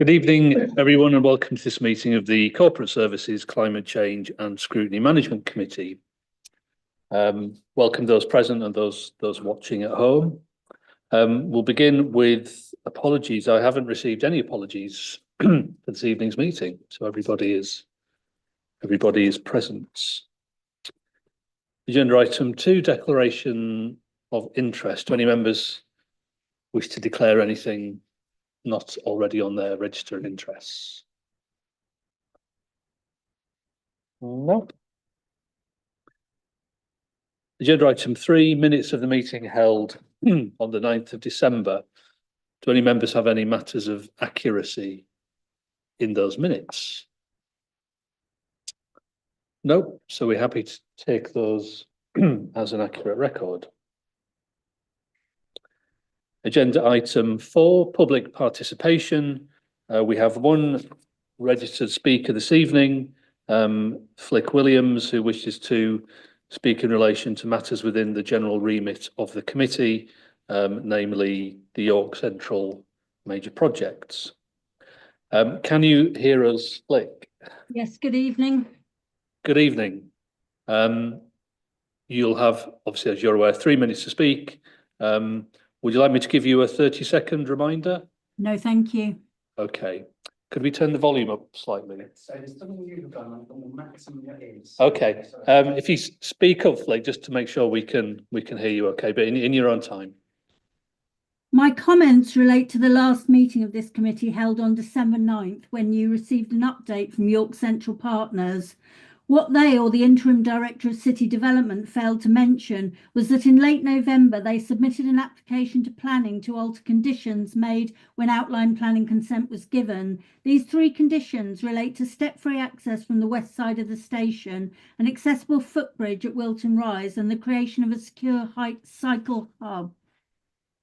Good evening, everyone, and welcome to this meeting of the Corporate Services, Climate Change and Scrutiny Management Committee. Welcome those present and those watching at home. We'll begin with apologies. I haven't received any apologies for this evening's meeting, so everybody is present. Agenda item 2, declaration of interest. Do any members wish to declare anything not already on their register of interests? No. Agenda item 3, minutes of the meeting held on the 9th of December. Do any members have any matters of accuracy in those minutes? No, so we're happy to take those as an accurate record. Agenda item 4, public participation. We have one registered speaker this evening, Flick Williams, who wishes to speak in relation to matters within the general remit of the committee, namely the York Central major projects. Can you hear us, Flick? Yes, good evening. Good evening. You'll have, obviously, as you're aware, 3 minutes to speak. Would you like me to give you a 30-second reminder? No, thank you. Okay. Could we turn the volume up slightly? So there's something you've done on the maximum it is. Okay. If you speak up, Flick, just to make sure we can hear you okay, but in your own time. My comments relate to the last meeting of this committee held on December 9th, when you received an update from York Central Partners. What they, or the Interim Director of City Development, failed to mention was that in late November they submitted an application to planning to alter conditions made when outline planning consent was given. These 3 conditions relate to step-free access from the west side of the station, an accessible footbridge at Wilton Rise, and the creation of a secure cycle hub.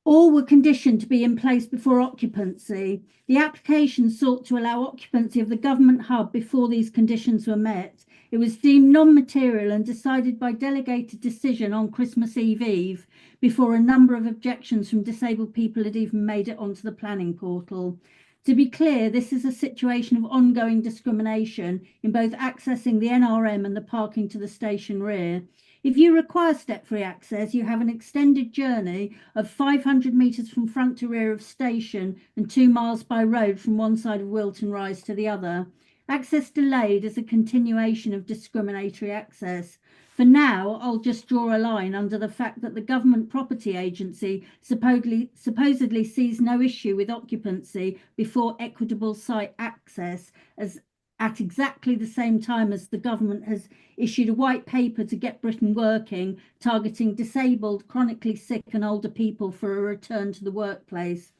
All were conditioned to be in place before occupancy. The application sought to allow occupancy of the government hub before these conditions were met. It was deemed non-material and decided by delegated decision on Christmas Eve before a number of objections from disabled people had even made it onto the planning portal. To be clear, this is a situation of ongoing discrimination in both accessing the NRM and the parking to the station rear. If you require step-free access, you have an extended journey of 500 metres from front to rear of station and 2 miles by road from one side of Wilton Rise to the other. Access delayed is a continuation of discriminatory access. For now, I'll just draw a line under the fact that the Government Property Agency supposedly sees no issue with occupancy before equitable site access, as at exactly the same time as the government has issued a white paper to Get Britain Working, targeting disabled, chronically sick and older people for a return to the workplace.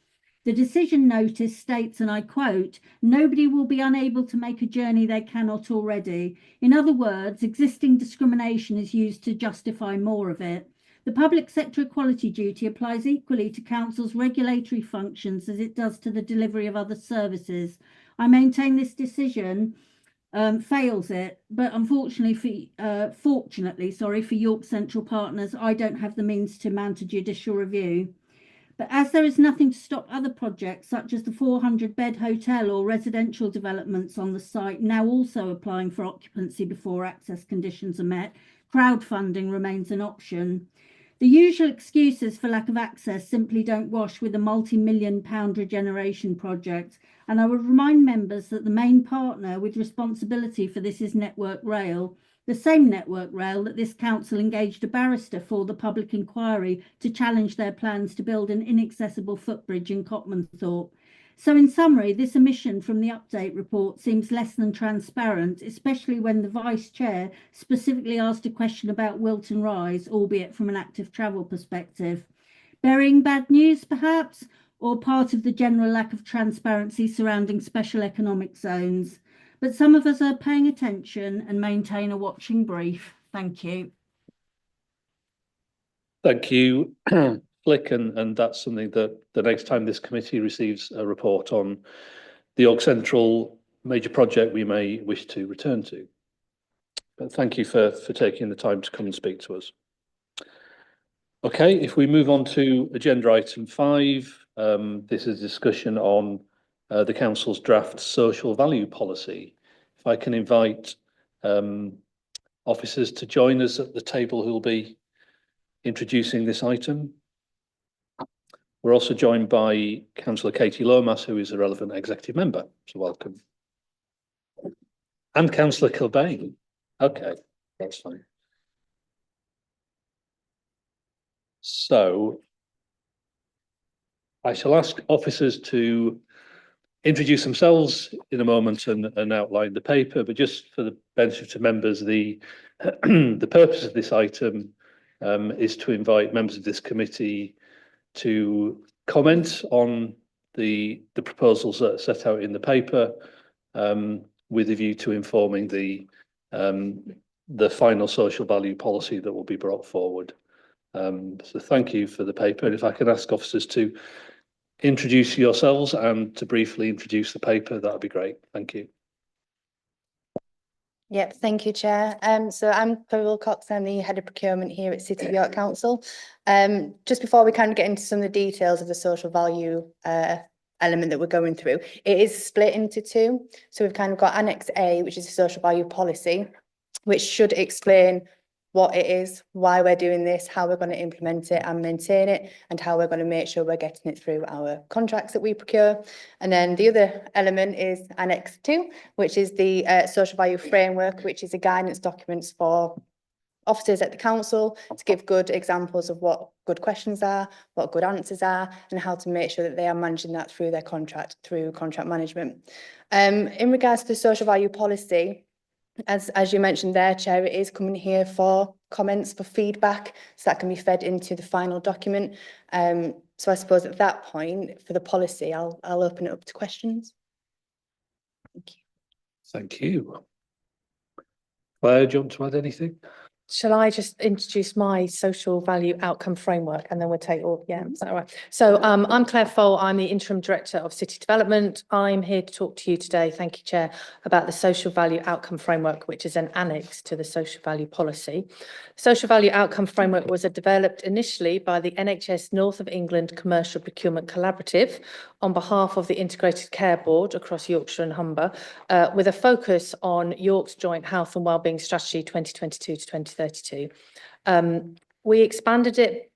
The decision notice states, and I quote, "Nobody will be unable to make a journey they cannot already." In other words, existing discrimination is used to justify more of it. The public sector equality duty applies equally to council's regulatory functions as it does to the delivery of other services. I maintain this decision fails it, but unfortunately for York Central Partners, I don't have the means to mount a judicial review. But as there is nothing to stop other projects, such as the 400-bed hotel or residential developments on the site now also applying for occupancy before access conditions are met, crowdfunding remains an option. The usual excuses for lack of access simply don't wash with a multi-million-pound regeneration project, and I would remind members that the main partner with responsibility for this is Network Rail, the same Network Rail that this council engaged a barrister for the public inquiry to challenge their plans to build an inaccessible footbridge in Cotmanthorpe. So in summary, this omission from the update report seems less than transparent, especially when the Vice Chair specifically asked a question about Wilton Rise, albeit from an active travel perspective. Burying bad news, perhaps, or part of the general lack of transparency surrounding special economic zones. But some of us are paying attention and maintain a watching brief. Thank you. Thank you, Flick, and that's something that the next time this committee receives a report on the York Central major project, we may wish to return to. But thank you for taking the time to come and speak to us. Okay, if we move on to agenda item 5, this is a discussion on the council's draft social value policy. If I can invite officers to join us at the table who will be introducing this item. We're also joined by Councillor Katie Lomas, who is a relevant executive member. So welcome. And Councillor Kilbane. Okay, that's fine. So I shall ask officers to introduce themselves in a moment and outline the paper, but just for the benefit of members, the the purpose of this item is to invite members of this committee to comment on the proposals that are set out in the paper, with a view to informing the final social value policy that will be brought forward. So thank you for the paper, and if I can ask officers to introduce yourselves and to briefly introduce the paper, that would be great. Thank you. Yep, thank you, Chair. So I'm Chloe Wilcox, I'm the Head of Procurement here at City of York Council. Just before we kind of get into some of the details of the social value element that we're going through, it is split into two. So we've kind of got Annex A, which is a social value policy, which should explain what it is, why we're doing this, how we're going to implement it and maintain it, and how we're going to make sure we're getting it through our contracts that we procure. And then the other element is Annex 2, which is the social value framework, which is a guidance document for officers at the council to give good examples of what good questions are, what good answers are, and how to make sure that they are managing that through their contract, through contract management. In regards to the social value policy, as you mentioned there, Chair, it is coming here for comments, for feedback, so that can be fed into the final document. So I suppose at that point, for the policy, I'll open it up to questions. Thank you. Thank you. Claire, do you want to add anything? Shall I just introduce my social value outcome framework and then we'll take all, yeah, is that all right? So I'm Claire Fole, I'm the Interim Director of City Development. I'm here to talk to you today, thank you Chair, about the social value outcome framework, which is an annex to the social value policy. Social value outcome framework was developed initially by the NHS North of England Commercial Procurement Collaborative on behalf of the Integrated Care Board across Yorkshire and Humber, with a focus on York's Joint Health and Wellbeing Strategy 2022 to 2032. We expanded it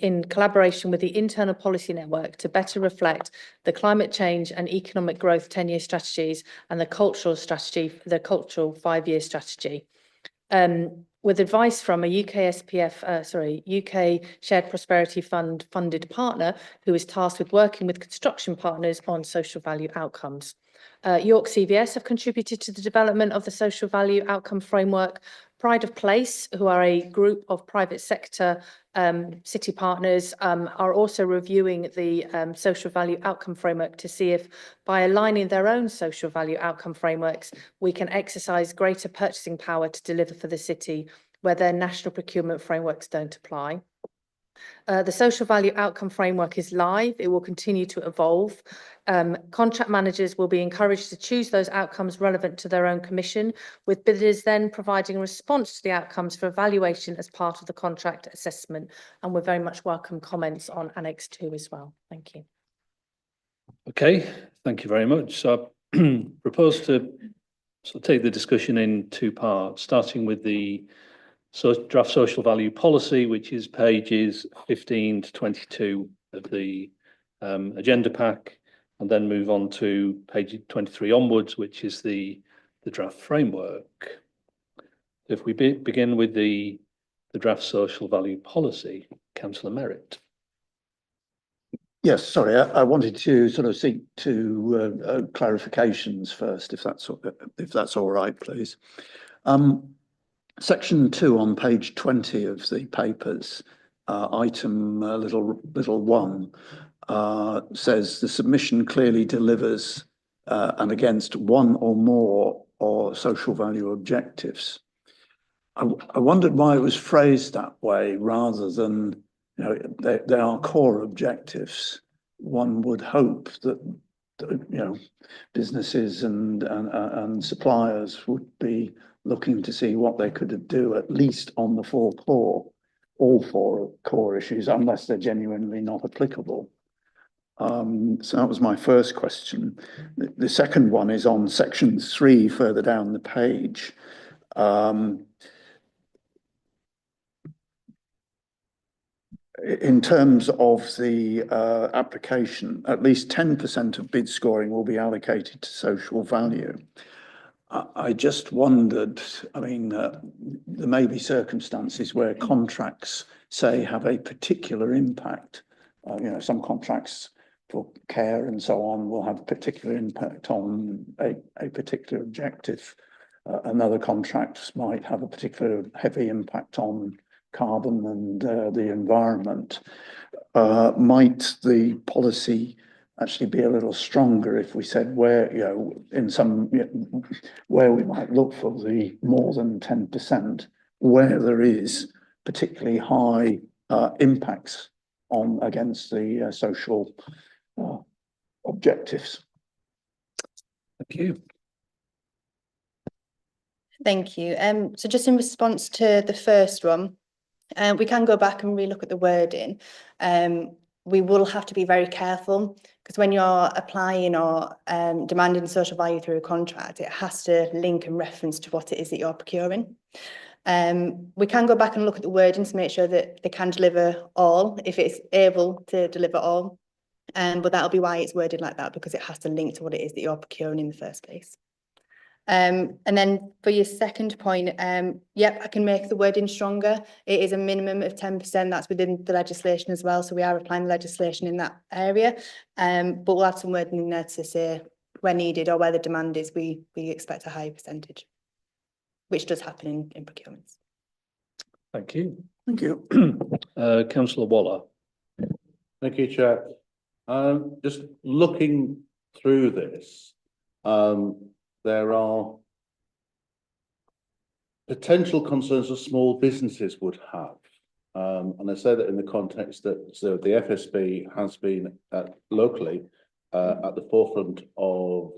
in collaboration with the Internal Policy Network to better reflect the climate change and economic growth 10-year strategies and the cultural strategy, the cultural 5-year strategy. With advice from a UK Shared Prosperity Fund funded partner who is tasked with working with construction partners on social value outcomes. York CVS have contributed to the development of the social value outcome framework. Pride of Place, who are a group of private sector city partners, are also reviewing the social value outcome framework to see if by aligning their own social value outcome frameworks, we can exercise greater purchasing power to deliver for the city where their national procurement frameworks don't apply. The social value outcome framework is live. It will continue to evolve. Contract managers will be encouraged to choose those outcomes relevant to their own commission, with bidders then providing a response to the outcomes for evaluation as part of the contract assessment. And we're very much welcome comments on Annex 2 as well. Thank you. Okay, thank you very much. So I propose to take the discussion in two parts, starting with the draft social value policy, which is pages 15 to 22 of the agenda pack, and then move on to page 23 onwards, which is the draft framework. If we begin with the draft social value policy, Councillor Merritt. Yes, sorry, I wanted to sort of seek to clarifications first, if that's all right, please. Section 2 on page 20 of the papers, item little 1, says the submission clearly delivers and against one or more or social value objectives. I wondered why it was phrased that way rather than, you know, they are core objectives. One would hope that, you know, businesses and suppliers would be looking to see what they could do at least on the all four core issues, unless they're genuinely not applicable. So that was my first question. The second one is on section 3 further down the page. In terms of the application, at least 10% of bid scoring will be allocated to social value. I just wondered, I mean, there may be circumstances where contracts, say, have a particular impact. You know, some contracts for care and so on will have a particular impact on a particular objective. Another contract might have a particular heavy impact on carbon and the environment. Might the policy actually be a little stronger if we said where, you know, in some, you know, where we might look for the more than 10%, where there is particularly high impacts on against the social objectives? Thank you. Thank you. So just in response to the first one, we can go back and relook at the wording. We will have to be very careful because when you're applying or demanding social value through a contract, it has to link and reference to what it is that you're procuring. We can go back and look at the wording to make sure that they can deliver all, if it's able to deliver all. But that'll be why it's worded like that, because it has to link to what it is that you're procuring in the first place. And then for your second point, yep, I can make the wording stronger. It is a minimum of 10%. That's within the legislation as well. So we are applying the legislation in that area. But we'll have some wording in there to say where needed or where the demand is, we expect a higher percentage, which does happen in procurements. Thank you. Thank you. Councillor Waller. Thank you, Chair. Just looking through this, there are potential concerns that small businesses would have. And I say that in the context that so the FSB has been locally at the forefront of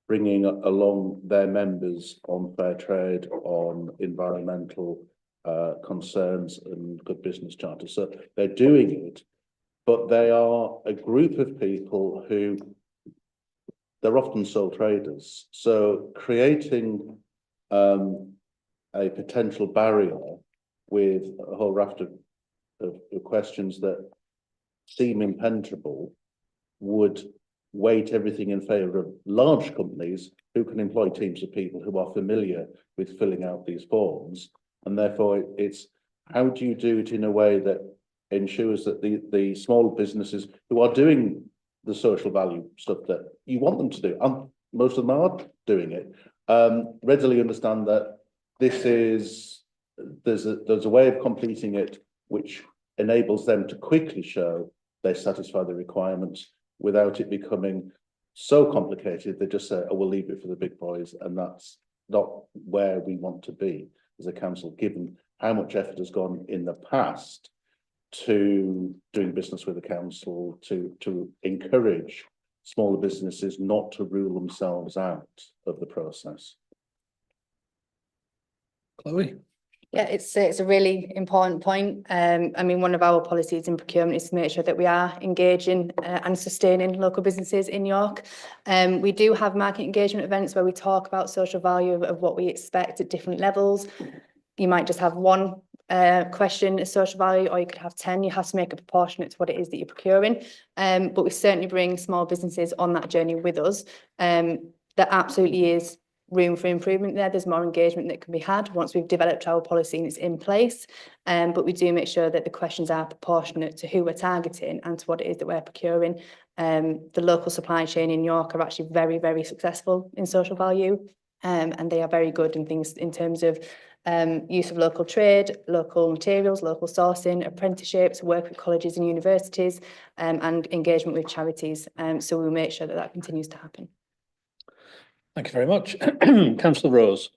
bringing along their members on fair trade, on environmental concerns and good business charters. So they're doing it, but they are a group of people who they're often sole traders. So creating a potential barrier with a whole raft of questions that seem impenetrable would weight everything in favour of large companies who can employ teams of people who are familiar with filling out these forms. And therefore, it's how do you do it in a way that ensures that the small businesses who are doing the social value stuff that you want them to do, and most of them are doing it, readily understand that this is there's a way of completing it which enables them to quickly show they satisfy the requirements without it becoming so complicated. They just say, oh, we'll leave it for the big boys, and that's not where we want to be as a council, given how much effort has gone in the past to doing business with the council to encourage smaller businesses not to rule themselves out of the process. Chloe. Yeah, it's a really important point. I mean, one of our policies in procurement is to make sure that we are engaging and sustaining local businesses in York. We do have market engagement events where we talk about social value of what we expect at different levels. You might just have one question as social value, or you could have 10. You have to make it proportionate to what it is that you're procuring. But we certainly bring small businesses on that journey with us. There absolutely is room for improvement there. There's more engagement that can be had once we've developed our policy and it's in place. But we do make sure that the questions are proportionate to who we're targeting and to what it is that we're procuring. The local supply chain in York are actually very, very successful in social value. And they are very good in things in terms of use of local trade, local materials, local sourcing, apprenticeships, work with colleges and universities, and engagement with charities. So we'll make sure that that continues to happen. Thank you very much. Councillor Rose.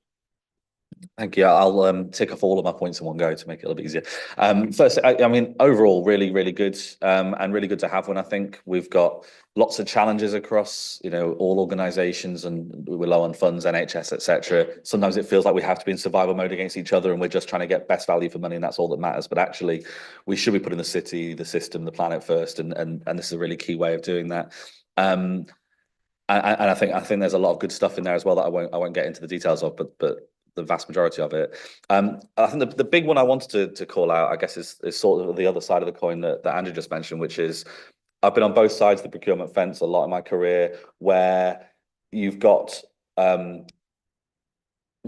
Thank you. I'll tick off all of my points in one go to make it a little bit easier. First, I mean, overall, really, really good, and really good to have one. I think we've got lots of challenges across, all organisations, and we're low on funds, NHS, etc. Sometimes it feels like we have to be in survival mode against each other, and we're just trying to get best value for money, and that's all that matters. But actually, we should be putting the city, the system, the planet first, and this is a really key way of doing that. And I think there's a lot of good stuff in there as well that I won't get into the details of, but the vast majority of it. I think the big one I wanted to call out, I guess, is sort of the other side of the coin that Andrew just mentioned, which is I've been on both sides of the procurement fence a lot in my career, where you've got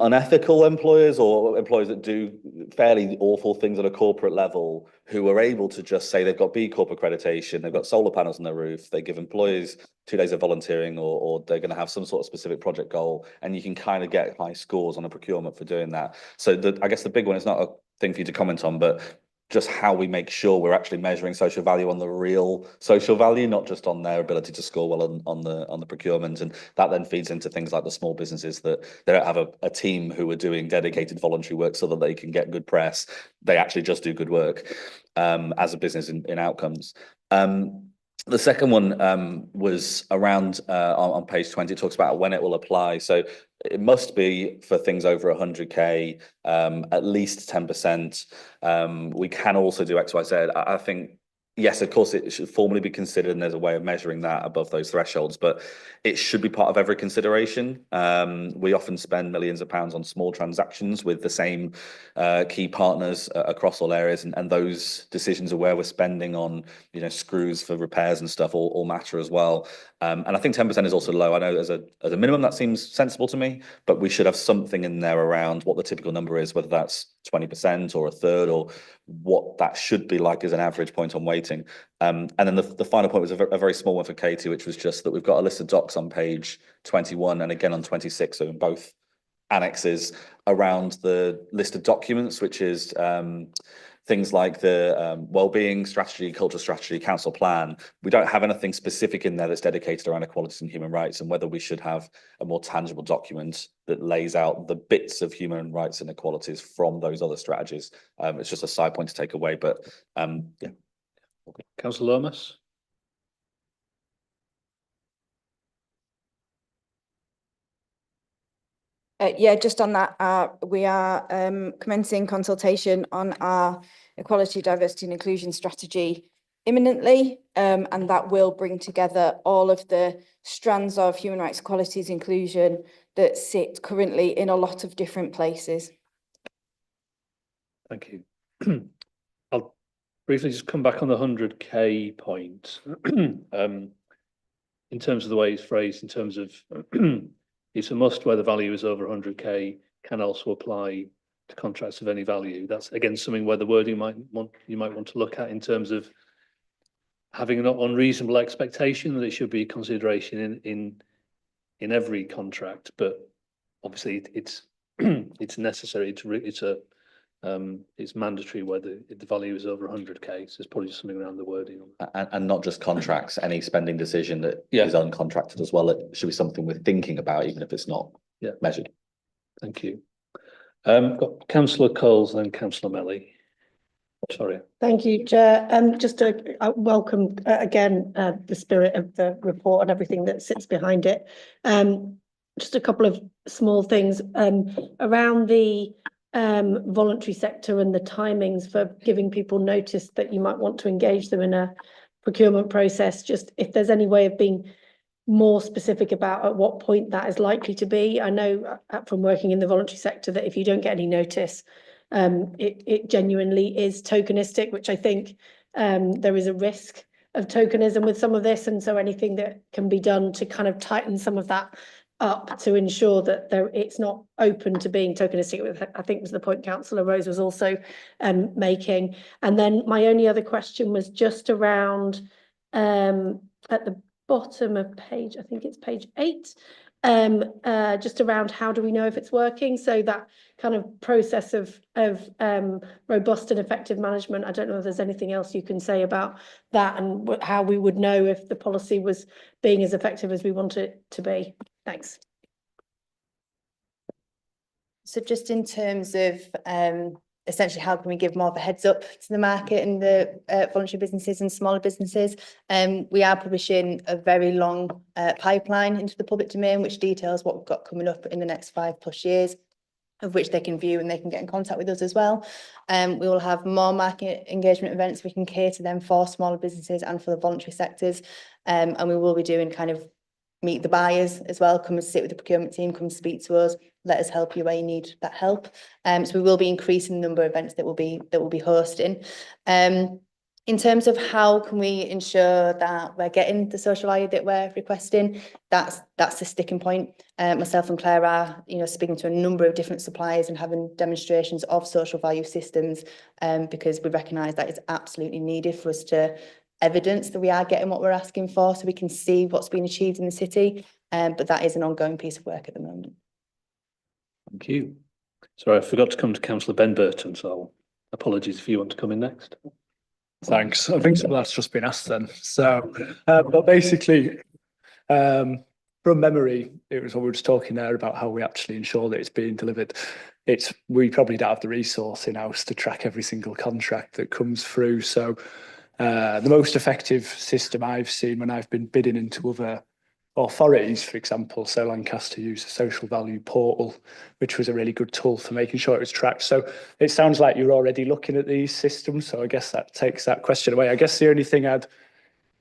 unethical employers or employers that do fairly awful things at a corporate level, who are able to just say they've got B Corp accreditation, they've got solar panels on their roof, they give employees 2 days of volunteering, or they're going to have some sort of specific project goal, and you can kind of get high scores on a procurement for doing that. So I guess the big one is not a thing for you to comment on, but just how we make sure we're actually measuring social value on the real social value, not just on their ability to score well on the procurement. And that then feeds into things like the small businesses that they don't have a team who are doing dedicated voluntary work so that they can get good press. They actually just do good work as a business in outcomes. The second one was around on page 20. It talks about when it will apply. So it must be for things over 100k, at least 10%. We can also do X, Y, Z. I think, yes, of course, it should formally be considered, and there's a way of measuring that above those thresholds, but it should be part of every consideration. We often spend millions of pounds on small transactions with the same key partners across all areas, and those decisions of where we're spending on, screws for repairs and stuff all matter as well. And I think 10% is also low. I know as a minimum that seems sensible to me, but we should have something in there around what the typical number is, whether that's 20% or a third, or what that should be like as an average point on weighting. And then the final point was a very small one for Katie, which was just that we've got a list of docs on page 21 and again on 26, so in both annexes, around the list of documents, which is things like the wellbeing strategy, culture strategy, council plan. We don't have anything specific in there that's dedicated around equalities and human rights, and whether we should have a more tangible document that lays out the bits of human rights and equalities from those other strategies. It's just a side point to take away, but yeah. Okay. Councillor Lomas. Yeah, just on that, we are commencing consultation on our equality, diversity and inclusion strategy imminently, and that will bring together all of the strands of human rights, equalities, inclusion that sit currently in a lot of different places. Thank you. I'll briefly just come back on the 100k point. In terms of the way it's phrased, in terms of it's a must where the value is over 100k, can also apply to contracts of any value. That's again something where the wording you might want to look at in terms of having an unreasonable expectation that it should be a consideration in every contract, but obviously it's it's necessary it's mandatory where the value is over 100k. So there's probably just something around the wording on that. And not just contracts, any spending decision that is uncontracted as well. It should be something we're thinking about, even if it's not measured. Thank you. Got Councillor Coles and then Councillor Melly. Sorry. Thank you, Chair. Just to welcome again the spirit of the report and everything that sits behind it. Just a couple of small things around the voluntary sector and the timings for giving people notice that you might want to engage them in a procurement process. Just if there's any way of being more specific about at what point that is likely to be. I know from working in the voluntary sector that if you don't get any notice, it genuinely is tokenistic, which I think there is a risk of tokenism with some of this, and so anything that can be done to kind of tighten some of that up to ensure that it's not open to being tokenistic, I think was the point Councillor Rose was also making. And then my only other question was just around at the bottom of page, I think it's page 8, just around how do we know if it's working? So that kind of process of robust and effective management. I don't know if there's anything else you can say about that and how we would know if the policy was being as effective as we want it to be. Thanks. So just in terms of essentially how can we give more of a heads up to the market and the voluntary businesses and smaller businesses, we are publishing a very long pipeline into the public domain which details what we've got coming up in the next 5+ years, of which they can view and they can get in contact with us as well. We will have more market engagement events. We can cater them for smaller businesses and for the voluntary sectors. And we will be doing kind of meet the buyers as well, come and sit with the procurement team, come speak to us, let us help you where you need that help. So we will be increasing the number of events that we'll be hosting. In terms of how can we ensure that we're getting the social value that we're requesting, that's the sticking point. Myself and Claire are, speaking to a number of different suppliers and having demonstrations of social value systems, because we recognise that it's absolutely needed for us to evidence that we are getting what we're asking for, so we can see what's been achieved in the city. But that is an ongoing piece of work at the moment. Thank you. Sorry, I forgot to come to Councillor Ben Burton, so apologies if you want to come in next. Thanks. I think some of that's just been asked then. So, but basically, from memory, it was when we were just talking there about how we actually ensure that it's being delivered. We probably don't have the resource in-house to track every single contract that comes through. So the most effective system I've seen when I've been bidding into other authorities, for example, so Lancaster used a social value portal, which was a really good tool for making sure it was tracked. So it sounds like you're already looking at these systems. So I guess that takes that question away. I guess the only thing I'd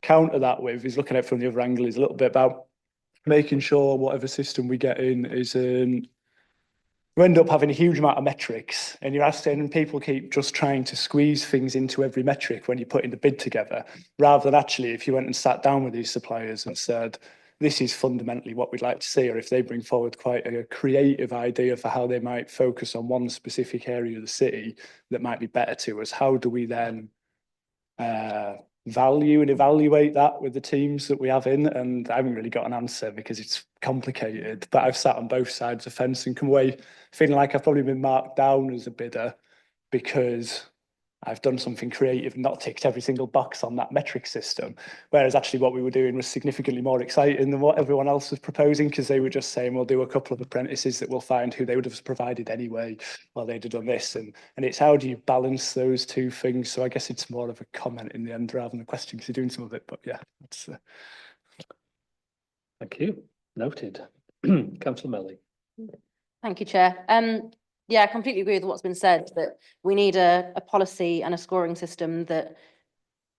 counter that with is looking at it from the other angle is a little bit about making sure whatever system we get in is you end up having a huge amount of metrics, and you're asking, and people keep just trying to squeeze things into every metric when you're putting the bid together, rather than actually if you went and sat down with these suppliers and said, this is fundamentally what we'd like to see, or if they bring forward quite a creative idea for how they might focus on one specific area of the city that might be better to us, how do we then value and evaluate that with the teams that we have in? And I haven't really got an answer because it's complicated, but I've sat on both sides of the fence and come away feeling like I've probably been marked down as a bidder because I've done something creative and not ticked every single box on that metric system. Whereas actually what we were doing was significantly more exciting than what everyone else was proposing, because they were just saying, we'll do a couple of apprentices that we'll find who they would have provided anyway, while they'd have done this. And it's how do you balance those two things? So I guess it's more of a comment in the end rather than a question, because you're doing some of it. But yeah, that's... Thank you. Noted. Councillor Melly. Thank you, Chair. Yeah, I completely agree with what's been said, that we need a policy and a scoring system that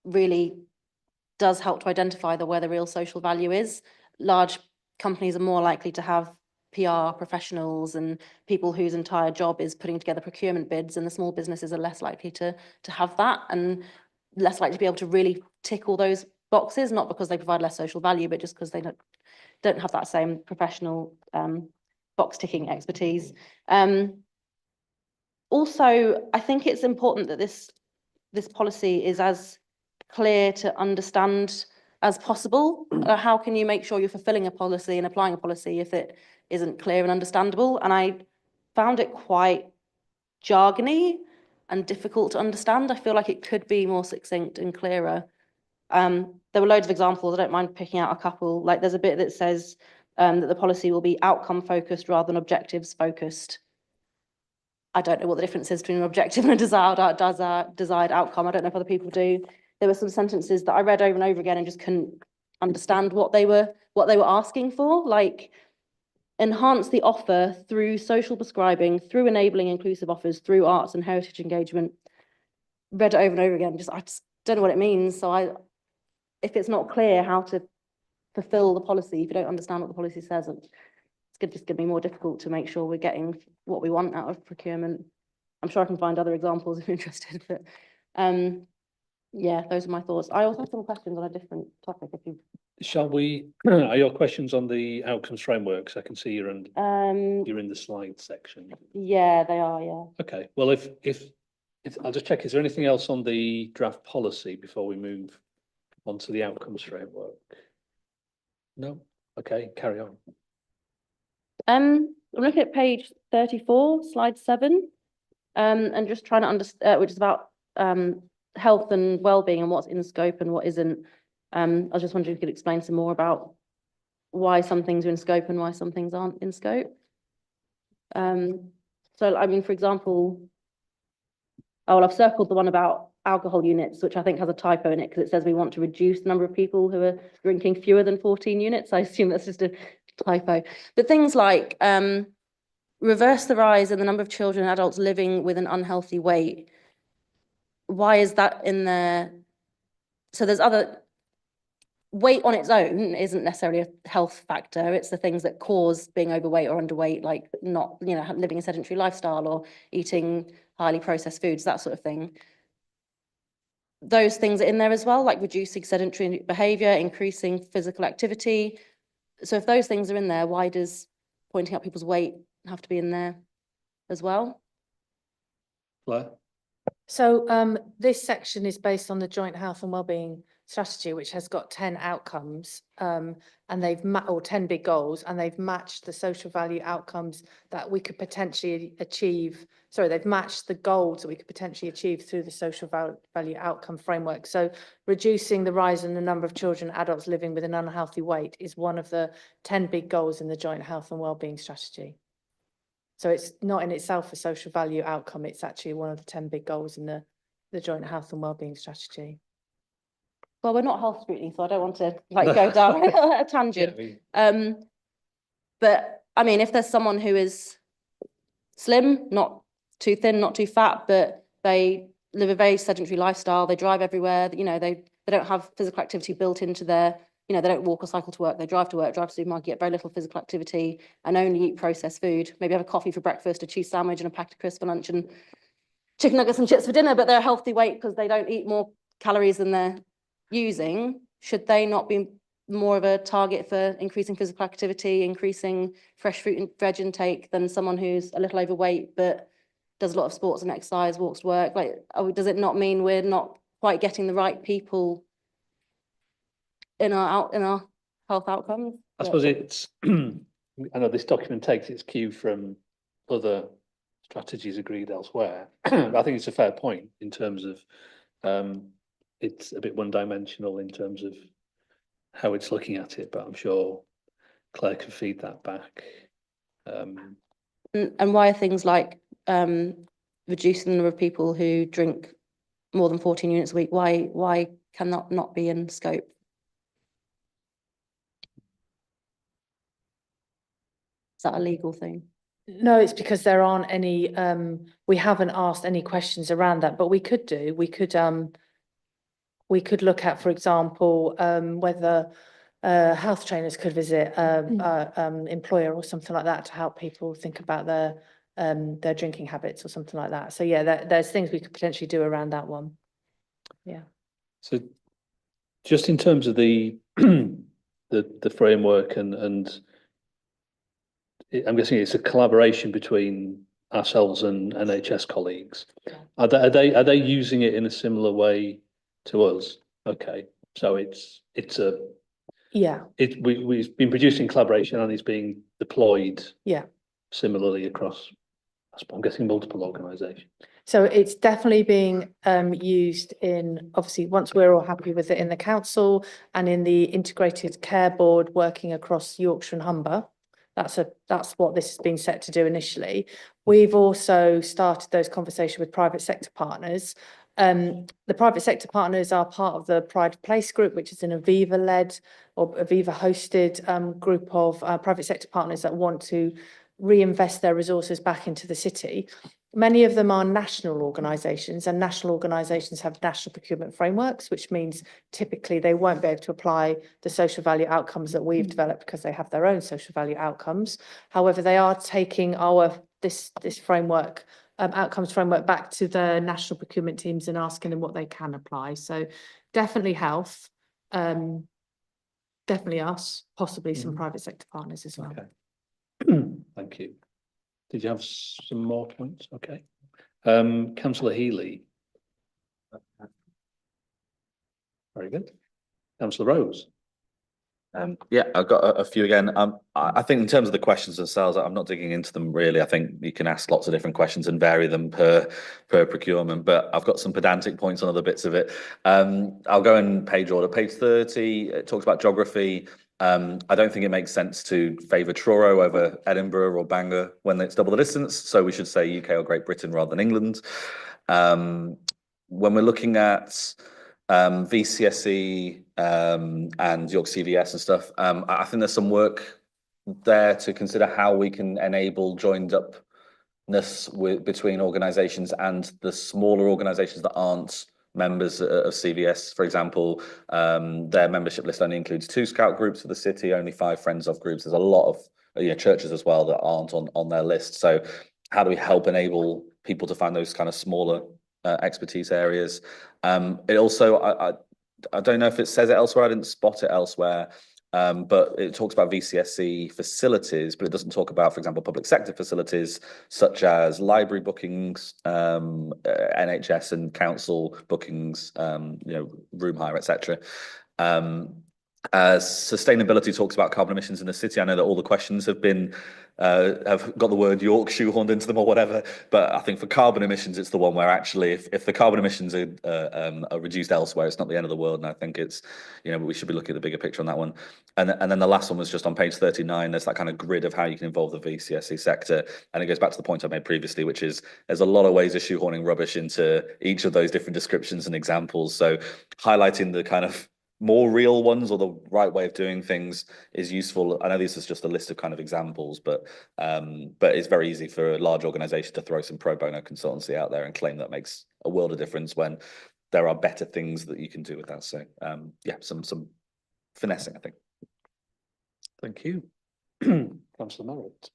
really does help to identify where the real social value is. Large companies are more likely to have PR professionals and people whose entire job is putting together procurement bids, and the small businesses are less likely to have that, and less likely to be able to really tick all those boxes, not because they provide less social value, but just because they don't have that same professional box ticking expertise. Also, I think it's important that this policy is as clear to understand as possible. How can you make sure you're fulfilling a policy and applying a policy if it isn't clear and understandable? And I found it quite jargony and difficult to understand. I feel like it could be more succinct and clearer. There were loads of examples. I don't mind picking out a couple. Like there's a bit that says that the policy will be outcome focused rather than objectives focused. I don't know what the difference is between an objective and a desired outcome. I don't know if other people do. There were some sentences that I read over and over again and just couldn't understand what they were asking for. Like, enhance the offer through social prescribing, through enabling inclusive offers, through arts and heritage engagement. Read it over and over again. I just don't know what it means. So if it's not clear how to fulfill the policy, if you don't understand what the policy says, it's just going to be more difficult to make sure we're getting what we want out of procurement. I'm sure I can find other examples if you're interested, but yeah, those are my thoughts. I also have some questions on a different topic. If you shall we? Are your questions on the outcomes frameworks? I can see you're in the slide section. Yeah, they are. Yeah. Okay. Well, if I'll just check. Is there anything else on the draft policy before we move on to the outcomes framework? No. Okay. Carry on. I'm looking at page 34, slide 7, and just trying to understand, which is about health and well-being and what's in scope and what isn't. I was just wondering if you could explain some more about why some things are in scope and why some things aren't in scope. So I mean, for example, oh, well, I've circled the one about alcohol units, which I think has a typo in it because it says we want to reduce the number of people who are drinking fewer than 14 units. I assume that's just a typo. But things like reverse the rise in the number of children and adults living with an unhealthy weight. Why is that in there? So there's other, weight on its own isn't necessarily a health factor. It's the things that cause being overweight or underweight, like not, you know, living a sedentary lifestyle or eating highly processed foods, that sort of thing. Those things are in there as well, like reducing sedentary behavior, increasing physical activity. So if those things are in there, why does pointing out people's weight have to be in there as well? Claire? So this section is based on the joint health and wellbeing strategy, which has got 10 outcomes, and they've or 10 big goals, and they've matched the social value outcomes that we could potentially achieve. Sorry, they've matched the goals that we could potentially achieve through the social value outcome framework. So reducing the rise in the number of children and adults living with an unhealthy weight is one of the 10 big goals in the joint health and wellbeing strategy. So it's not in itself a social value outcome, it's actually one of the 10 big goals in the joint health and wellbeing strategy. Well, we're not health scrutiny, so I don't want to like go down a tangent. Yeah, But I mean, if there's someone who is slim, not too thin, not too fat, but they live a very sedentary lifestyle, they drive everywhere, you know, they don't have physical activity built into their, you know, they don't walk or cycle to work, they drive to work, drive to the supermarket, get very little physical activity and only eat processed food, maybe have a coffee for breakfast, a cheese sandwich and a packet of crisps for lunch and chicken nuggets and chips for dinner, but they're a healthy weight because they don't eat more calories than they're using. Should they not be more of a target for increasing physical activity, increasing fresh fruit and veg intake than someone who's a little overweight but does a lot of sports and exercise, walks to work? Like, does it not mean we're not quite getting the right people in our health outcomes? I suppose it's, I know this document takes its cue from other strategies agreed elsewhere. I think it's a fair point in terms of it's a bit one-dimensional in terms of how it's looking at it, but I'm sure Claire can feed that back. And why are things like reducing the number of people who drink more than 14 units a week, why can that not be in scope? Is that a legal thing? No, it's because there aren't any, we haven't asked any questions around that, but we could do, we could look at, for example, whether health trainers could visit employer or something like that to help people think about their drinking habits or something like that. So yeah, there's things we could potentially do around that one. Yeah. So just in terms of the the framework and I'm guessing it's a collaboration between ourselves and NHS colleagues. Are they using it in a similar way to us? Okay, so it's a we've been producing collaboration and it's being deployed similarly across, I'm guessing, multiple organisations. So it's definitely being used in, obviously, once we're all happy with it in the council and in the integrated care board working across Yorkshire and Humber. That's what this has been set to do initially. We've also started those conversations with private sector partners. The private sector partners are part of the Pride of Place group, which is an Aviva-led or Aviva-hosted group of private sector partners that want to reinvest their resources back into the city. Many of them are national organisations, and national organisations have national procurement frameworks, which means typically they won't be able to apply the social value outcomes that we've developed because they have their own social value outcomes. However, they are taking this framework, outcomes framework, back to the national procurement teams and asking them what they can apply. So definitely health, definitely us, possibly some private sector partners as well. Okay. Thank you. Did you have some more points? Okay. Councillor Healy. Very good. Councillor Rose. Yeah, I've got a few again. I think in terms of the questions themselves, I'm not digging into them really. I think you can ask lots of different questions and vary them per procurement, but I've got some pedantic points on other bits of it. I'll go in page order. Page 30, it talks about geography. I don't think it makes sense to favour Truro over Edinburgh or Bangor when it's double the distance. So we should say UK or Great Britain rather than England. When we're looking at VCSE and York CVS and stuff, I think there's some work there to consider how we can enable joined upness between organisations and the smaller organisations that aren't members of CVS, for example. Their membership list only includes 2 scout groups for the city, only 5 friends of groups. There's a lot of churches as well that aren't on their list. So how do we help enable people to find those kind of smaller expertise areas? It also, I don't know if it says it elsewhere, I didn't spot it elsewhere, but it talks about VCSE facilities, but it doesn't talk about, for example, public sector facilities such as library bookings, NHS and council bookings, room hire, etc. As sustainability talks about carbon emissions in the city, I know that all the questions have got the word York shoehorned into them or whatever, but I think for carbon emissions, it's the one where actually, if the carbon emissions are reduced elsewhere, it's not the end of the world. And I think it's, we should be looking at the bigger picture on that one. And then the last one was just on page 39. There's that kind of grid of how you can involve the VCSE sector, and it goes back to the point I made previously, which is there's a lot of ways of shoehorning rubbish into each of those different descriptions and examples. So highlighting the kind of more real ones or the right way of doing things is useful. I know this is just a list of kind of examples, but it's very easy for a large organization to throw some pro bono consultancy out there and claim that makes a world of difference when there are better things that you can do with that. So some finessing, I think. Thank you. Councillor Merritt.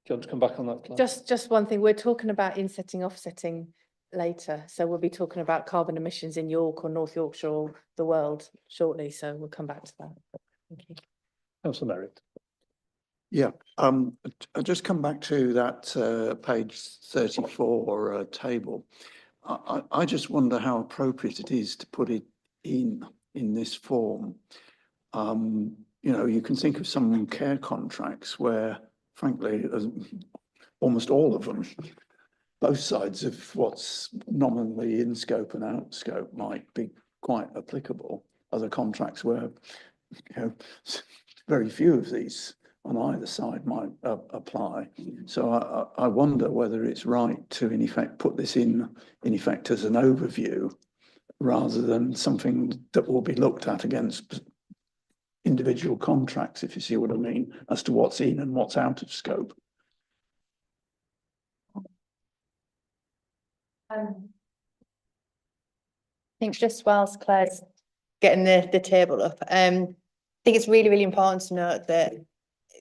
Do you want to come back on that, Claire? Just one thing, we're talking about insetting, offsetting later. So we'll be talking about carbon emissions in York or North Yorkshire or the world shortly. So we'll come back to that. Thank you. Councillor Merritt. Yeah, I'll just come back to that page 34 table. I just wonder how appropriate it is to put it in this form. You can think of some care contracts where, frankly, almost all of them, both sides of what's nominally in scope and out scope might be quite applicable. Other contracts where, very few of these on either side might apply. So I wonder whether it's right to, in effect, put this in effect as an overview rather than something that will be looked at against individual contracts, if you see what I mean, as to what's in and what's out of scope. I think just whilst Claire's getting the table up, I think it's really, really important to note that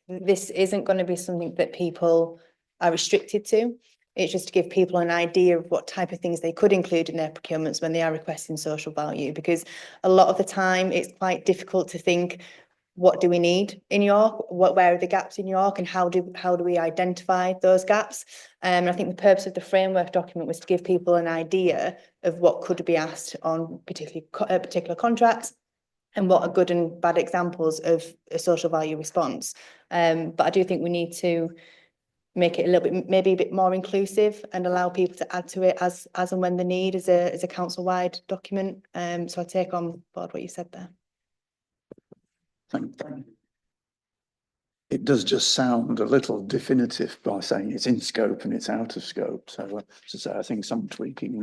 this isn't going to be something that people are restricted to. It's just to give people an idea of what type of things they could include in their procurements when they are requesting social value, because a lot of the time it's quite difficult to think, what do we need in York? Where are the gaps in York, and how do we identify those gaps? I think the purpose of the framework document was to give people an idea of what could be asked on particular contracts and what are good and bad examples of a social value response. But I do think we need to make it a little bit, maybe a bit more inclusive and allow people to add to it as and when the need as a council-wide document. So I take on board what you said there. Thank you. It does just sound a little definitive by saying it's in scope and it's out of scope. So to say, I think some tweaking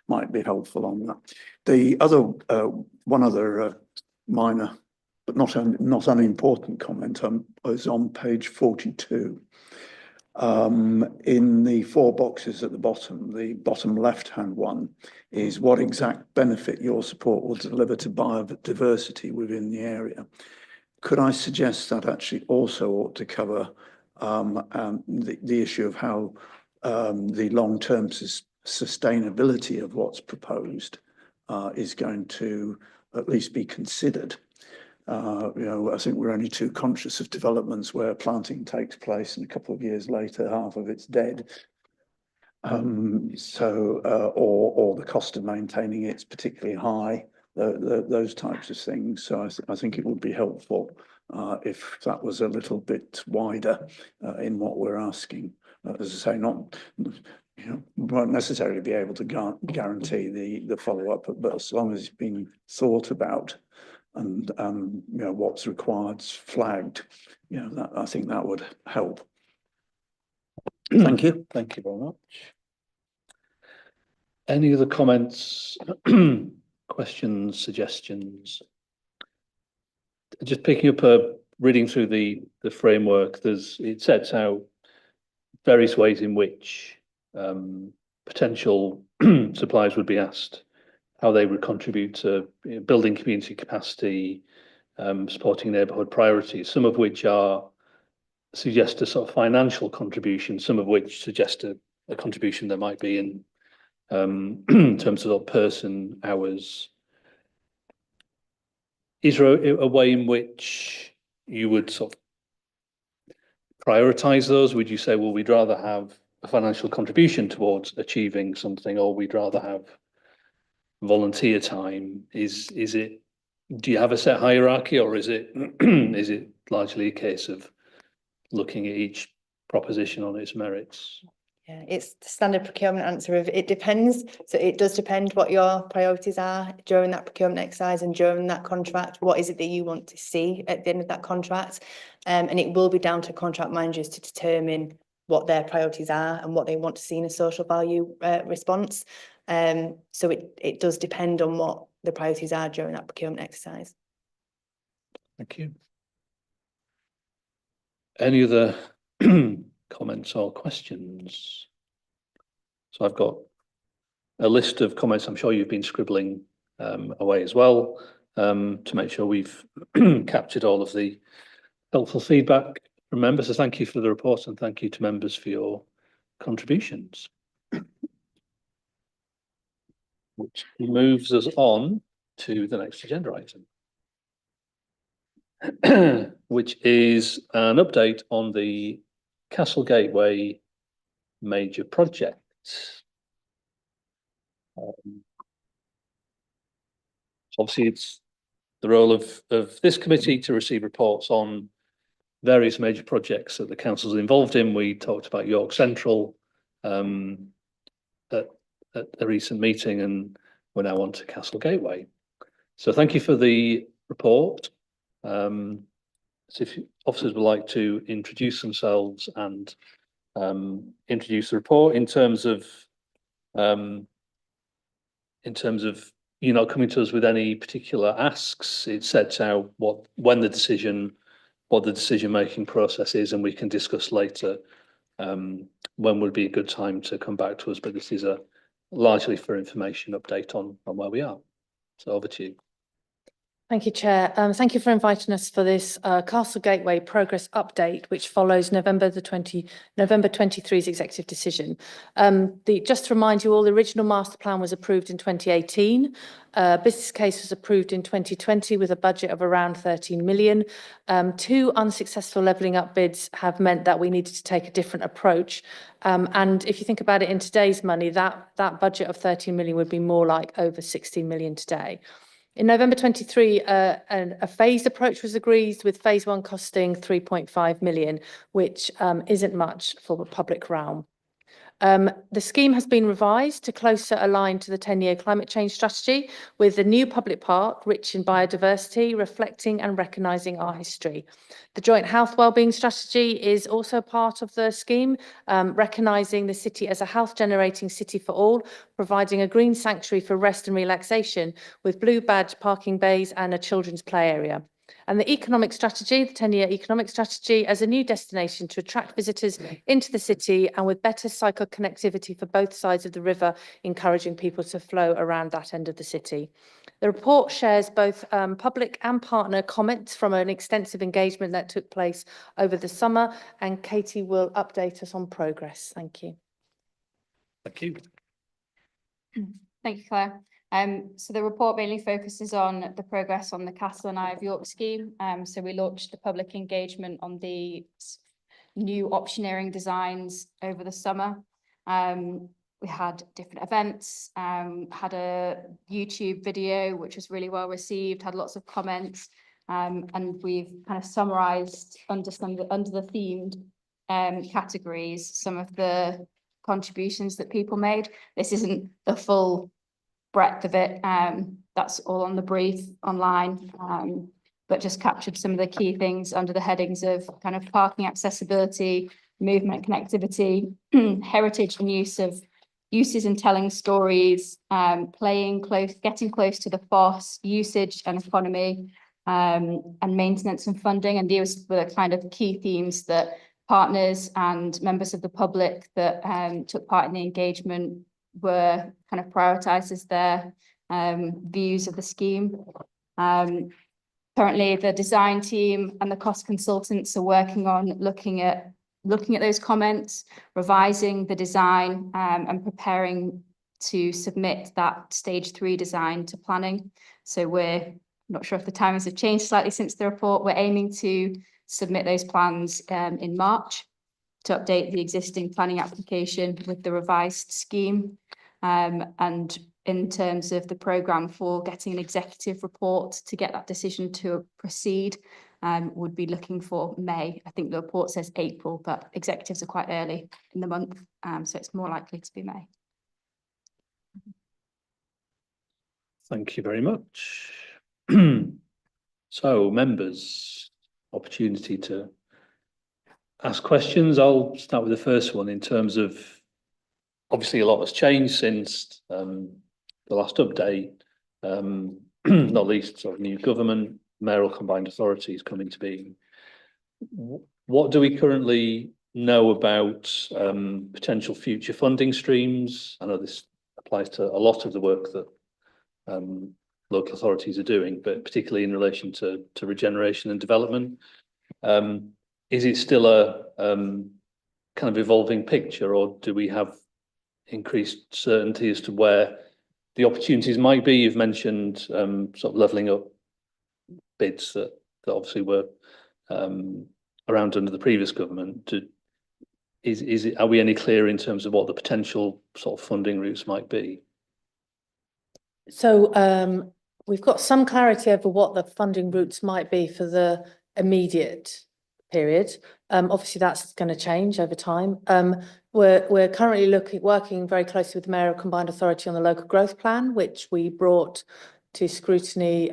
might be helpful on that. The other one other minor but not unimportant comment is on page 42. In the 4 boxes at the bottom left-hand one is what exact benefit your support will deliver to biodiversity within the area. Could I suggest that actually also ought to cover the issue of how the long-term sustainability of what's proposed is going to at least be considered? I think we're only too conscious of developments where planting takes place and a couple of years later, half of it's dead. Or the cost of maintaining it's particularly high, those types of things. So I think it would be helpful if that was a little bit wider in what we're asking. As I say, won't necessarily be able to guarantee the follow-up, but as long as it's been thought about, and you know, what's required flagged. You know, that I think that would help. Thank you. Thank you very much. Any other comments, questions, suggestions? Just picking up reading through the framework, it sets out various ways in which potential suppliers would be asked how they would contribute to building community capacity, supporting neighbourhood priorities, some of which suggest a sort of financial contribution, some of which suggest a contribution that might be in terms of person hours. Is there a way in which you would sort of prioritise those? Would you say, well, we'd rather have a financial contribution towards achieving something, or we'd rather have volunteer time? Do you have a set hierarchy, or is it is it largely a case of looking at each proposition on its merits? Yeah, it's the standard procurement answer of it depends. So it does depend what your priorities are during that procurement exercise and during that contract. What is it that you want to see at the end of that contract? And it will be down to contract managers to determine what their priorities are and what they want to see in a social value response. So it does depend on what the priorities are during that procurement exercise. Thank you. Any other comments or questions? So I've got a list of comments I'm sure you've been scribbling away as well, to make sure we've captured all of the helpful feedback from members. So thank you for the report, and thank you to members for your contributions. Which moves us on to the next agenda item, which is an update on the Castle Gateway major project. Obviously, it's the role of this committee to receive reports on various major projects that the council's involved in. We talked about York Central at a recent meeting, and we're now on to Castle Gateway. So thank you for the report. So if officers would like to introduce themselves and introduce the report in terms of you not coming to us with any particular asks. It sets out what the decision-making process is, and we can discuss later when would be a good time to come back to us. But this is a largely for information update on where we are. So over to you. Thank you, Chair. Thank you for inviting us for this Castle Gateway progress update, which follows November 23's executive decision. Just to remind you all, the original master plan was approved in 2018. Business case was approved in 2020 with a budget of around 13 million. 2 unsuccessful levelling up bids have meant that we needed to take a different approach. And if you think about it in today's money, that budget of 13 million would be more like over 16 million today. In November 23, a phased approach was agreed, with phase 1 costing 3.5 million, which isn't much for the public realm. The scheme has been revised to closer align to the 10-year climate change strategy, with the new public park rich in biodiversity, reflecting and recognising our history. The joint health wellbeing strategy is also part of the scheme, recognising the city as a health generating city for all, providing a green sanctuary for rest and relaxation with blue badge parking bays and a children's play area. And the economic strategy, the 10-year economic strategy, as a new destination to attract visitors into the city and with better cycle connectivity for both sides of the river, encouraging people to flow around that end of the city. The report shares both public and partner comments from an extensive engagement that took place over the summer, and Katie will update us on progress. Thank you. Thank you. Thank you, Claire. So the report mainly focuses on the progress on the Castle and Eye of York scheme. So we launched the public engagement on the new optioneering designs over the summer. We had different events, had a YouTube video, which was really well received, had lots of comments, and we've kind of summarised under the themed categories some of the contributions that people made. This isn't the full breadth of it. that's all on the brief online, but just captured some of the key things under the headings of kind of parking accessibility, movement connectivity, heritage and uses and telling stories, playing close, getting close to the FOSS, usage and economy, and maintenance and funding. And these were the kind of key themes that partners and members of the public that took part in the engagement were kind of prioritised as their views of the scheme. Currently, the design team and the cost consultants are working on looking at those comments, revising the design, and preparing to submit that stage 3 design to planning. So we're not sure if the timings have changed slightly since the report. We're aiming to submit those plans in March to update the existing planning application with the revised scheme. And in terms of the programme for getting an executive report to get that decision to proceed, would be looking for May. I think the report says April, but executives are quite early in the month, so it's more likely to be May. Thank you very much. So, members, opportunity to ask questions. I'll start with the first one in terms of, obviously a lot has changed since the last update, not least sort of new government, mayoral combined authorities coming to being. What do we currently know about potential future funding streams? I know this applies to a lot of the work that local authorities are doing, but particularly in relation to regeneration and development. Is it still a kind of evolving picture, or do we have increased certainty as to where the opportunities might be? You've mentioned sort of levelling up bids that obviously were around under the previous government. Are we any clearer in terms of what the potential sort of funding routes might be? So we've got some clarity over what the funding routes might be for the immediate period. Obviously that's going to change over time. We're currently working very closely with the Mayoral Combined Authority on the local growth plan, which we brought to scrutiny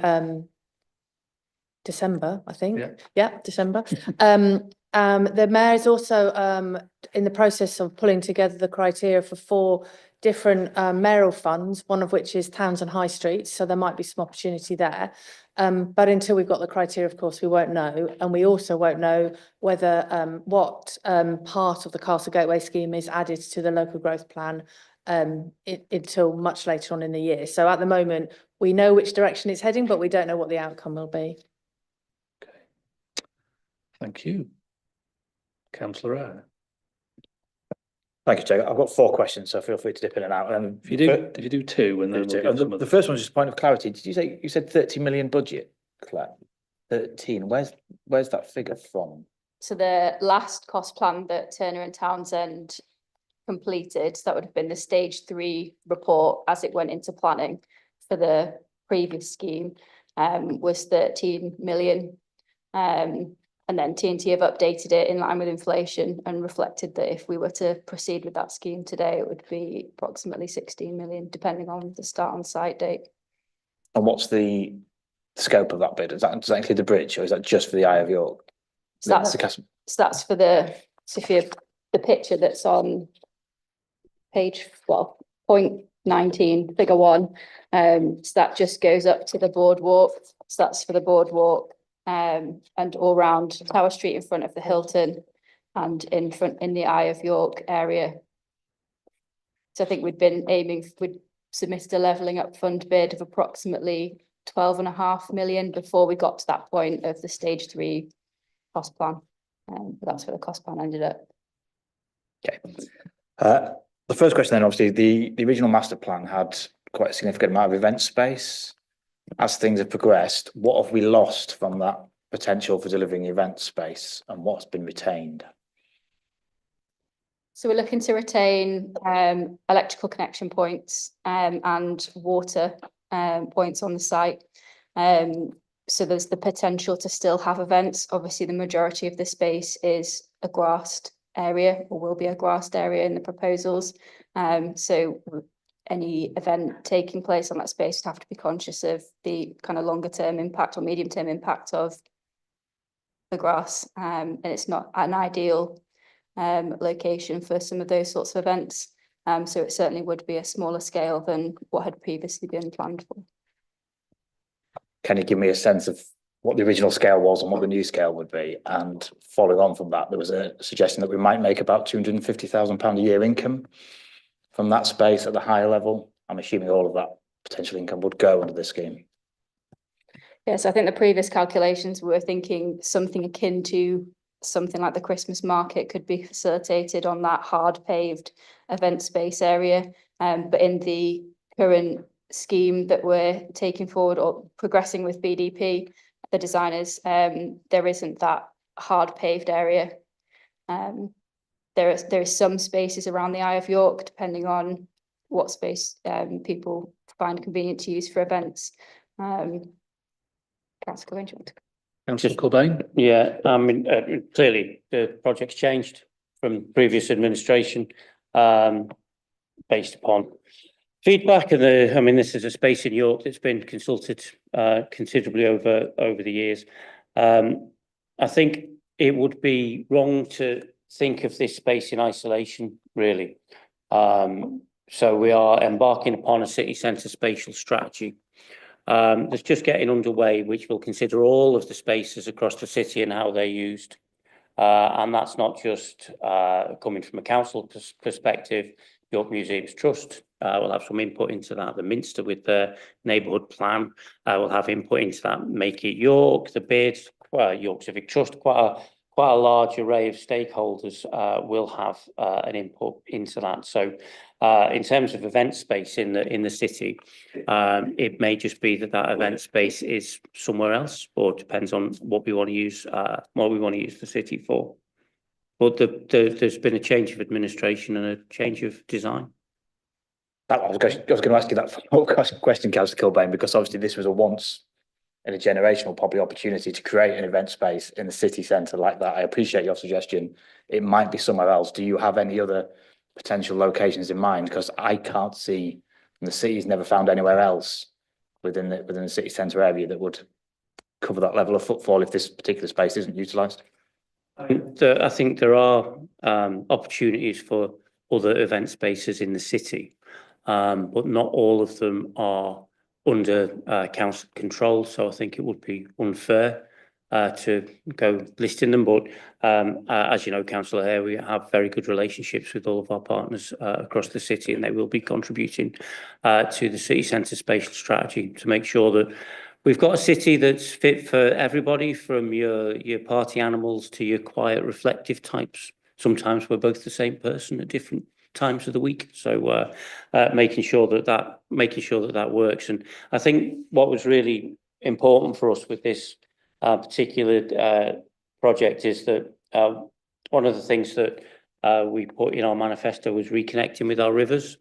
December, I think. Yeah, December. The mayor is also in the process of pulling together the criteria for 4 different mayoral funds, one of which is towns and high streets, so there might be some opportunity there. But until we've got the criteria, of course, we won't know. And we also won't know whether what part of the Castle Gateway scheme is added to the local growth plan until much later on in the year. So at the moment, we know which direction it's heading, but we don't know what the outcome will be. Okay. Thank you. Councillor Eyre. Thank you, Chair. I've got 4 questions, so feel free to dip in and out. If you do 2, and then we'll get some of the first one is just a point of clarity. Did you say you said 30 million budget, Claire? 13. Where's that figure from? So the last cost plan that Turner and Townsend completed, that would have been the stage 3 report as it went into planning for the previous scheme, was 13 million. And then TNT have updated it in line with inflation and reflected that if we were to proceed with that scheme today, it would be approximately 16 million, depending on the start on site date. And what's the scope of that bid? Does that include the bridge, or is that just for the Eye of York? So that's for the picture that's on page, point 19, figure 1. So that just goes up to the boardwalk. So that's for the boardwalk. And all round Tower Street in front of the Hilton and in the Eye of York area. So I think we'd submitted a levelling up fund bid of approximately 12.5 million before we got to that point of the stage 3 cost plan. But that's where the cost plan ended up. Okay. The first question then, obviously, the original master plan had quite a significant amount of event space. As things have progressed, what have we lost from that potential for delivering event space, and what's been retained? So we're looking to retain electrical connection points and water points on the site. So there's the potential to still have events. Obviously, the majority of the space is a grassed area, or will be a grassed area in the proposals. So any event taking place on that space would have to be conscious of the kind of longer term impact or medium term impact of the grass. And it's not an ideal location for some of those sorts of events. So it certainly would be a smaller scale than what had previously been planned for. Can you give me a sense of what the original scale was and what the new scale would be? And following on from that, there was a suggestion that we might make about £250,000 a year income from that space at the higher level. I'm assuming all of that potential income would go under this scheme. Yes, I think the previous calculations were thinking something akin to something like the Christmas market could be facilitated on that hard paved event space area. But in the current scheme that we're taking forward or progressing with BDP, the designers, there isn't that hard paved area. There is some spaces around the Eye of York, depending on what space people find convenient to use for events. Councillor Cobain, do you want to? Councillor Cobain? Yeah, I mean, clearly the project's changed from previous administration based upon feedback, and I mean, this is a space in York that's been consulted considerably over the years. I think it would be wrong to think of this space in isolation, really. So we are embarking upon a city centre spatial strategy that's just getting underway, which will consider all of the spaces across the city and how they're used. And that's not just coming from a council perspective. York Museums Trust will have some input into that. The Minster with the neighbourhood plan will have input into that. Make It York, the bid, York Civic Trust, quite a large array of stakeholders will have an input into that. So in terms of event space in the city, it may just be that event space is somewhere else, or it depends on what we want to use the city for. But there's been a change of administration and a change of design. I was going to ask you that question, Councillor Kilbane, because obviously this was a once in a generational probably opportunity to create an event space in the city centre like that. I appreciate your suggestion. It might be somewhere else. Do you have any other potential locations in mind? Because I can't see, and the city's never found anywhere else within the city centre area that would cover that level of footfall if this particular space isn't utilised. I think there are opportunities for other event spaces in the city, but not all of them are under council control. So I think it would be unfair to go listing them. But as you know, Councillor Hare, we have very good relationships with all of our partners across the city, and they will be contributing to the city centre spatial strategy to make sure that we've got a city that's fit for everybody, from your party animals to your quiet, reflective types. Sometimes we're both the same person at different times of the week. So making sure that works. And I think what was really important for us with this particular project is that one of the things that we put in our manifesto was reconnecting with our rivers.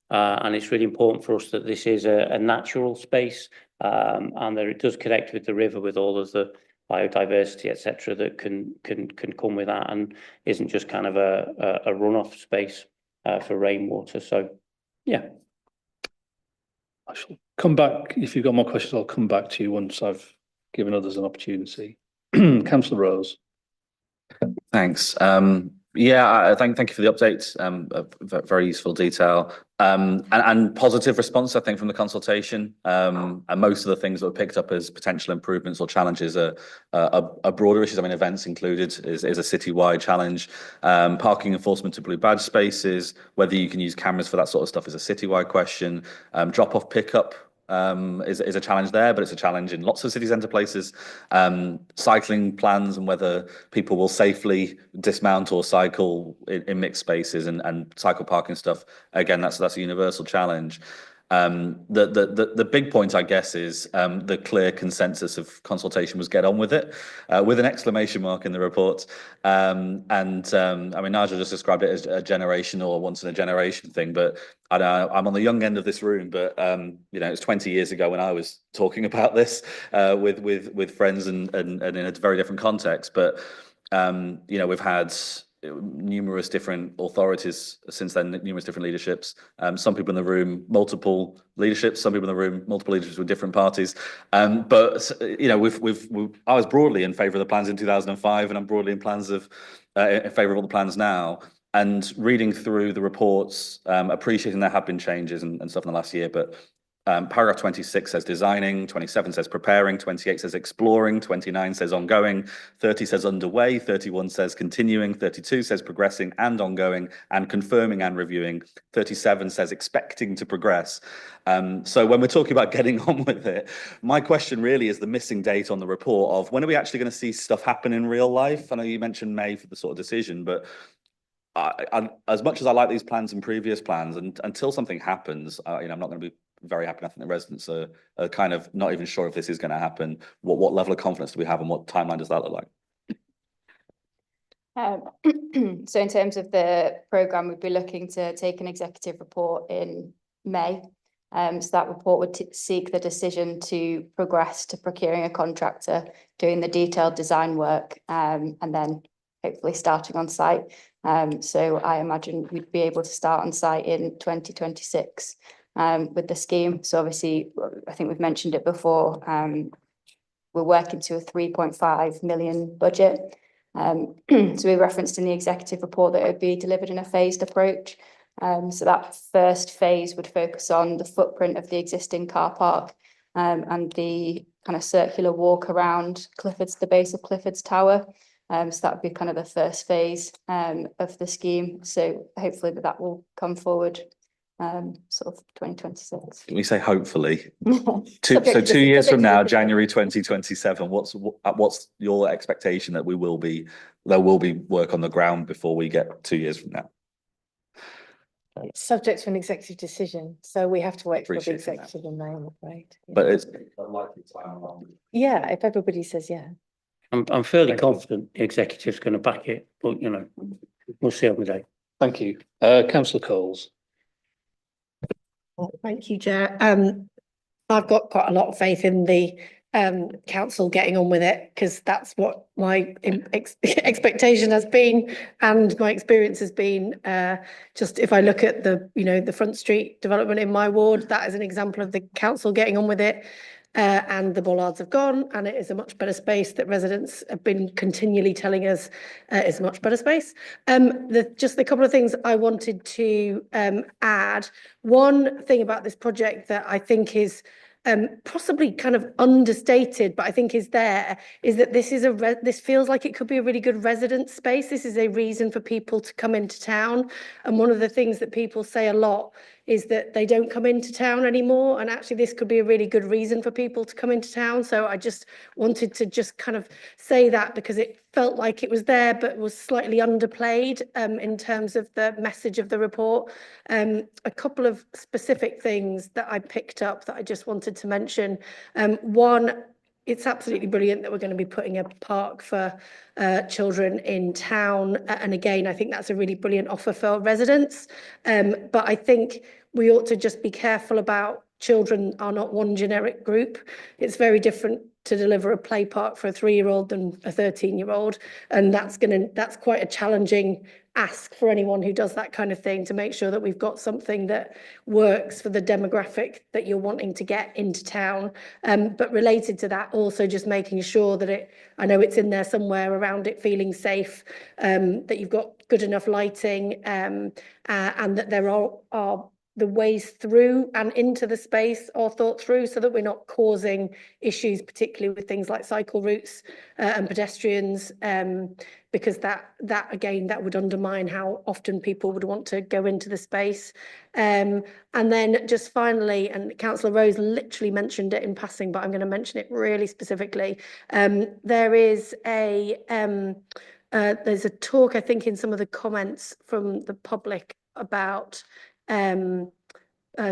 And it's really important for us that this is a natural space, and that it does connect with the river, with all of the biodiversity, etc., that can come with that, and isn't just kind of a runoff space for rainwater. So, yeah. I shall come back. If you've got more questions, I'll come back to you once I've given others an opportunity. Councillor Rose. Thanks. Yeah, thank you for the update. Very useful detail and positive response, I think, from the consultation. And most of the things that were picked up as potential improvements or challenges are broader issues. I mean, events included is a citywide challenge. Parking enforcement to blue badge spaces, whether you can use cameras for that sort of stuff is a citywide question. Drop-off pickup is a challenge there, but it's a challenge in lots of city centre places. Cycling plans and whether people will safely dismount or cycle in mixed spaces and cycle parking stuff. Again, that's a universal challenge. The big point, I guess, is the clear consensus of consultation was get on with it, with an exclamation mark in the report. I mean, Nigel just described it as a generational or once in a generation thing, but I know I'm on the young end of this room, but you know, it's 20 years ago when I was talking about this with friends and in a very different context. But you know, we've had numerous different authorities since then, numerous different leaderships. Some people in the room, multiple leaderships. Some people in the room, multiple leaderships with different parties. But you know, I was broadly in favour of the plans in 2005, and I'm broadly in favour of all the plans now. And reading through the reports, appreciating there have been changes and stuff in the last year, but paragraph 26 says designing, 27 says preparing, 28 says exploring, 29 says ongoing, 30 says underway, 31 says continuing, 32 says progressing and ongoing and confirming and reviewing, 37 says expecting to progress. So when we're talking about getting on with it, my question really is the missing date on the report of when are we actually going to see stuff happen in real life? I know you mentioned May for the sort of decision, but as much as I like these plans and previous plans, and until something happens, you know, I'm not going to be very happy. I think the residents are kind of not even sure if this is going to happen. What level of confidence do we have, and what timeline does that look like? So in terms of the programme, we'd be looking to take an executive report in May. So that report would seek the decision to progress to procuring a contractor, doing the detailed design work, and then hopefully starting on site. So I imagine we'd be able to start on site in 2026 with the scheme. So obviously, I think we've mentioned it before, we're working to a 3.5 million budget. So we referenced in the executive report that it would be delivered in a phased approach. So that first phase would focus on the footprint of the existing car park and the kind of circular walk around Clifford's, the base of Clifford's Tower. So that would be kind of the first phase of the scheme. So hopefully that will come forward sort of 2026. Can we say hopefully? So 2 years from now, January 2027, what's your expectation that there will be work on the ground before we get 2 years from now? It's subject to an executive decision, so we have to wait for the executive in May, I'm afraid. But it's yeah, if everybody says yeah. I'm fairly confident the executive's going to back it, but you know, we'll see on the day. Thank you. Councillor Coles. Thank you, Chair. I've got quite a lot of faith in the council getting on with it, because that's what my expectation has been and my experience has been. Just if I look at the Front Street development in my ward, that is an example of the council getting on with it. And the bollards have gone, and it is a much better space that residents have been continually telling us is a much better space. Just a couple of things I wanted to add. One thing about this project that I think is possibly kind of understated, but I think is there, is that this feels like it could be a really good resident space. This is a reason for people to come into town. And one of the things that people say a lot is that they don't come into town anymore. And actually this could be a really good reason for people to come into town. So I just wanted to just kind of say that, because it felt like it was there, but was slightly underplayed in terms of the message of the report. A couple of specific things that I picked up that I just wanted to mention. One, it's absolutely brilliant that we're going to be putting a park for children in town. And again, I think that's a really brilliant offer for residents. But I think we ought to just be careful about children are not one generic group. It's very different to deliver a play park for a 3-year-old than a 13-year-old. And that's quite a challenging ask for anyone who does that kind of thing, to make sure that we've got something that works for the demographic that you're wanting to get into town. But related to that, also just making sure that I know it's in there somewhere around it feeling safe, that you've got good enough lighting, and that there are the ways through and into the space are thought through, so that we're not causing issues, particularly with things like cycle routes and pedestrians, because that again, that would undermine how often people would want to go into the space. And then just finally, and Councillor Rose literally mentioned it in passing, but I'm going to mention it really specifically. There is there's a talk, I think, in some of the comments from the public about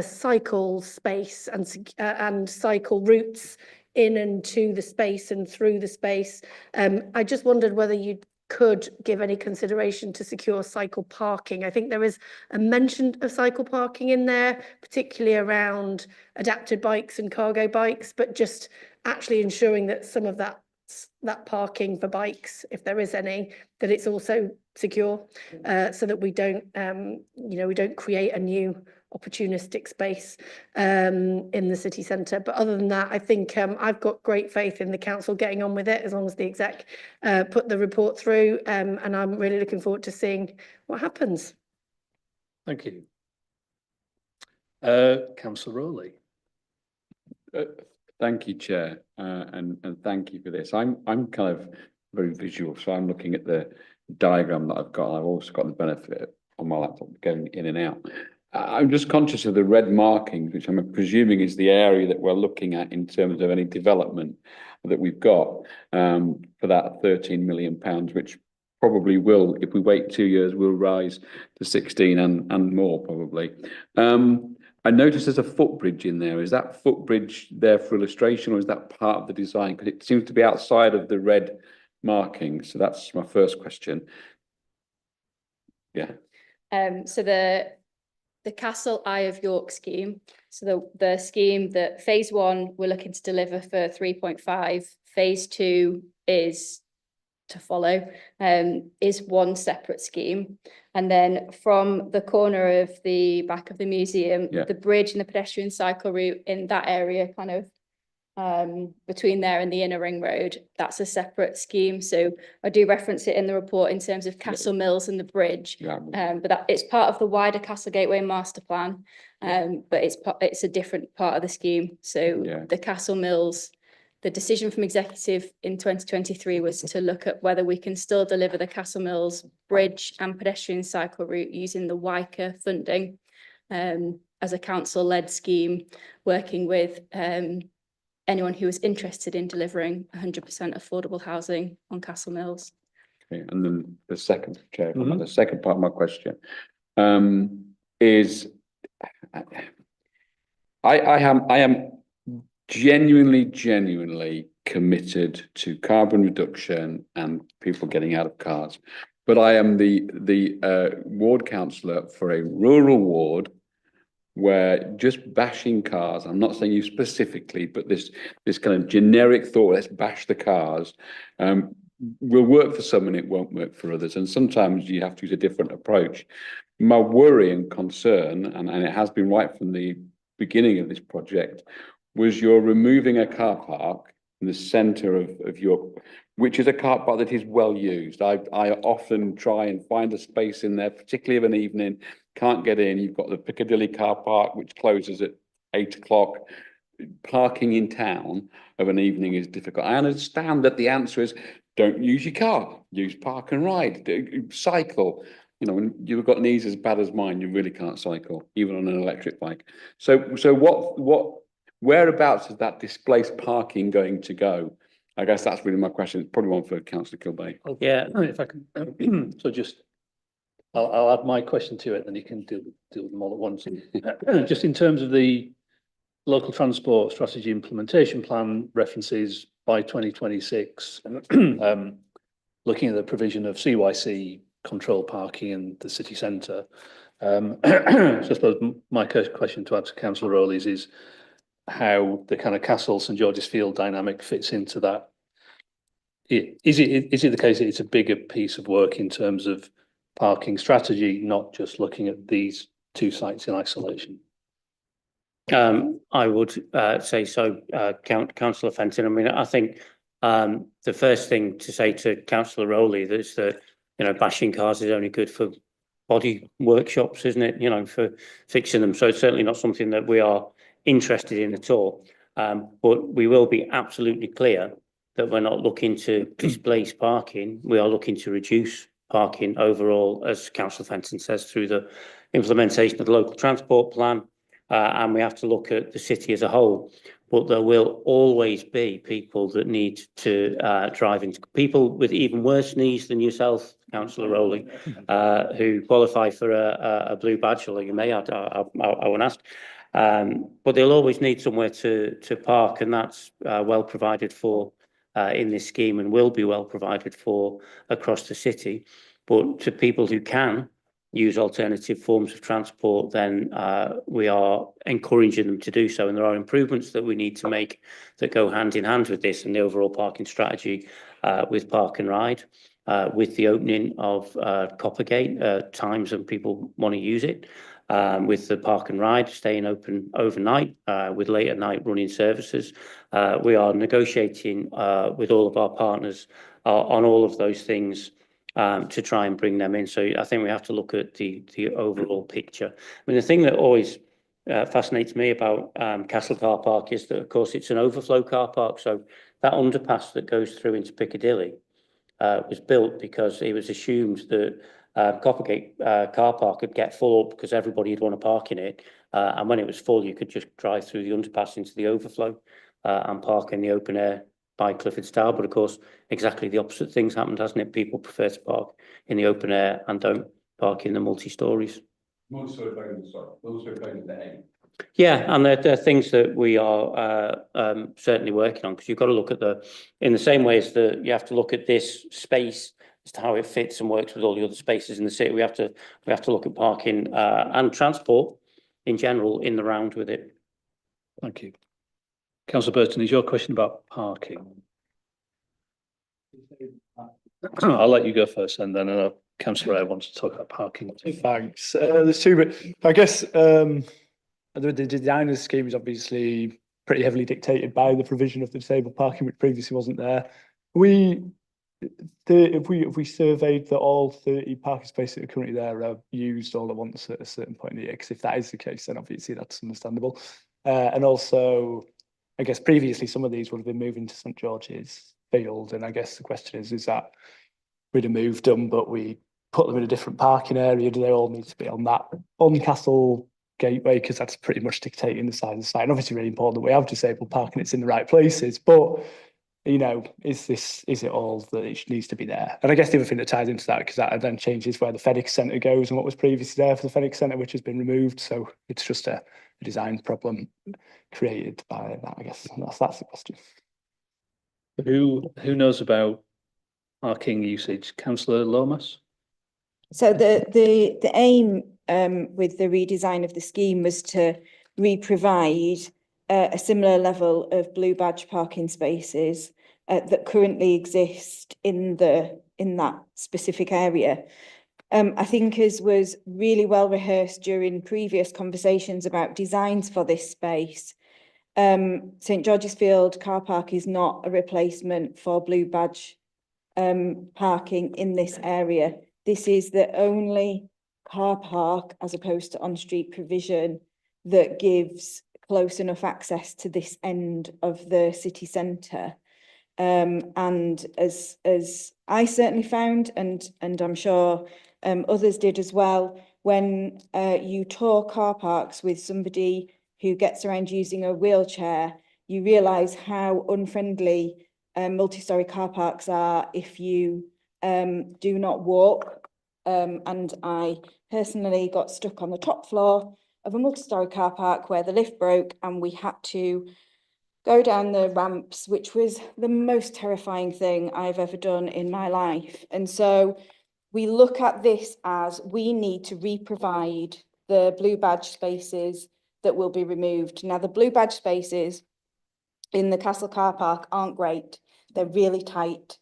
cycle space and cycle routes in and to the space and through the space. I just wondered whether you could give any consideration to secure cycle parking. I think there is a mention of cycle parking in there, particularly around adapted bikes and cargo bikes, but just actually ensuring that some of that that parking for bikes, if there is any, that it's also secure, so that we don't, we don't create a new opportunistic space in the city centre. But other than that, I think I've got great faith in the council getting on with it, as long as the exec put the report through, and I'm really looking forward to seeing what happens. Thank you. Councillor Rowley. Thank you, Chair, and thank you for this. I'm kind of very visual, so I'm looking at the diagram that I've got. I've also got the benefit on my laptop going in and out. I'm just conscious of the red markings, which I'm presuming is the area that we're looking at in terms of any development that we've got for that £13 million, which probably will, if we wait 2 years, will rise to 16 and more probably. I noticed there's a footbridge in there. Is that footbridge there for illustration, or is that part of the design? Because it seems to be outside of the red marking. So that's my first question. Yeah. So the Castle Eye of York scheme. So the scheme that phase 1 we're looking to deliver for 3.5. Phase 2 is to follow, is one separate scheme. And then from the corner of the back of the museum, the bridge and the pedestrian cycle route in that area, kind of between there and the inner ring road, that's a separate scheme. So I do reference it in the report in terms of Castle Mills and the bridge, but it's part of the wider Castle Gateway master plan, but it's a different part of the scheme. So the Castle Mills, the decision from executive in 2023 was to look at whether we can still deliver the Castle Mills bridge and pedestrian cycle route using the WICA funding as a council-led scheme, working with anyone who is interested in delivering 100% affordable housing on Castle Mills. Okay. And then the second, Chair, the second part of my question is, I am genuinely committed to carbon reduction and people getting out of cars. But I am the ward councillor for a rural ward where just bashing cars, I'm not saying you specifically, but this kind of generic thought, let's bash the cars, will work for some and it won't work for others. And sometimes you have to use a different approach. My worry and concern, and it has been right from the beginning of this project, was you're removing a car park in the centre of your, which is a car park that is well used. I often try and find a space in there, particularly of an evening, can't get in. You've got the Piccadilly car park, which closes at 8 o'clock. Parking in town of an evening is difficult. I understand that the answer is don't use your car, use park and ride, cycle. You know, when you've got knees as bad as mine, you really can't cycle, even on an electric bike. So whereabouts is that displaced parking going to go? I guess that's really my question. It's probably one for Councillor Kilbay. Yeah, if I can. So just, I'll add my question to it, then you can deal with them all at once. Just in terms of the local transport strategy implementation plan references by 2026, looking at the provision of CYC control parking in the city centre. So I suppose my question to add to Councillor Rowley's is how the kind of Castle St George's Field dynamic fits into that. Is it the case that it's a bigger piece of work in terms of parking strategy, not just looking at these two sites in isolation? I would say so, Councillor Fenton. I mean, I think the first thing to say to Councillor Rowley is that, you know, bashing cars is only good for body workshops, isn't it? You know, for fixing them. So it's certainly not something that we are interested in at all. But we will be absolutely clear that we're not looking to displace parking. We are looking to reduce parking overall, as Councillor Fenton says, through the implementation of the local transport plan. And we have to look at the city as a whole. But there will always be people that need to drive into, people with even worse knees than yourself, Councillor Rowley, who qualify for a blue badge, or you may add, I won't ask. But they'll always need somewhere to park, and that's well provided for in this scheme, and will be well provided for across the city. But to people who can, use alternative forms of transport, then we are encouraging them to do so. And there are improvements that we need to make that go hand in hand with this and the overall parking strategy with Park and Ride, with the opening of Coppergate times when people want to use it, with the Park and Ride staying open overnight, with late at night running services. We are negotiating with all of our partners on all of those things to try and bring them in. So I think we have to look at the overall picture. I mean, the thing that always fascinates me about Castle Car Park is that, of course, it's an overflow car park. So that underpass that goes through into Piccadilly was built because it was assumed that Coppergate car park would get full up because everybody would want to park in it. And when it was full, you could just drive through the underpass into the overflow and park in the open air by Clifford's Tower. But of course, exactly the opposite things happened, hasn't it? People prefer to park in the open air and don't park in the multi-stories. Yeah, and they're things that we are certainly working on, because you've got to look at in the same way as you have to look at this space as to how it fits and works with all the other spaces in the city. We have to look at parking and transport in general in the round with it. Thank you. Councillor Burton, is your question about parking? I'll let you go first, and then Councillor Eyre wants to talk about parking. Thanks. There's two, but I guess the designer's scheme is obviously pretty heavily dictated by the provision of the disabled parking, which previously wasn't there. If we surveyed that all 30 parking spaces that are currently there are used all at once at a certain point in the year, because if that is the case, then obviously that's understandable. And also, I guess previously some of these would have been moving to St George's Field, and I guess the question is that we'd have moved them, but we put them in a different parking area? Do they all need to be on Castle Gateway? Because that's pretty much dictating the size of the site. And obviously really important that we have disabled parking, it's in the right places, but you know, is it all that it needs to be there? And I guess the other thing that ties into that, because that then changes where the FedEx Centre goes and what was previously there for the FedEx Centre, which has been removed. So it's just a design problem created by that, I guess. And that's the question. Who knows about parking usage? Councillor Lomas? So the aim with the redesign of the scheme was to re-provide a similar level of blue badge parking spaces that currently exist in that specific area. I think, as was really well rehearsed during previous conversations about designs for this space, St George's Field car park is not a replacement for blue badge parking in this area. This is the only car park, as opposed to on-street provision, that gives close enough access to this end of the city centre. And as I certainly found, and I'm sure others did as well, when you tour car parks with somebody who gets around using a wheelchair, you realise how unfriendly multi-storey car parks are if you do not walk. And I personally got stuck on the top floor of a multi-storey car park where the lift broke and we had to go down the ramps, which was the most terrifying thing I've ever done in my life. And so we look at this as we need to re-provide the blue badge spaces that will be removed. Now, the blue badge spaces in the Castle car park aren't great. They're really tight.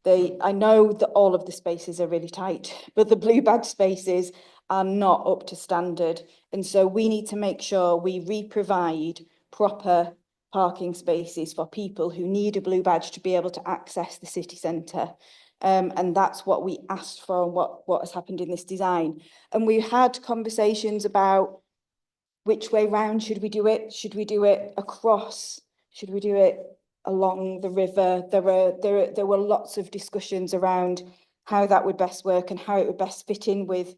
I know that all of the spaces are really tight, but the blue badge spaces are not up to standard. And so we need to make sure we re-provide proper parking spaces for people who need a blue badge to be able to access the city centre. And that's what we asked for and what has happened in this design. And we had conversations about which way round should we do it? Should we do it across? Should we do it along the river? There were lots of discussions around how that would best work and how it would best fit in with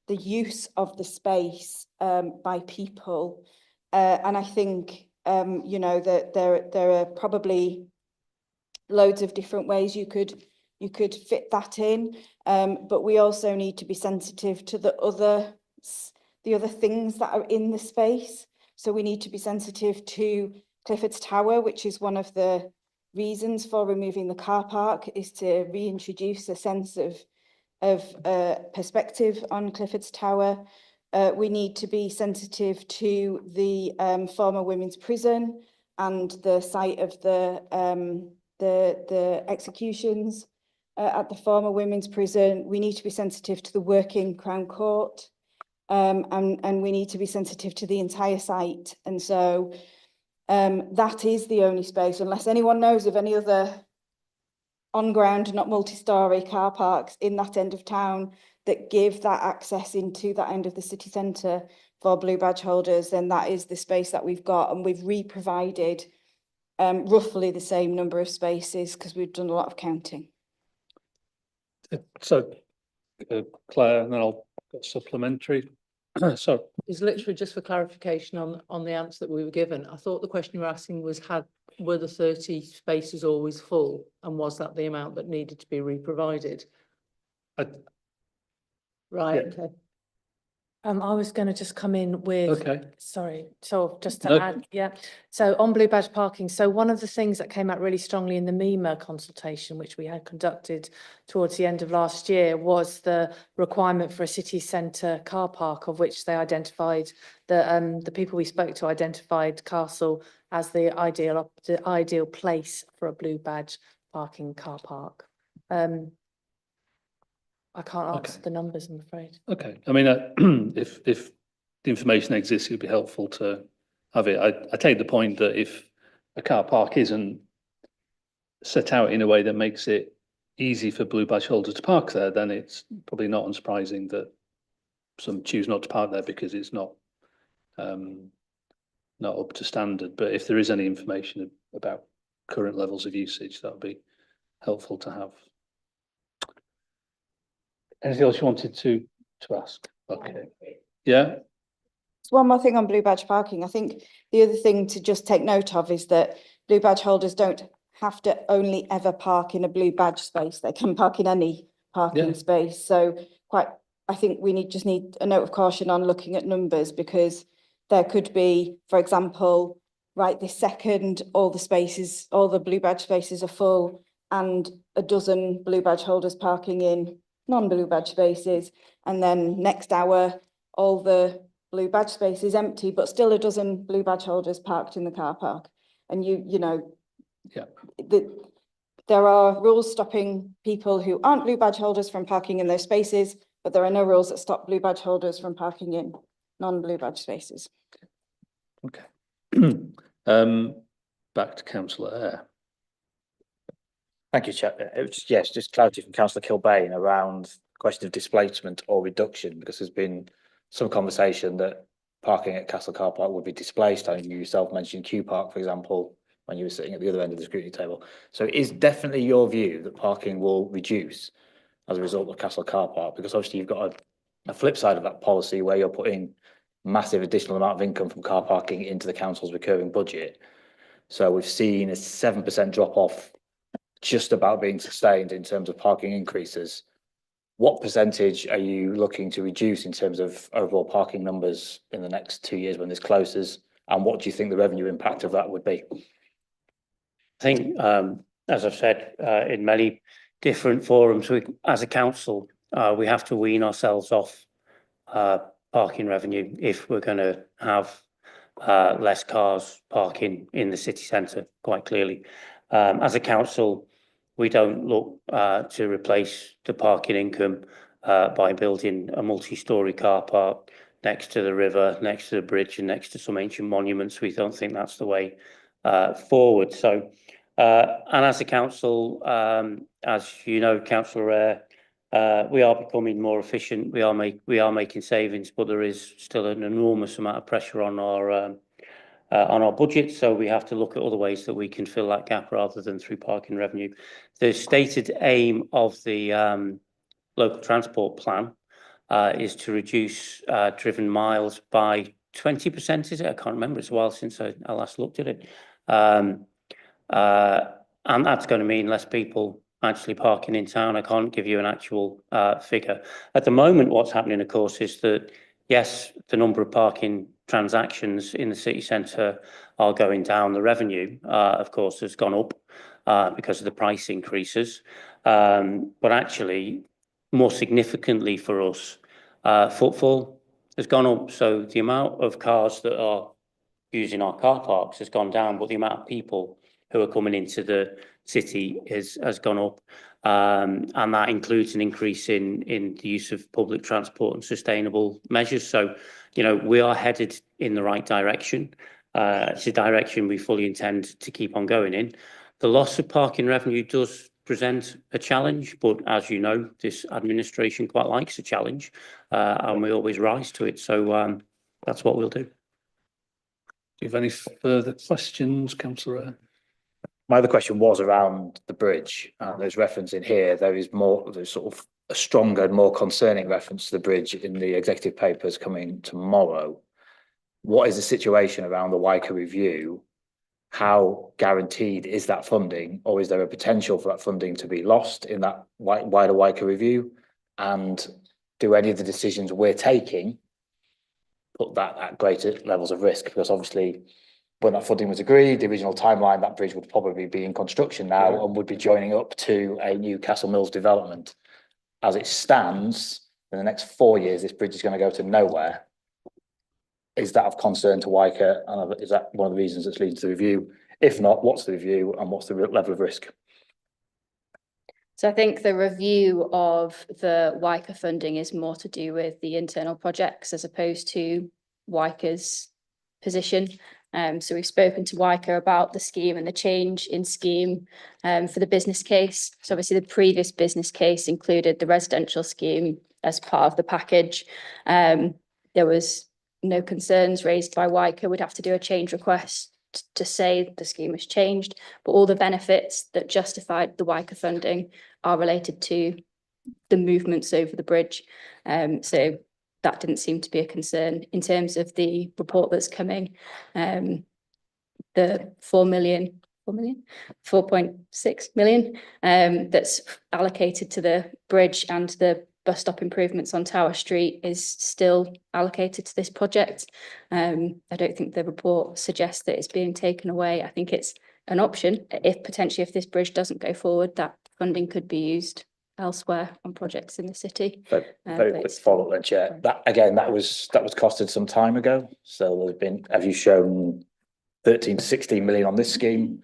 the use of the space by people. And I think, you know, that there are probably loads of different ways you could fit that in. But we also need to be sensitive to the other things that are in the space. So we need to be sensitive to Clifford's Tower, which is one of the reasons for removing the car park, is to reintroduce a sense of of perspective on Clifford's Tower. We need to be sensitive to the former women's prison and the site of the executions at the former women's prison. We need to be sensitive to the working Crown Court, and we need to be sensitive to the entire site. And so that is the only space, unless anyone knows of any other on-ground, not multi-storey car parks in that end of town that give that access into that end of the city centre for blue badge holders, then that is the space that we've got, and we've re-provided roughly the same number of spaces because we've done a lot of counting. So, Claire, and then I'll go supplementary. So, Is literally just for clarification on the answer that we were given. I thought the question you were asking was were the 30 spaces always full, and was that the amount that needed to be re-provided? Right, yeah. okay. I was going to just come in with, Okay. sorry, so just to No. add, yeah. So on blue badge parking, so one of the things that came out really strongly in the MEMA consultation, which we had conducted towards the end of last year, was the requirement for a city centre car park, of which they identified the people we spoke to identified Castle as the ideal place for a blue badge parking car park. I can't answer the numbers, I'm afraid. Okay. I mean, if the information exists, it would be helpful to have it. I take the point that if a car park isn't set out in a way that makes it easy for blue badge holders to park there, then it's probably not unsurprising that some choose not to park there because it's not up to standard. But if there is any information about current levels of usage, that would be helpful to have. Anything else you wanted to ask? Okay. Yeah. One more thing on blue badge parking. I think the other thing to just take note of is that blue badge holders don't have to only ever park in a blue badge space. They can park in any parking space. So I think we just need a note of caution on looking at numbers, because there could be, for example, right this second, all the blue badge spaces are full and a dozen blue badge holders parking in non-blue badge spaces, and then next hour all the blue badge spaces empty, but still a dozen blue badge holders parked in the car park. And you know, there are rules stopping people who aren't blue badge holders from parking in those spaces, but there are no rules that stop blue badge holders from parking in non-blue badge spaces. Okay. Back to Councillor Eyre. Thank you, Chair. It was just clarity from Councillor Kilbane around the question of displacement or reduction, because there's been some conversation that parking at Castle Car Park would be displaced. I think you yourself mentioned Q Park, for example, when you were sitting at the other end of the scrutiny table. So it is definitely your view that parking will reduce as a result of Castle Car Park, because obviously you've got a flip side of that policy where you're putting massive additional amount of income from car parking into the council's recurring budget. So we've seen a 7% drop off just about being sustained in terms of parking increases. What percentage are you looking to reduce in terms of overall parking numbers in the next 2 years when this closes? And what do you think the revenue impact of that would be? I think, as I've said in many different forums, as a council, we have to wean ourselves off parking revenue if we're going to have less cars parking in the city centre, quite clearly. As a council, we don't look to replace the parking income by building a multi-storey car park next to the river, next to the bridge, and next to some ancient monuments. We don't think that's the way forward. So, and as a council, as you know, Councillor Eyre, we are becoming more efficient. We are making savings, but there is still an enormous amount of pressure on our budget, so we have to look at other ways that we can fill that gap rather than through parking revenue. The stated aim of the local transport plan is to reduce driven miles by 20%, is it? I can't remember, it's a while since I last looked at it. And that's going to mean less people actually parking in town. I can't give you an actual figure. At the moment, what's happening, of course, is that, yes, the number of parking transactions in the city centre are going down. The revenue, of course, has gone up because of the price increases. But actually, more significantly for us, footfall has gone up. So the amount of cars that are using our car parks has gone down, but the amount of people who are coming into the city has gone up. And that includes an increase in the use of public transport and sustainable measures. So, you know, we are headed in the right direction. It's a direction we fully intend to keep on going in. The loss of parking revenue does present a challenge, but as you know, this administration quite likes a challenge, and we always rise to it. So that's what we'll do. Do you have any further questions, Councillor? My other question was around the bridge. There's reference in here. There's sort of a stronger and more concerning reference to the bridge in the executive papers coming tomorrow. What is the situation around the WICA review? How guaranteed is that funding, or is there a potential for that funding to be lost in that wider WICA review? And do any of the decisions we're taking put that at greater levels of risk? Because obviously, when that funding was agreed, the original timeline, that bridge would probably be in construction now and would be joining up to a new Castle Mills development. As it stands, in the next 4 years, this bridge is going to go to nowhere. Is that of concern to WICA? And is that one of the reasons that's leading to the review? If not, what's the review and what's the level of risk? So I think the review of the WICA funding is more to do with the internal projects as opposed to WICA's position. So we've spoken to WICA about the scheme and the change in scheme for the business case. So obviously the previous business case included the residential scheme as part of the package. There was no concerns raised by WICA. We'd have to do a change request to say the scheme has changed, but all the benefits that justified the WICA funding are related to the movements over the bridge. So that didn't seem to be a concern. In terms of the report that's coming, the 4.6 million that's allocated to the bridge and the bus stop improvements on Tower Street is still allocated to this project. I don't think the report suggests that it's being taken away. I think it's an option. If this bridge doesn't go forward, that funding could be used elsewhere on projects in the city. Very quick follow-up then, Chair. That again, that was costed some time ago. So there's been, have you shown 13 to 16 million on this scheme?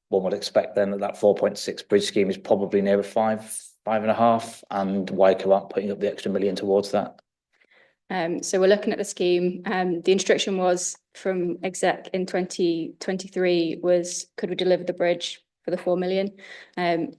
One would expect then that 4.6 bridge scheme is probably near a 5.5, and WICA aren't putting up the extra million towards that. So we're looking at the scheme. The instruction was from exec in 2023 was, could we deliver the bridge for the 4 million?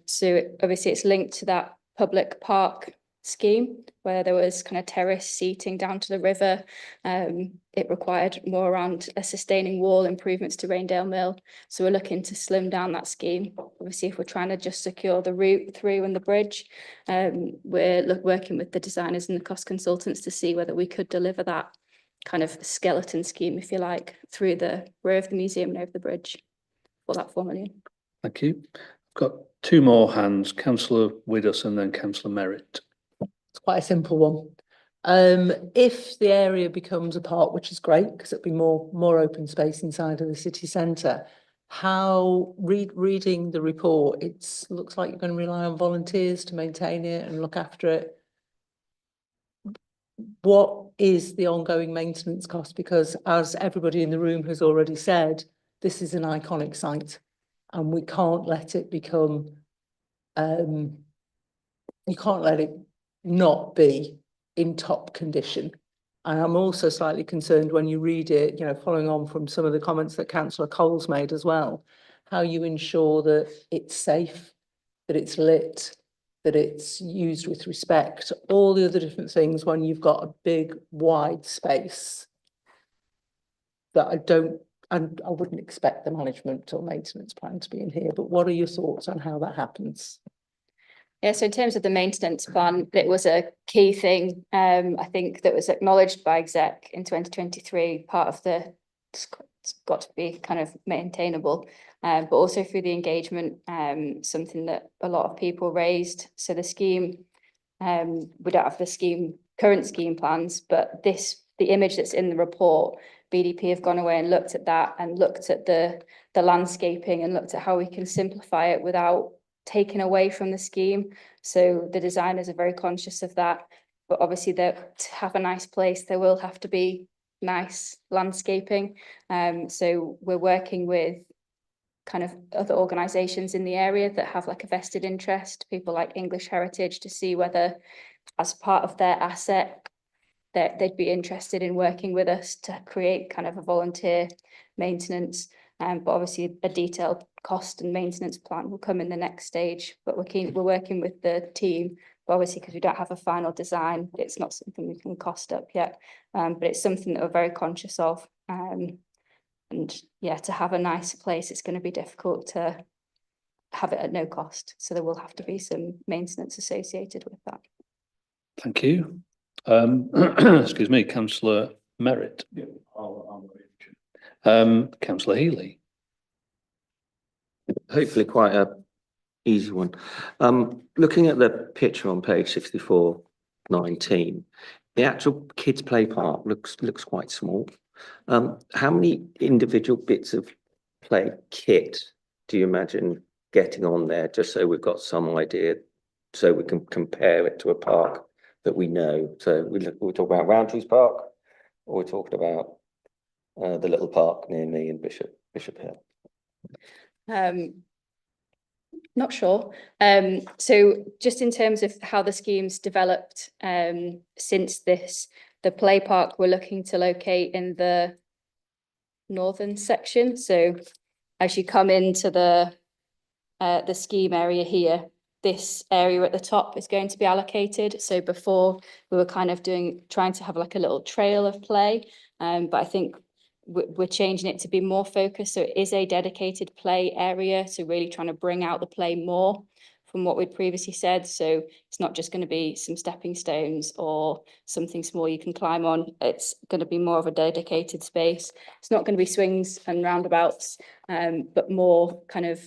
So obviously it's linked to that public park scheme where there was kind of terrace seating down to the river. It required more around a sustaining wall, improvements to Raindale Mill. So we're looking to slim down that scheme. Obviously, if we're trying to just secure the route through and the bridge, we're working with the designers and the cost consultants to see whether we could deliver that kind of skeleton scheme, if you like, through the rear of the museum and over the bridge for that 4 million. Thank you. I've got two more hands, Councillor Widdowson and then Councillor Merritt. It's quite a simple one. If the area becomes a park, which is great because it'll be more open space inside of the city centre, how reading the report, it looks like you're going to rely on volunteers to maintain it and look after it. What is the ongoing maintenance cost? Because as everybody in the room has already said, this is an iconic site and we can't let it become, you can't let it not be in top condition. And I'm also slightly concerned when you read it, you know, following on from some of the comments that Councillor Coles made as well, how you ensure that it's safe, that it's lit, that it's used with respect, all the other different things when you've got a big wide space that I wouldn't expect the management or maintenance plan to be in here, but what are your thoughts on how that happens? Yeah, so in terms of the maintenance plan, it was a key thing, I think, that was acknowledged by exec in 2023, part of the, it's got to be kind of maintainable, but also through the engagement, something that a lot of people raised. So the scheme, we don't have the current scheme plans, but the image that's in the report, BDP have gone away and looked at that and looked at the landscaping and looked at how we can simplify it without taken away from the scheme. So the designers are very conscious of that. But obviously to have a nice place, there will have to be nice landscaping. So we're working with kind of other organisations in the area that have like a vested interest, people like English Heritage, to see whether as part of their asset that they'd be interested in working with us to create kind of a volunteer maintenance. But obviously a detailed cost and maintenance plan will come in the next stage. But we're working with the team, but obviously because we don't have a final design, it's not something we can cost up yet. But it's something that we're very conscious of. And yeah, to have a nice place, it's going to be difficult to have it at no cost. So there will have to be some maintenance associated with that. Thank you. Excuse me, Councillor Merritt. Councillor Healy. Hopefully quite a easy one. Looking at the picture on page 64/19, the actual kids play park looks quite small. How many individual bits of play kit do you imagine getting on there, just so we've got some idea, so we can compare it to a park that we know? So we're talking about Roundtree's Park, or we're talking about the little park near me in Bishop Hill? Not sure. So just in terms of how the scheme's developed since this, the play park we're looking to locate in the northern section. So as you come into the scheme area here, this area at the top is going to be allocated. So before we were kind of trying to have like a little trail of play, but I think we're changing it to be more focused. So it is a dedicated play area. So really trying to bring out the play more from what we'd previously said. So it's not just going to be some stepping stones or something small you can climb on. It's going to be more of a dedicated space. It's not going to be swings and roundabouts, but more kind of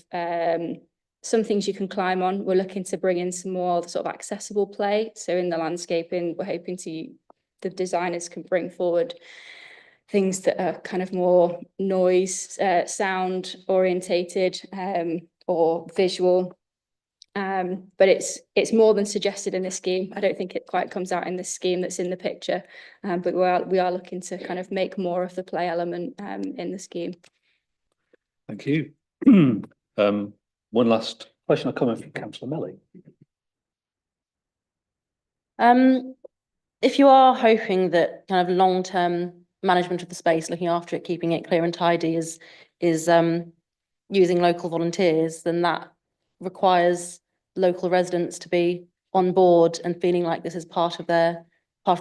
some things you can climb on. We're looking to bring in some more sort of accessible play. So in the landscaping, we're hoping the designers can bring forward things that are kind of more noise, sound orientated, or visual. But it's more than suggested in this scheme. I don't think it quite comes out in this scheme that's in the picture, but we are looking to kind of make more of the play element in the scheme. Thank you. One last question or comment from Councillor Melly. If you are hoping that kind of long-term management of the space, looking after it, keeping it clear and tidy is using local volunteers, then that requires local residents to be on board and feeling like this is part of their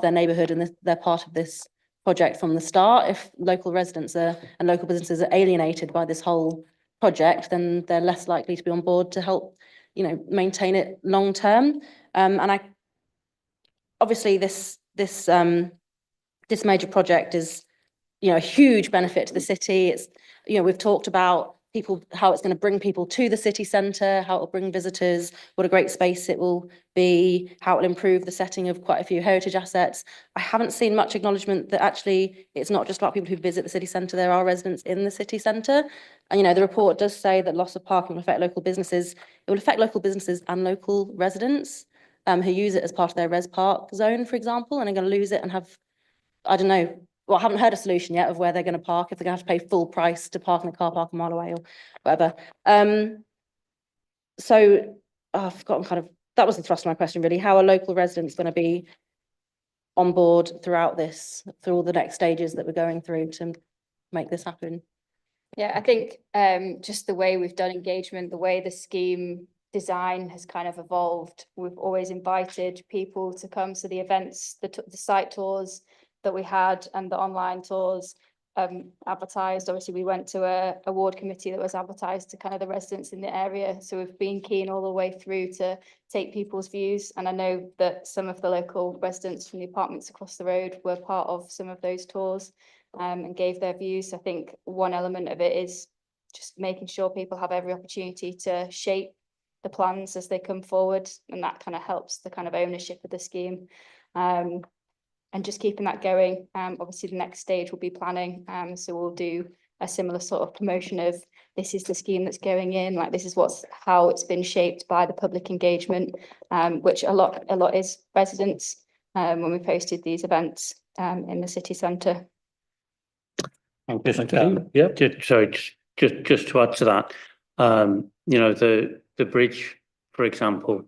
neighbourhood and they're part of this project from the start. If local residents and local businesses are alienated by this whole project, then they're less likely to be on board to help, maintain it long term. And obviously this major project is, a huge benefit to the city. It's, we've talked about how it's going to bring people to the city centre, how it will bring visitors, what a great space it will be, how it will improve the setting of quite a few heritage assets. I haven't seen much acknowledgement that actually it's not just about people who visit the city centre, there are residents in the city centre. And, the report does say that loss of parking will affect local businesses. It will affect local businesses and local residents who use it as part of their res park zone, for example, and are going to lose it and have, I don't know, well, I haven't heard a solution yet of where they're going to park, if they're going to have to pay full price to park in a car park a mile away or whatever. So I've forgotten that was the thrust of my question really. How are local residents going to be on board throughout this, through all the next stages that we're going through to make this happen? Yeah, I think just the way we've done engagement, the way the scheme design has kind of evolved, we've always invited people to come to the events, the site tours that we had and the online tours advertised. Obviously, we went to a ward committee that was advertised to kind of the residents in the area. So we've been keen all the way through to take people's views. And I know that some of the local residents from the apartments across the road were part of some of those tours and gave their views. I think one element of it is just making sure people have every opportunity to shape the plans as they come forward. And that kind of helps the kind of ownership of the scheme. And just keeping that going. Obviously, the next stage will be planning. So we'll do a similar sort of promotion of this is the scheme that's going in, like this is how it's been shaped by the public engagement, which a lot is residents, when we posted these events, in the city centre. Thank you. Yeah. Just to add to that, you know, the bridge, for example,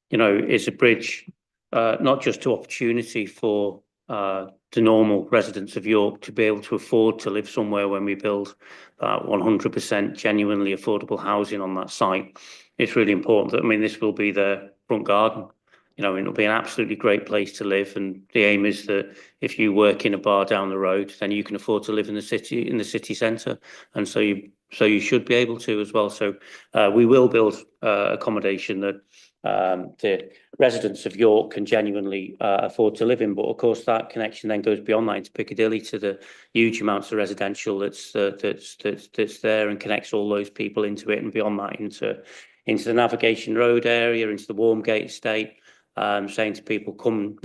you know, is a bridge, not just to opportunity for the normal residents of York to be able to afford to live somewhere when we build 100% genuinely affordable housing on that site. It's really important that, I mean, this will be their front garden. You know, it'll be an absolutely great place to live, and the aim is that if you work in a bar down the road, then you can afford to live in the city centre, and so you should be able to as well. So we will build accommodation that the residents of York can genuinely afford to live in. But of course, that connection then goes beyond that into Piccadilly to the huge amounts of residential that's there, and connects all those people into it, and beyond that into the Navigation Road area, into the Warmgate estate. Saying to people, come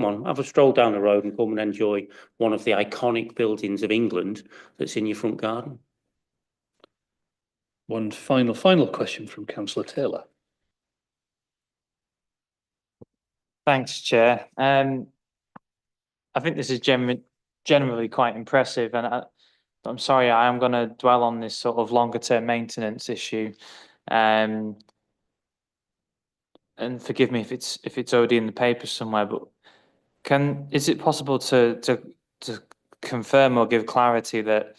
on, have a stroll down the road and come and enjoy one of the iconic buildings of England that's in your front garden. One final question from Councillor Taylor. Thanks, Chair. I think this is generally quite impressive, and I'm sorry, I am going to dwell on this sort of longer term maintenance issue. And forgive me if it's already in the paper somewhere, but is it possible to confirm or give clarity that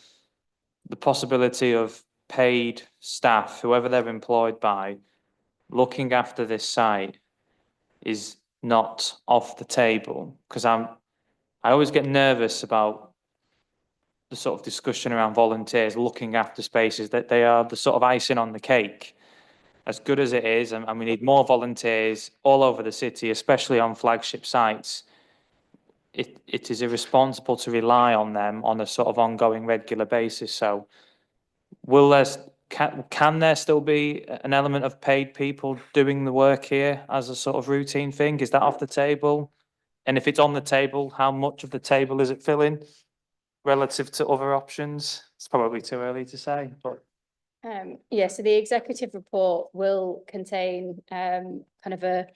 the possibility of paid staff, whoever they're employed by, looking after this site is not off the table? Because I always get nervous about the sort of discussion around volunteers looking after spaces, that they are the sort of icing on the cake. As good as it is, and we need more volunteers all over the city, especially on flagship sites, it is irresponsible to rely on them on a sort of ongoing regular basis. So can there still be an element of paid people doing the work here as a sort of routine thing? Is that off the table? And if it's on the table, how much of the table is it filling relative to other options? It's probably too early to say, but Yeah, so the executive report will contain kind of a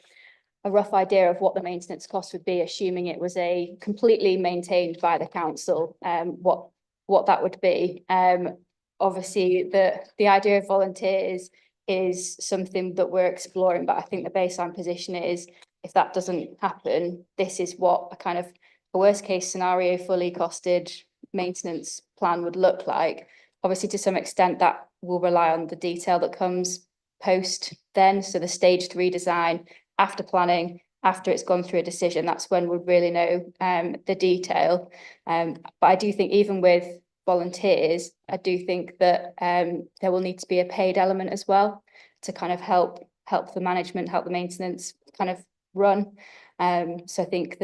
rough idea of what the maintenance cost would be, assuming it was a completely maintained by the council, what that would be. Obviously, the idea of volunteers is something that we're exploring, but I think the baseline position is, if that doesn't happen, this is what a kind of a worst case scenario fully costed maintenance plan would look like. Obviously, to some extent, that will rely on the detail that comes post then. So the stage 3 design, after planning, after it's gone through a decision, that's when we'll really know the detail. But I do think even with volunteers, I do think that there will need to be a paid element as well to kind of help the management, help the maintenance kind of run. So I think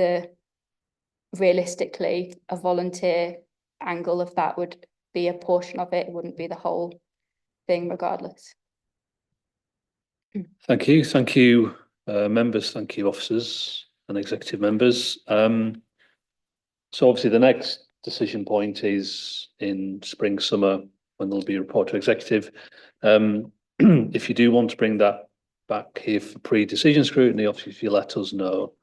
realistically, a volunteer angle of that would be a portion of it. It wouldn't be the whole thing regardless. Thank you, members. Thank you, officers and executive members. So obviously the next decision point is in spring, summer, when there'll be a report to executive. If you do want to bring that back here for pre-decision scrutiny, obviously if you let us know,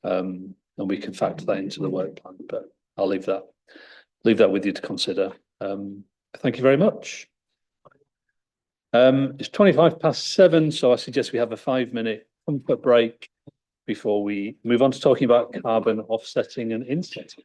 and we can factor that into the work plan, but I'll leave that with you to consider. Thank you very much. It's 7:25, so I suggest we have a 5-minute comfort break before we move on to talking about carbon offsetting and insetting.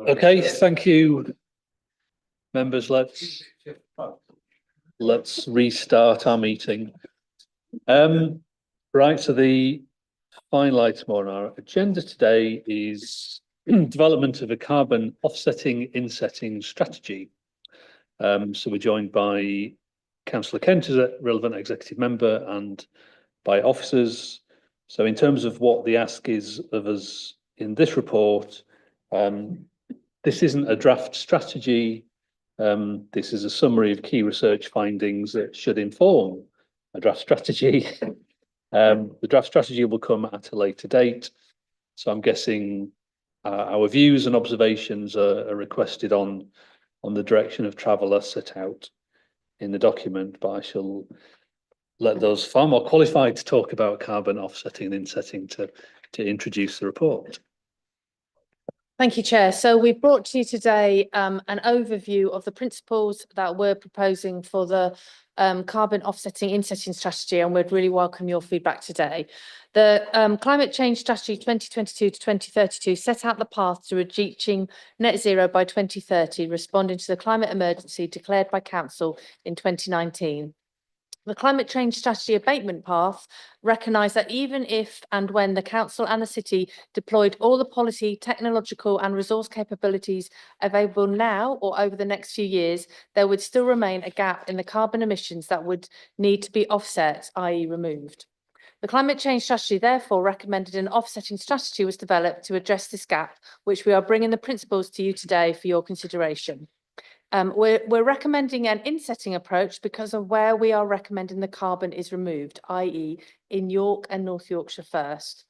Okay, thank you, members. Let's restart our meeting. Right, so the final item on our agenda today is development of a carbon offsetting insetting strategy. So we're joined by Councillor Kent as a relevant executive member and by officers. So in terms of what the ask is of us in this report, this isn't a draft strategy. This is a summary of key research findings that should inform a draft strategy. The draft strategy will come at a later date. So I'm guessing our views and observations are requested on the direction of travel as set out in the document, but I shall let those far more qualified to talk about carbon offsetting and insetting to introduce the report. Thank you, Chair. So we've brought to you today an overview of the principles that we're proposing for the carbon offsetting insetting strategy, and we'd really welcome your feedback today. The Climate Change Strategy 2022 to 2032 set out the path to reaching net zero by 2030, responding to the climate emergency declared by Council in 2019. The climate change strategy abatement path recognised that even if and when the council and the city deployed all the policy, technological and resource capabilities available now or over the next few years, there would still remain a gap in the carbon emissions that would need to be offset, i.e. removed. The climate change strategy therefore recommended an offsetting strategy was developed to address this gap, which we are bringing the principles to you today for your consideration. We're recommending an insetting approach because of where we are recommending the carbon is removed, i.e. in York and North Yorkshire first.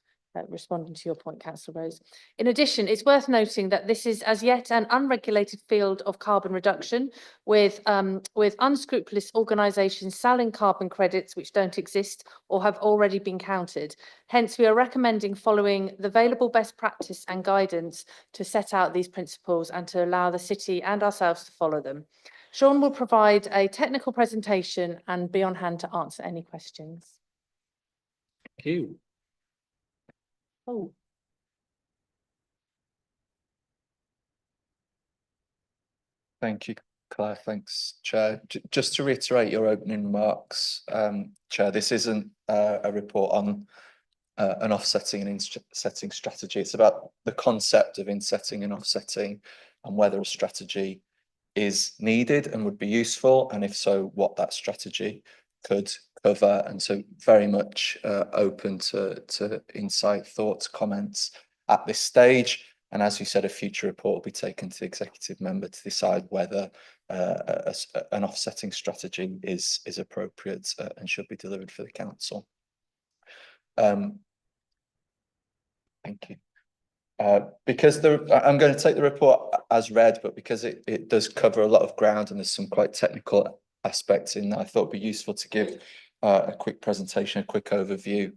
Responding to your point, Councillor Rose. In addition, it's worth noting that this is as yet an unregulated field of carbon reduction with unscrupulous organisations selling carbon credits which don't exist or have already been counted. Hence, we are recommending following the available best practice and guidance to set out these principles and to allow the city and ourselves to follow them. Sean will provide a technical presentation and be on hand to answer any questions. Thank you. Oh. Thank you, Claire. Thanks, Chair. Just to reiterate your opening remarks, Chair, this isn't a report on an offsetting and insetting strategy. It's about the concept of insetting and offsetting and whether a strategy is needed and would be useful, and if so, what that strategy could cover. And so very much open to insight, thoughts, comments at this stage. And as you said, a future report will be taken to the executive member to decide whether an offsetting strategy is appropriate and should be delivered for the council. Thank you. Because I'm going to take the report as read, but because it does cover a lot of ground and there's some quite technical aspects in there, I thought it'd be useful to give a quick presentation, a quick overview,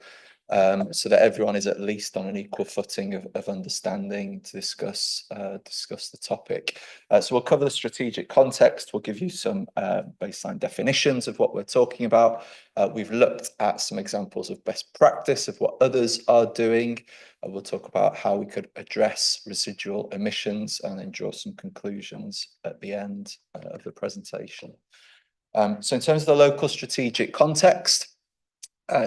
so that everyone is at least on an equal footing of understanding to discuss the topic. So we'll cover the strategic context. We'll give you some baseline definitions of what we're talking about. We've looked at some examples of best practice of what others are doing. We'll talk about how we could address residual emissions and then draw some conclusions at the end of the presentation. So in terms of the local strategic context,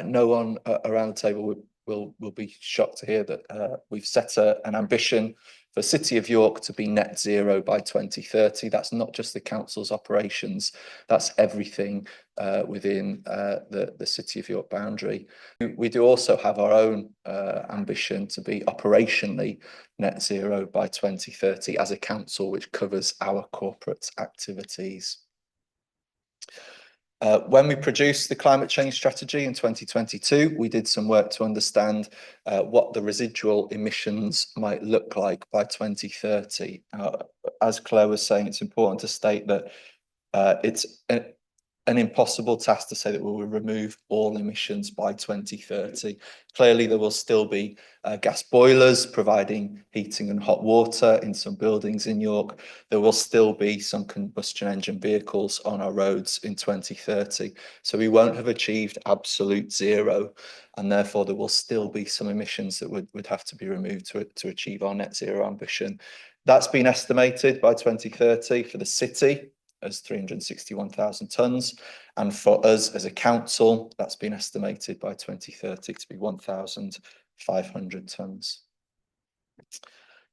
no one around the table will be shocked to hear that we've set an ambition for City of York to be net zero by 2030. That's not just the council's operations, that's everything within the City of York boundary. We do also have our own ambition to be operationally net zero by 2030 as a council, which covers our corporate activities. When we produced the climate change strategy in 2022, we did some work to understand what the residual emissions might look like by 2030. As Claire was saying, it's important to state that it's an impossible task to say that we will remove all emissions by 2030. Clearly, there will still be gas boilers providing heating and hot water in some buildings in York. There will still be some combustion engine vehicles on our roads in 2030. So we won't have achieved absolute zero, and therefore there will still be some emissions that would have to be removed to achieve our net zero ambition. That's been estimated by 2030 for the city as 361,000 tonnes. And for us as a council, that's been estimated by 2030 to be 1,500 tonnes.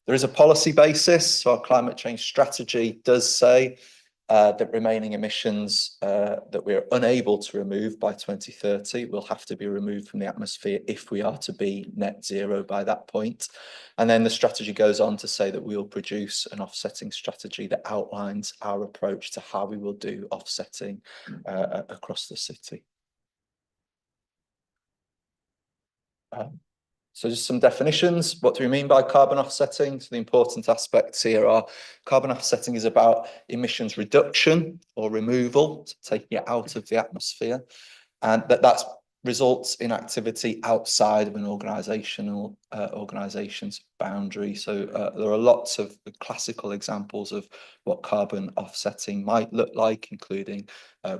There is a policy basis. So our climate change strategy does say that remaining emissions that we're unable to remove by 2030 will have to be removed from the atmosphere if we are to be net zero by that point. And then the strategy goes on to say that we will produce an offsetting strategy that outlines our approach to how we will do offsetting across the city. So just some definitions. What do we mean by carbon offsetting? So the important aspects here are carbon offsetting is about emissions reduction or removal, so taking it out of the atmosphere. And that results in activity outside of an organisation's boundary. So there are lots of classical examples of what carbon offsetting might look like, including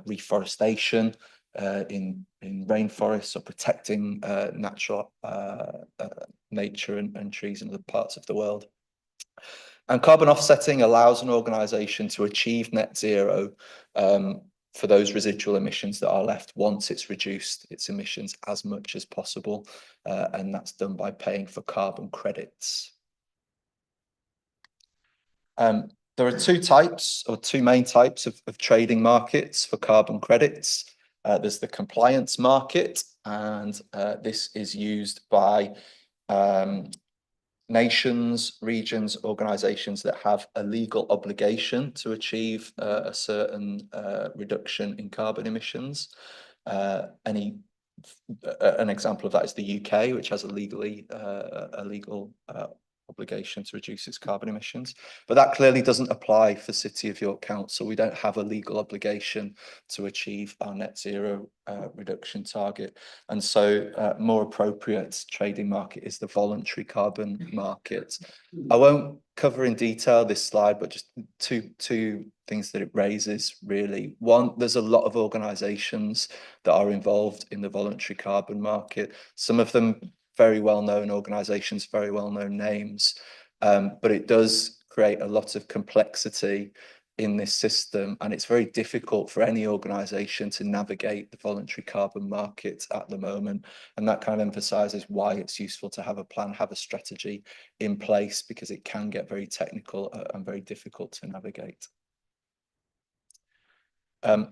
reforestation, in rainforests, or protecting natural nature and trees in other parts of the world. And carbon offsetting allows an organisation to achieve net zero for those residual emissions that are left once it's reduced its emissions as much as possible, and that's done by paying for carbon credits. There are two main types of trading markets for carbon credits. There's the compliance market, and this is used by nations, regions, organisations that have a legal obligation to achieve a certain reduction in carbon emissions. An example of that is the UK, which has a legal obligation to reduce its carbon emissions. But that clearly doesn't apply for City of York Council. We don't have a legal obligation to achieve our net zero reduction target. And so more appropriate trading market is the voluntary carbon market. I won't cover in detail this slide, but just two things that it raises really. One, there's a lot of organisations that are involved in the voluntary carbon market. Some of them very well-known organisations, very well-known names, but it does create a lot of complexity in this system, and it's very difficult for any organisation to navigate the voluntary carbon market at the moment, and that kind of emphasises why it's useful to have a plan, have a strategy in place, because it can get very technical and very difficult to navigate.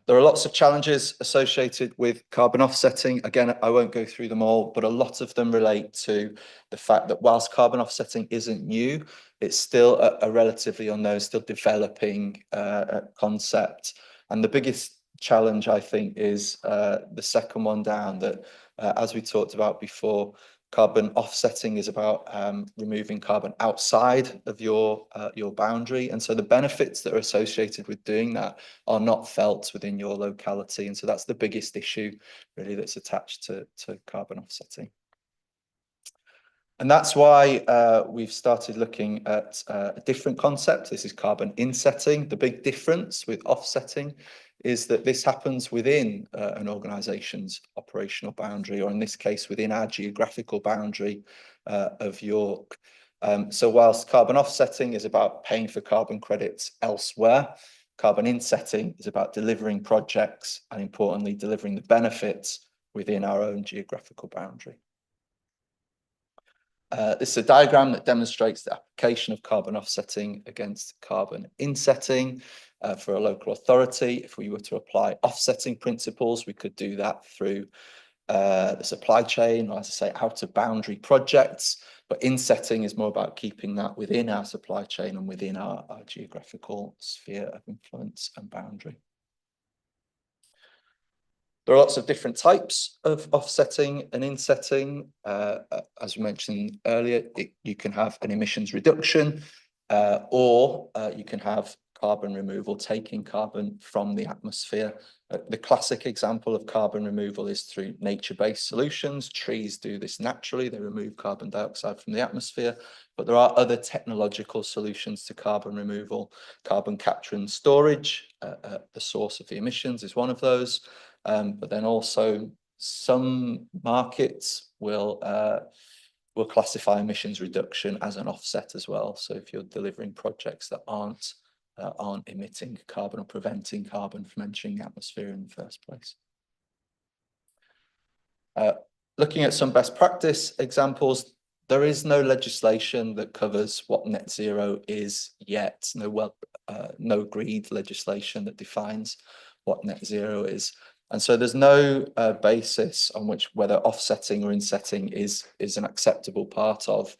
There are lots of challenges associated with carbon offsetting. Again, I won't go through them all, but a lot of them relate to the fact that whilst carbon offsetting isn't new, it's still a relatively unknown, still developing concept. And the biggest challenge, I think, is the second one down, that as we talked about before, carbon offsetting is about removing carbon outside of your boundary. And so the benefits that are associated with doing that are not felt within your locality. And so that's the biggest issue really that's attached to carbon offsetting. And that's why we've started looking at a different concept. This is carbon insetting. The big difference with offsetting is that this happens within an organisation's operational boundary, or in this case, within our geographical boundary of York. So whilst carbon offsetting is about paying for carbon credits elsewhere, carbon insetting is about delivering projects and, importantly, delivering the benefits within our own geographical boundary. This is a diagram that demonstrates the application of carbon offsetting against carbon insetting for a local authority. If we were to apply offsetting principles, we could do that through the supply chain, or as I say, out of boundary projects. But insetting is more about keeping that within our supply chain and within our geographical sphere of influence and boundary. There are lots of different types of offsetting and insetting. As we mentioned earlier, you can have an emissions reduction, or you can have carbon removal, taking carbon from the atmosphere. The classic example of carbon removal is through nature-based solutions. Trees do this naturally. They remove carbon dioxide from the atmosphere. But there are other technological solutions to carbon removal. Carbon capture and storage, the source of the emissions, is one of those. But then also some markets will we'll classify emissions reduction as an offset as well. So if you're delivering projects that aren't emitting carbon or preventing carbon from entering the atmosphere in the first place. Looking at some best practice examples, there is no legislation that covers what net zero is yet. No agreed legislation that defines what net zero is. And so there's no basis on which whether offsetting or insetting is an acceptable part of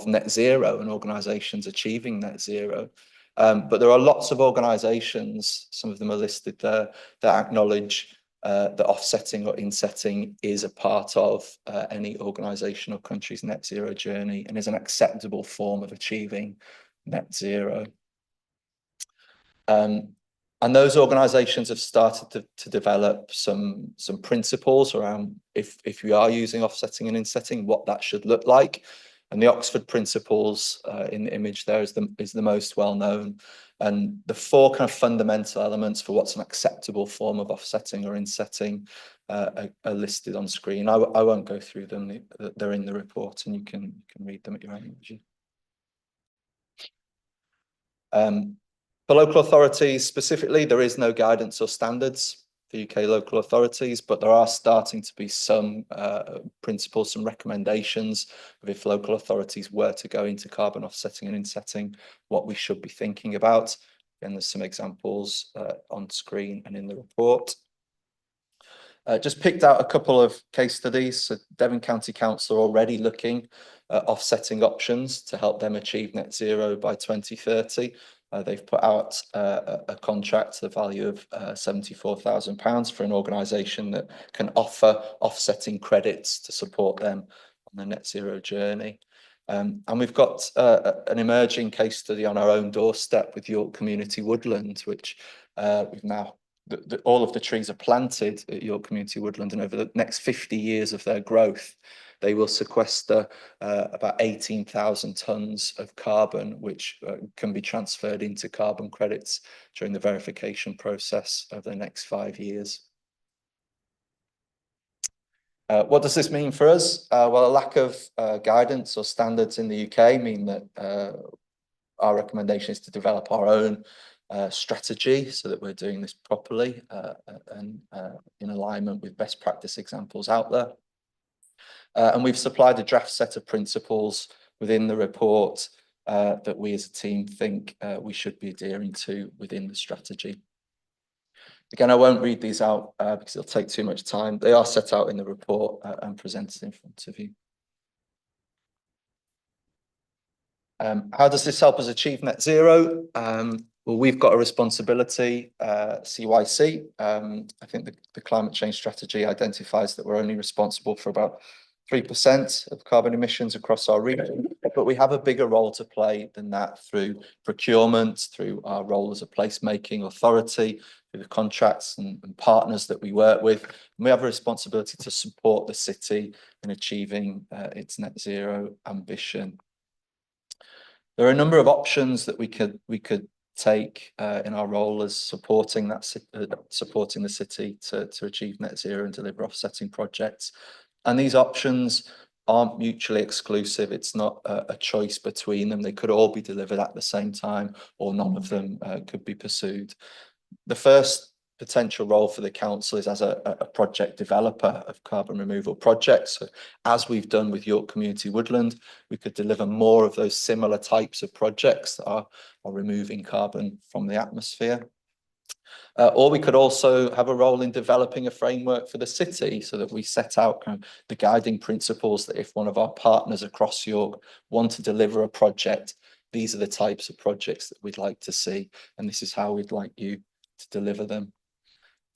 net zero and organisations achieving net zero. But there are lots of organisations, some of them are listed there, that acknowledge that offsetting or insetting is a part of any organisation or country's net zero journey and is an acceptable form of achieving net zero. And those organisations have started to develop some principles around if we are using offsetting and insetting, what that should look like. And the Oxford Principles in the image there is the most well known. And the four kind of fundamental elements for what's an acceptable form of offsetting or insetting are listed on screen. I won't go through them. They're in the report, and you can read them at your own leisure. For local authorities specifically, there is no guidance or standards for UK local authorities, but there are starting to be some principles, some recommendations of if local authorities were to go into carbon offsetting and insetting, what we should be thinking about. And there's some examples on screen and in the report. Just picked out a couple of case studies. So Devon County Council are already looking at offsetting options to help them achieve net zero by 2030. They've put out a contract to the value of £74,000 for an organisation that can offer offsetting credits to support them on the net zero journey. And we've got an emerging case study on our own doorstep with York Community Woodland, which we've now, all of the trees are planted at York Community Woodland, and over the next 50 years of their growth, they will sequester about 18,000 tonnes of carbon, which can be transferred into carbon credits during the verification process over the next 5 years. What does this mean for us? Well, a lack of guidance or standards in the UK mean that our recommendation is to develop our own strategy so that we're doing this properly and in alignment with best practice examples out there. And we've supplied a draft set of principles within the report that we as a team think we should be adhering to within the strategy. Again, I won't read these out because it'll take too much time. They are set out in the report and presented in front of you. How does this help us achieve net zero? Well, we've got a responsibility, CYC. I think the climate change strategy identifies that we're only responsible for about 3% of carbon emissions across our region, but we have a bigger role to play than that through procurement, through our role as a placemaking authority, through the contracts and partners that we work with. And we have a responsibility to support the city in achieving its net zero ambition. There are a number of options that we could take in our role as supporting the city to achieve net zero and deliver offsetting projects. And these options aren't mutually exclusive. It's not a choice between them. They could all be delivered at the same time, or none of them could be pursued. The first potential role for the council is as a project developer of carbon removal projects. So as we've done with York Community Woodland, we could deliver more of those similar types of projects that are removing carbon from the atmosphere. Or we could also have a role in developing a framework for the city so that we set out kind of the guiding principles that if one of our partners across York want to deliver a project, these are the types of projects that we'd like to see, and this is how we'd like you to deliver them.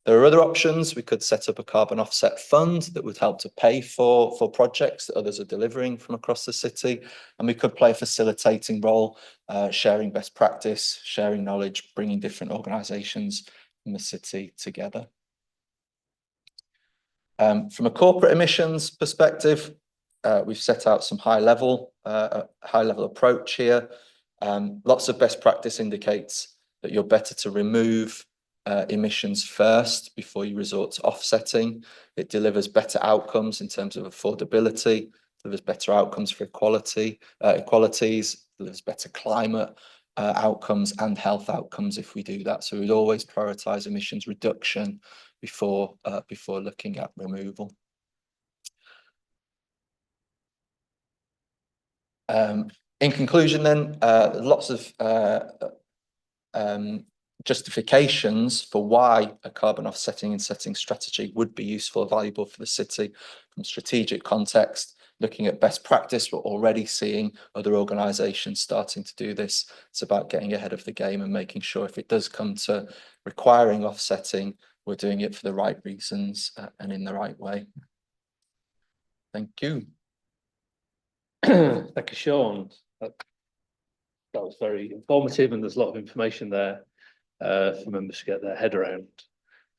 There are other options. We could set up a carbon offset fund that would help to pay for projects that others are delivering from across the city. And we could play a facilitating role, sharing best practice, sharing knowledge, bringing different organisations in the city together. From a corporate emissions perspective, we've set out some high-level approach here. Lots of best practice indicates that you're better to remove emissions first before you resort to offsetting. It delivers better outcomes in terms of affordability, delivers better outcomes for equalities, delivers better climate outcomes and health outcomes if we do that. So we'd always prioritise emissions reduction before looking at removal. In conclusion then, lots of justifications for why a carbon offsetting and setting strategy would be useful or valuable for the city from strategic context. Looking at best practice, we're already seeing other organisations starting to do this. It's about getting ahead of the game and making sure if it does come to requiring offsetting, we're doing it for the right reasons and in the right way. Thank you. Thank you, Sean. That was very informative, and there's a lot of information there for members to get their head around.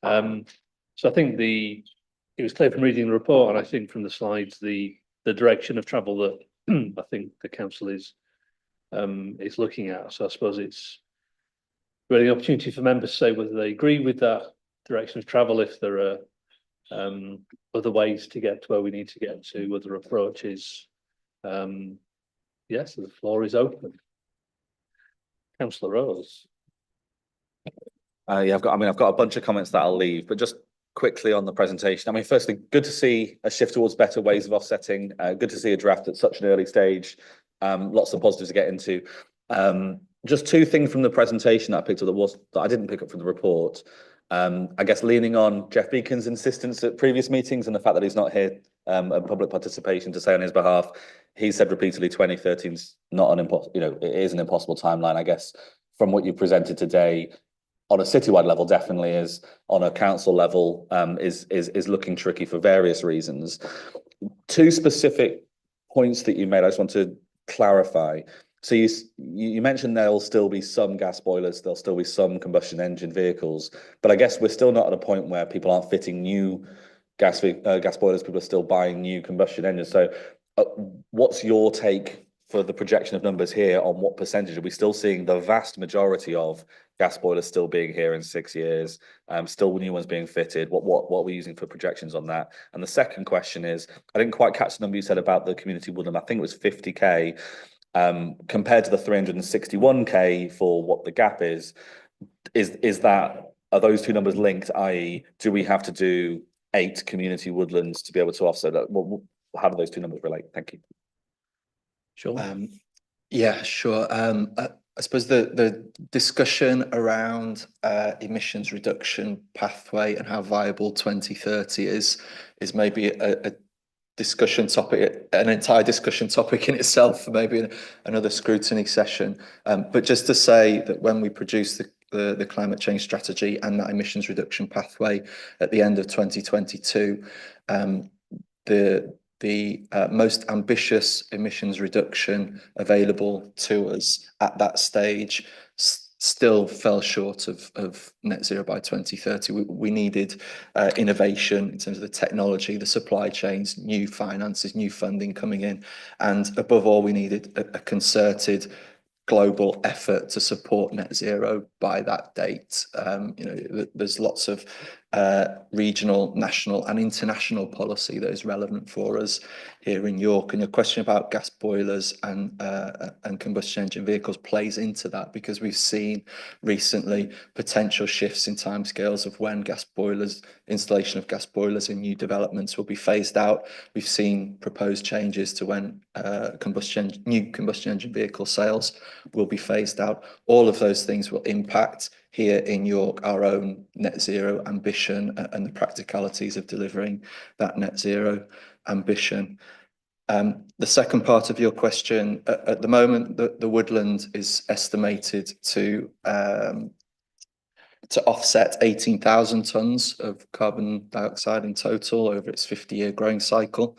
So I think it was clear from reading the report, and I think from the slides, the direction of travel that I think the council is looking at. So I suppose it's really an opportunity for members to say whether they agree with that direction of travel, if there are other ways to get to where we need to get to, other approaches. Yes, so the floor is open. Councillor Rose. Yeah, I've got a bunch of comments that I'll leave, but just quickly on the presentation. I mean, firstly, good to see a shift towards better ways of offsetting. Good to see a draft at such an early stage. Lots of positives to get into. Just two things from the presentation that I picked up that I didn't pick up from the report. I guess leaning on Jeff Beacon's insistence at previous meetings and the fact that he's not here at public participation to say on his behalf. He said repeatedly 2013 is not an impossible, it is an impossible timeline. I guess from what you presented today, on a citywide level, definitely is. On a council level, is looking tricky for various reasons. Two specific points that you made, I just want to clarify. So you mentioned there'll still be some gas boilers, there'll still be some combustion engine vehicles, but I guess we're still not at a point where people aren't fitting new gas boilers. People are still buying new combustion engines. So what's your take for the projection of numbers here on what percentage? Are we still seeing the vast majority of gas boilers still being here in 6 years, still new ones being fitted? What are we using for projections on that? And the second question is, I didn't quite catch the number you said about the community woodland. I think it was 50k compared to the 361k for what the gap is are those two numbers linked? I.e., do we have to do 8 community woodlands to be able to offset that? How do those two numbers relate? Thank you. Sure. Yeah, sure. I suppose the discussion around emissions reduction pathway and how viable 2030 is maybe a discussion topic, an entire discussion topic in itself, for maybe another scrutiny session. But just to say that when we produce the climate change strategy and that emissions reduction pathway at the end of 2022, the most ambitious emissions reduction available to us at that stage still fell short of net zero by 2030. We needed innovation in terms of the technology, the supply chains, new finances, new funding coming in, and above all, we needed a concerted global effort to support net zero by that date. There's lots of regional, national and international policy that is relevant for us here in York. And your question about gas boilers and combustion engine vehicles plays into that, because we've seen recently potential shifts in timescales of when installation of gas boilers in new developments will be phased out. We've seen proposed changes to when new combustion engine vehicle sales will be phased out. All of those things will impact here in York our own net zero ambition and the practicalities of delivering that net zero ambition. The second part of your question, at the moment, the woodland is estimated to offset 18,000 tonnes of carbon dioxide in total over its 50-year growing cycle.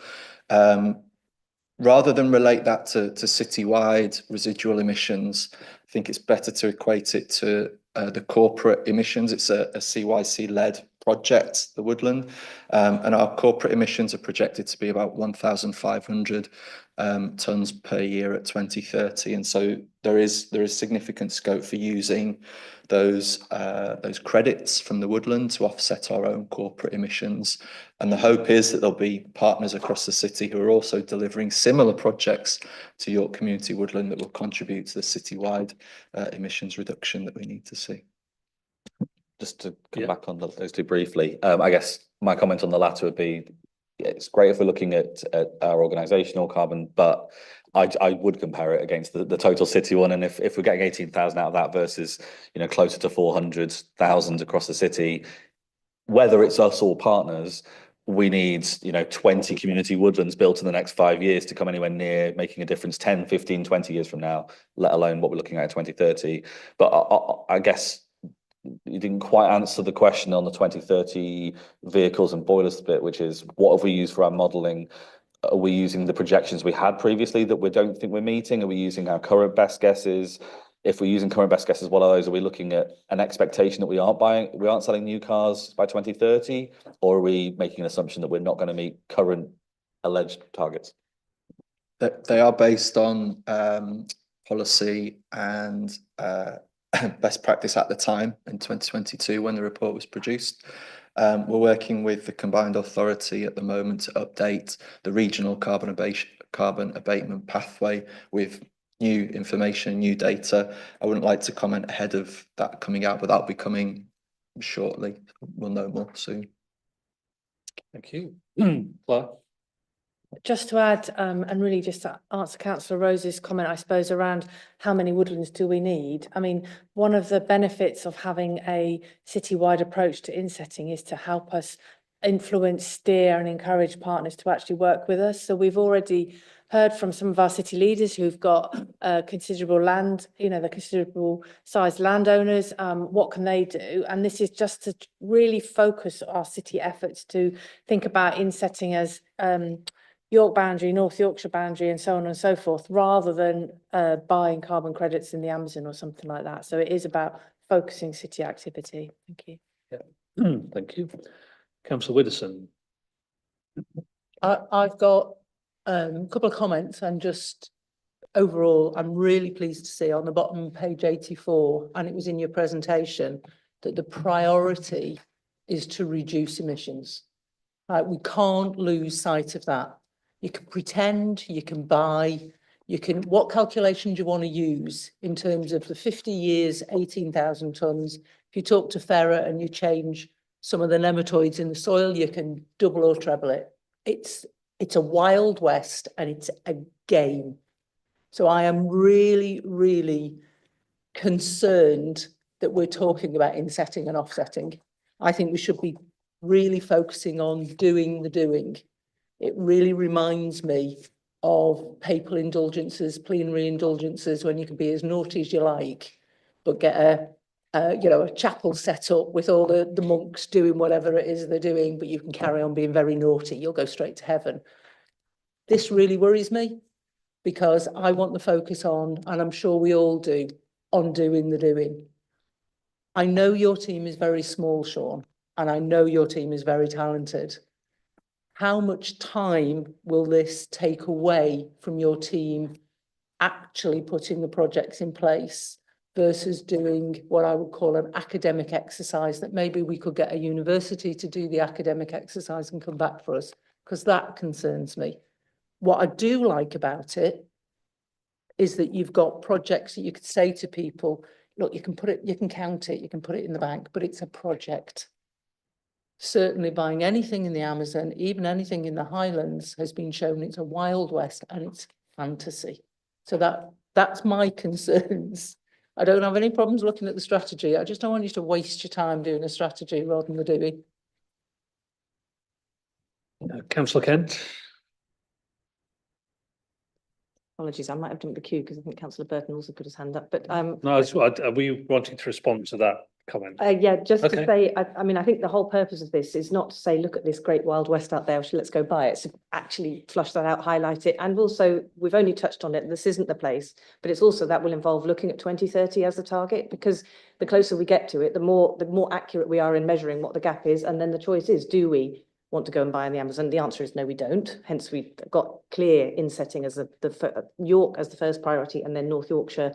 Rather than relate that to citywide residual emissions, I think it's better to equate it to the corporate emissions. It's a CYC-led project, the woodland, and our corporate emissions are projected to be about 1,500 tonnes per year at 2030, and so there is significant scope for using those credits from the woodland to offset our own corporate emissions. And the hope is that there'll be partners across the city who are also delivering similar projects to York Community Woodland that will contribute to the citywide emissions reduction that we need to see. Just to come back on those two briefly, I guess my comment on the latter would be, it's great if we're looking at our organisational carbon, but I would compare it against the total city one. And if we're getting 18,000 out of that versus, closer to 400,000 across the city, whether it's us or partners, we need, 20 community woodlands built in the next 5 years to come anywhere near making a difference 10, 15, 20 years from now, let alone what we're looking at in 2030. But I guess you didn't quite answer the question on the 2030 vehicles and boilers bit, which is, what have we used for our modelling? Are we using the projections we had previously that we don't think we're meeting? Are we using our current best guesses? If we're using current best guesses, what are those? Are we looking at an expectation that we aren't selling new cars by 2030? Or are we making an assumption that we're not going to meet current alleged targets? They are based on policy and best practice at the time in 2022 when the report was produced. We're working with the combined authority at the moment to update the regional carbon abatement pathway with new information, new data. I wouldn't like to comment ahead of that coming out, but that'll be coming shortly. We'll know more soon. Thank you. Claire? Just to add, and really just to answer Councillor Rose's comment, I suppose, around how many woodlands do we need? I mean, one of the benefits of having a citywide approach to insetting is to help us influence, steer and encourage partners to actually work with us. So we've already heard from some of our city leaders who've got considerable land, the considerable sized landowners, what can they do? And this is just to really focus our city efforts to think about insetting as York boundary, North Yorkshire boundary, and so on and so forth, rather than buying carbon credits in the Amazon or something like that. So it is about focusing city activity. Thank you. Yeah. Thank you. Councillor Widdowson. I've got a couple of comments, and just overall, I'm really pleased to see on the bottom page 84, and it was in your presentation, that the priority is to reduce emissions. We can't lose sight of that. You can pretend, you can buy, what calculation do you want to use in terms of the 50 years, 18,000 tonnes? If you talk to Ferrer and you change some of the nematoids in the soil, you can double or treble it. It's a wild west and it's a game. So I am really, really concerned that we're talking about insetting and offsetting. I think we should be really focusing on doing the doing. It really reminds me of papal indulgences, plenary indulgences, when you can be as naughty as you like, but get a chapel set up with all the monks doing whatever it is they're doing, but you can carry on being very naughty. You'll go straight to heaven. This really worries me, because I want the focus on, and I'm sure we all do, on doing the doing. I know your team is very small, Sean, and I know your team is very talented. How much time will this take away from your team actually putting the projects in place versus doing what I would call an academic exercise that maybe we could get a university to do the academic exercise and come back for us? Because that concerns me. What I do like about it is that you've got projects that you could say to people, look, you can count it, you can put it in the bank, but it's a project. Certainly buying anything in the Amazon, even anything in the Highlands, has been shown it's a Wild West and it's fantasy. So that's my concerns. I don't have any problems looking at the strategy. I just don't want you to waste your time doing a strategy rather than the doing. Councillor Kent. Apologies, I might have jumped the queue because I think Councillor Burton also put his hand up. But no, are we wanting to respond to that comment? Yeah, just to Okay. say, I mean, I think the whole purpose of this is not to say, look at this great Wild West out there, let's go buy it. It's to actually flush that out, highlight it. And also, we've only touched on it, this isn't the place, but it's also that will involve looking at 2030 as the target, because the closer we get to it, the more accurate we are in measuring what the gap is. And then the choice is, do we want to go and buy in the Amazon? The answer is no, we don't. Hence, we've got clear insetting as York as the first priority, and then North Yorkshire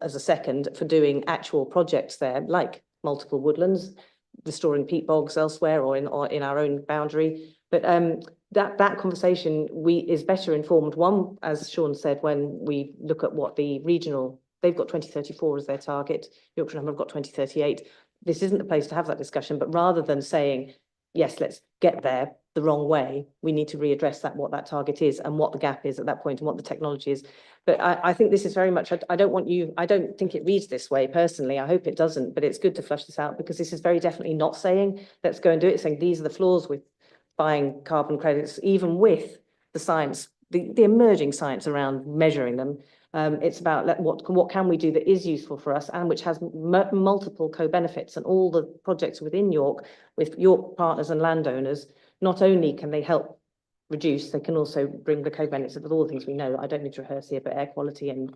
as a second, for doing actual projects there, like multiple woodlands, restoring peat bogs elsewhere or in our own boundary. But that conversation is better informed, one, as Sean said, when we look at what the regional, they've got 2034 as their target, Yorkshire have got 2038. This isn't the place to have that discussion, but rather than saying, yes, let's get there the wrong way, we need to readdress what that target is and what the gap is at that point and what the technology is. But I think this is very much, I don't think it reads this way personally. I hope it doesn't, but it's good to flush this out, because this is very definitely not saying, let's go and do it. It's saying these are the flaws with buying carbon credits, even with the science, the emerging science around measuring them. It's about what can we do that is useful for us and which has multiple co-benefits, and all the projects within York with York partners and landowners, not only can they help reduce, they can also bring the co-benefits of all the things we know. I don't need to rehearse here, but air quality and,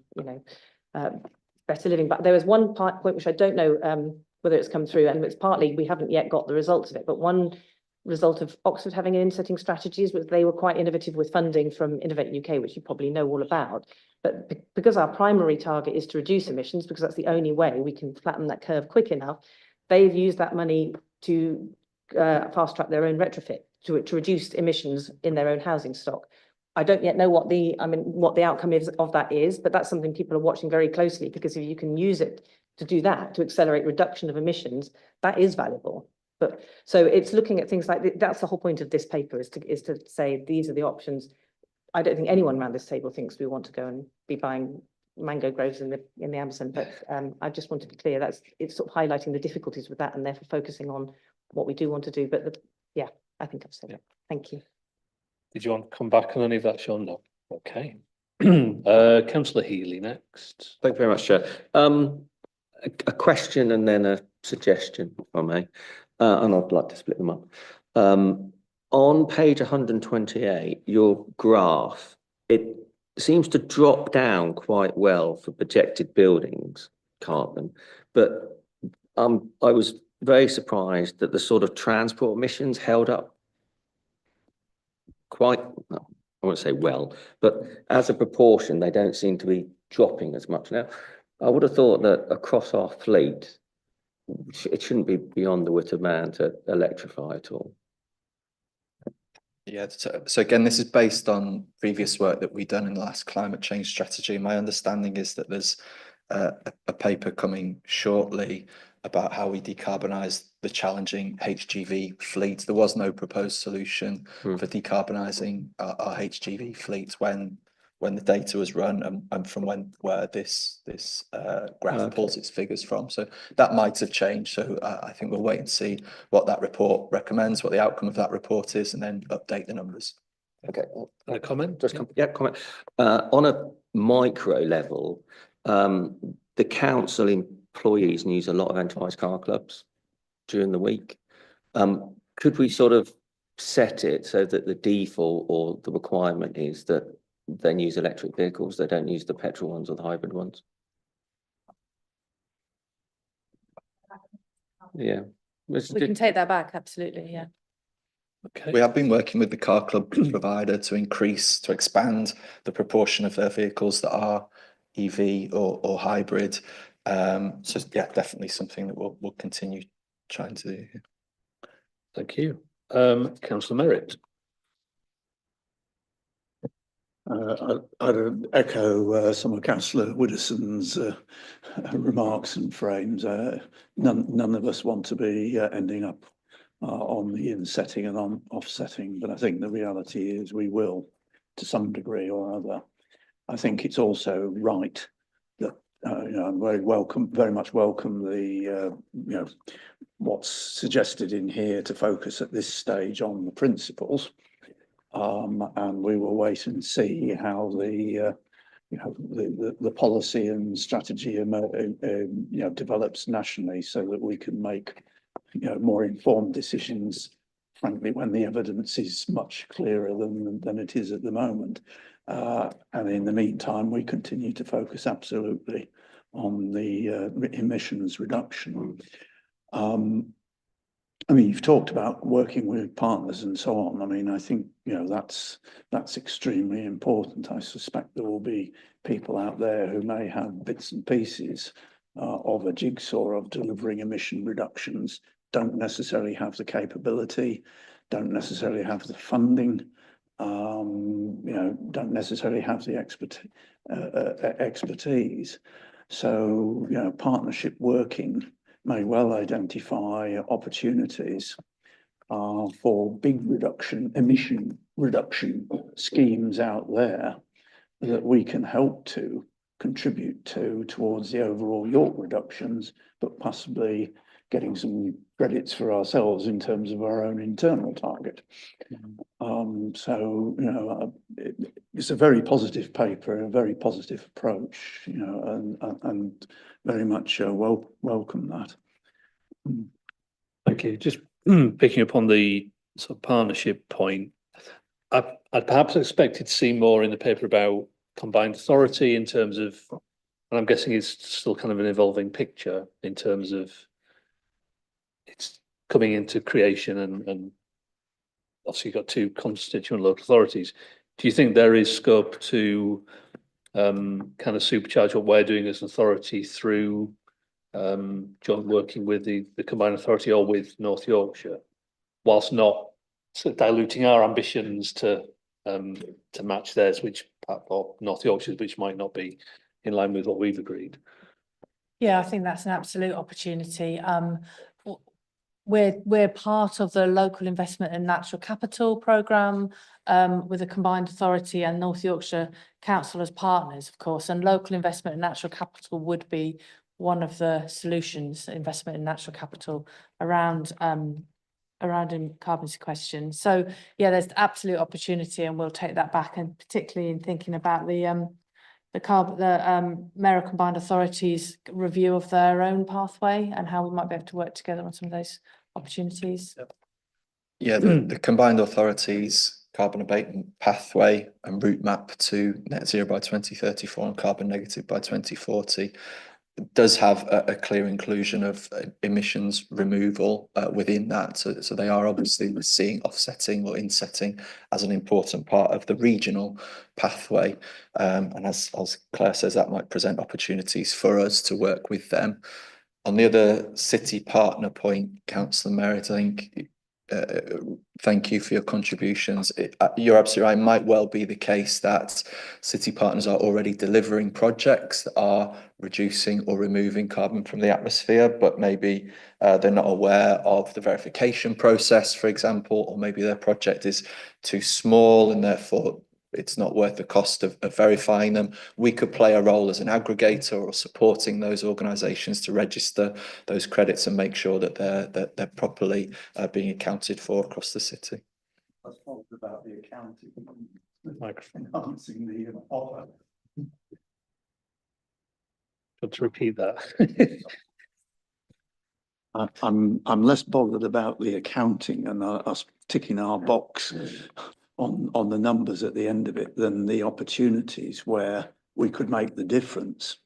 better living. But there was one point which I don't know whether it's come through, and it's partly we haven't yet got the results of it, but one result of Oxford having an insetting strategies was they were quite innovative with funding from Innovate UK, which you probably know all about. But because our primary target is to reduce emissions, because that's the only way we can flatten that curve quick enough, they've used that money to fast track their own retrofit to reduce emissions in their own housing stock. I don't yet know what the outcome of that is, but that's something people are watching very closely, because if you can use it to do that, to accelerate reduction of emissions, that is valuable. But so it's looking at things like that's the whole point of this paper, is to say these are the options. I don't think anyone around this table thinks we want to go and be buying mango groves in the Amazon, but I just want to be clear it's sort of highlighting the difficulties with that, and therefore focusing on what we do want to do. But yeah, I think I've said it. Thank you. Did you want to come back on any of that, Sean? No. Okay. Councillor Healy next. Thank you very much, Chair. A question and then a suggestion, if I may, and I'd like to split them up. On page 128, your graph, it seems to drop down quite well for projected buildings carbon, but I was very surprised that the sort of transport emissions held up quite, well, I won't say well, but as a proportion, they don't seem to be dropping as much now. I would have thought that across our fleet, it shouldn't be beyond the wit of man to electrify at all. Yeah, so again, this is based on previous work that we've done in the last climate change strategy. My understanding is that there's a paper coming shortly about how we decarbonise the challenging HGV fleet. There was no proposed solution for decarbonising our HGV fleet when the data was run and from where this graph pulls its figures from. So that might have changed. So I think we'll wait and see what that report recommends, what the outcome of that report is, and then update the numbers. Okay. A comment? Just comment. On a micro level, the council employees use a lot of enterprise car clubs during the week. Could we sort of set it so that the default or the requirement is that then use electric vehicles, they don't use the petrol ones or the hybrid ones? Yeah. We can take that back, absolutely, yeah. Okay. We have been working with the car club provider to expand the proportion of their vehicles that are EV or hybrid. So yeah, definitely something that we'll continue trying to do. Thank you. Councillor Merritt. I'd echo some of Councillor Widdowson's remarks and frames. None of us want to be ending up on the insetting and on offsetting, but I think the reality is we will, to some degree or other. I think it's also right that I'm very much welcome the what's suggested in here to focus at this stage on the principles. And we will wait and see how the you know, the policy and strategy, develops nationally so that we can make, you know, more informed decisions, frankly, when the evidence is much clearer than it is at the moment. And in the meantime, we continue to focus absolutely on the emissions reduction. I mean, you've talked about working with partners and so on. I mean, I think, you know, that's extremely important. I suspect there will be people out there who may have bits and pieces of a jigsaw of delivering emission reductions, don't necessarily have the capability, don't necessarily have the funding, you know, don't necessarily have the expertise. So, you know, partnership working may well identify opportunities for big emission reduction schemes out there that we can help to contribute towards the overall York reductions, but possibly getting some credits for ourselves in terms of our own internal target. So, you know, it's a very positive paper, a very positive approach, you know, and very much welcome that. Thank you. Just picking up on the sort of partnership point, I'd perhaps expected to see more in the paper about combined authority in terms of, and I'm guessing it's still kind of an evolving picture in terms of it's coming into creation and obviously you've got two constituent local authorities. Do you think there is scope to kind of supercharge what we're doing as an authority through joint working with the combined authority or with North Yorkshire, whilst not sort of diluting our ambitions to match theirs, or North Yorkshire's, which might not be in line with what we've agreed? Yeah, I think that's an absolute opportunity. We're part of the local investment in natural capital programme with a combined authority and North Yorkshire Council as partners, of course, and local investment in natural capital would be one of the solutions, investment in natural capital around in carbon sequestration. So yeah, there's absolute opportunity, and we'll take that back, and particularly in thinking about the Mayor Combined Authorities review of their own pathway and how we might be able to work together on some of those opportunities. Yeah, the Combined Authorities carbon abatement pathway and route map to net zero by 2034 and carbon negative by 2040 does have a clear inclusion of emissions removal within that. So they are obviously seeing offsetting or insetting as an important part of the regional pathway. And as Claire says, that might present opportunities for us to work with them. On the other city partner point, Councillor Merritt, I think, thank you for your contributions. You're absolutely right. It might well be the case that city partners are already delivering projects that are reducing or removing carbon from the atmosphere, but maybe they're not aware of the verification process, for example, or maybe their project is too small and therefore it's not worth the cost of verifying them. We could play a role as an aggregator or supporting those organisations to register those credits and make sure that they're properly being accounted for across the city. That's all about the accounting, enhancing the offer. To repeat that. I'm less bothered about the accounting and us ticking our box on the numbers at the end of it than the opportunities where we could make the difference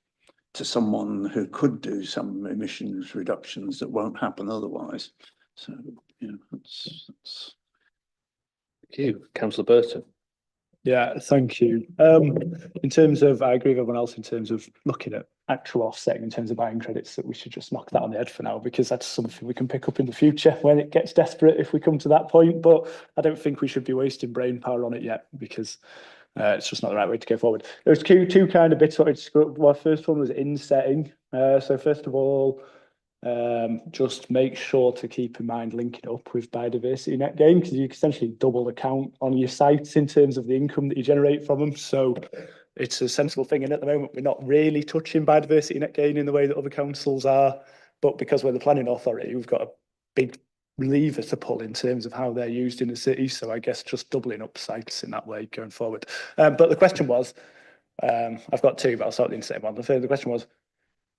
to someone who could do some emissions reductions that won't happen otherwise. So, you know, that's... Thank you, Councillor Burton. Yeah, thank you. In terms of, I agree with everyone else in terms of looking at actual offsetting in terms of buying credits, that we should just knock that on the head for now, because that's something we can pick up in the future when it gets desperate if we come to that point. But I don't think we should be wasting brain power on it yet, because it's just not the right way to go forward. There's two kind of bits. Well, first one was insetting. So first of all, just make sure to keep in mind linking up with biodiversity net gain, because you essentially double the count on your sites in terms of the income that you generate from them. So it's a sensible thing, and at the moment we're not really touching biodiversity net gain in the way that other councils are, but because we're the planning authority, we've got a big lever to pull in terms of how they're used in the city. So I guess just doubling up sites in that way going forward. But the question was, I've got two, but I'll start with the insetting one. The question was,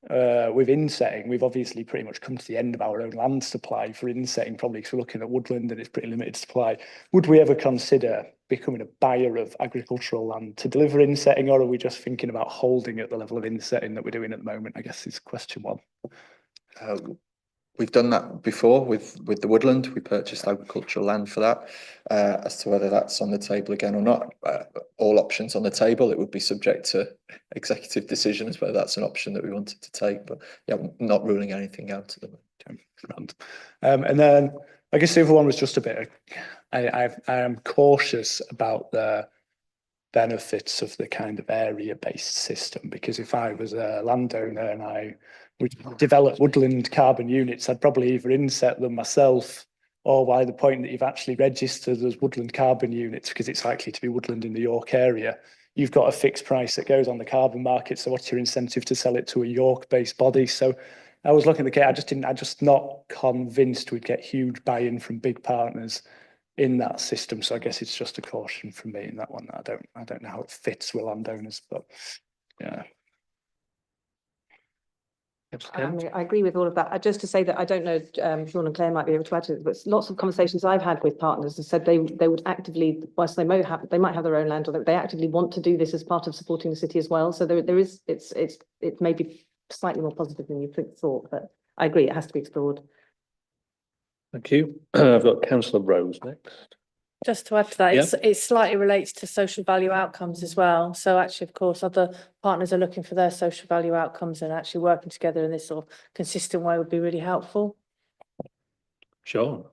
with insetting, we've obviously pretty much come to the end of our own land supply for insetting, probably because we're looking at woodland and it's pretty limited supply. Would we ever consider becoming a buyer of agricultural land to deliver insetting, or are we just thinking about holding at the level of insetting that we're doing at the moment? I guess is question one. We've done that before with the woodland. We purchased agricultural land for that. As to whether that's on the table again or not, all options on the table. It would be subject to executive decisions whether that's an option that we wanted to take. But yeah, not ruling anything out at the moment. And then I guess the other one was just a bit. I am cautious about the benefits of the kind of area-based system, because if I was a landowner and I would develop woodland carbon units, I'd probably either inset them myself, or by the point that you've actually registered as woodland carbon units, because it's likely to be woodland in the York area, you've got a fixed price that goes on the carbon market. So what's your incentive to sell it to a York-based body? So I was looking at the case, I'm just not convinced we'd get huge buy-in from big partners in that system. So I guess it's just a caution from me in that one. I don't know how it fits with landowners, but yeah. I agree with all of that. Just to say that I don't know, Sean and Claire might be able to add to it, but lots of conversations I've had with partners have said they would actively, whilst they might have their own land, or they actively want to do this as part of supporting the city as well. So it may be slightly more positive than you thought, but I agree, it has to be explored. Thank you. I've got Councillor Rose next. Just to add to that, it slightly relates to social value outcomes as well. So actually, of course, other partners are looking for their social value outcomes, and actually working together in this sort of consistent way would be really helpful. Sure.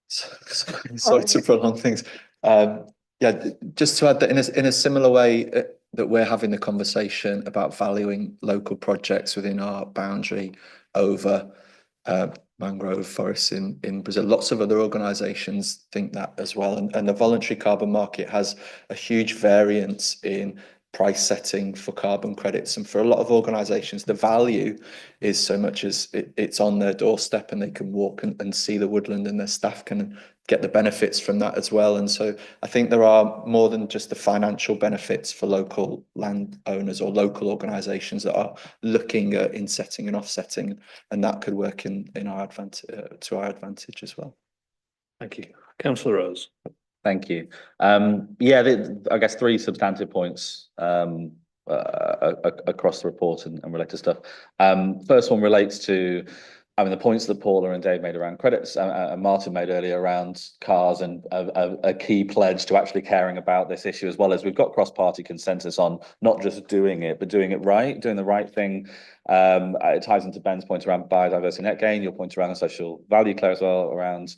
Sorry to prolong things. Yeah, just to add that in a similar way that we're having the conversation about valuing local projects within our boundary over mangrove forests in Brazil. Lots of other organisations think that as well. And the voluntary carbon market has a huge variance in price setting for carbon credits. And for a lot of organisations, the value is so much as it's on their doorstep and they can walk and see the woodland, and their staff can get the benefits from that as well. And so I think there are more than just the financial benefits for local landowners or local organisations that are looking at insetting and offsetting, and that could work in our advantage, to our advantage as well. Thank you. Councillor Rose. Thank you. Yeah, I guess three substantive points across the report and related stuff. First one relates to, the points that Paula and Dave made around credits, and Martin made earlier around cars, and a key pledge to actually caring about this issue, as well as we've got cross-party consensus on not just doing it, but doing it right, doing the right thing. It ties into Ben's point around biodiversity net gain, your point around the social value, Claire, as well, around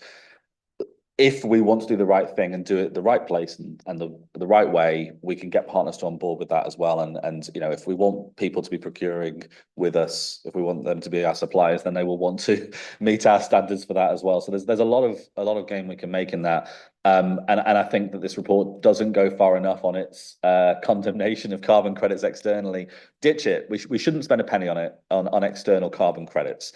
if we want to do the right thing and do it the right place and the right way, we can get partners to on board with that as well. And you know, if we want people to be procuring with us, if we want them to be our suppliers, then they will want to meet our standards for that as well. So there's a lot of gain we can make in that. And I think that this report doesn't go far enough on its condemnation of carbon credits externally. Ditch it. We shouldn't spend a penny on it, on external carbon credits.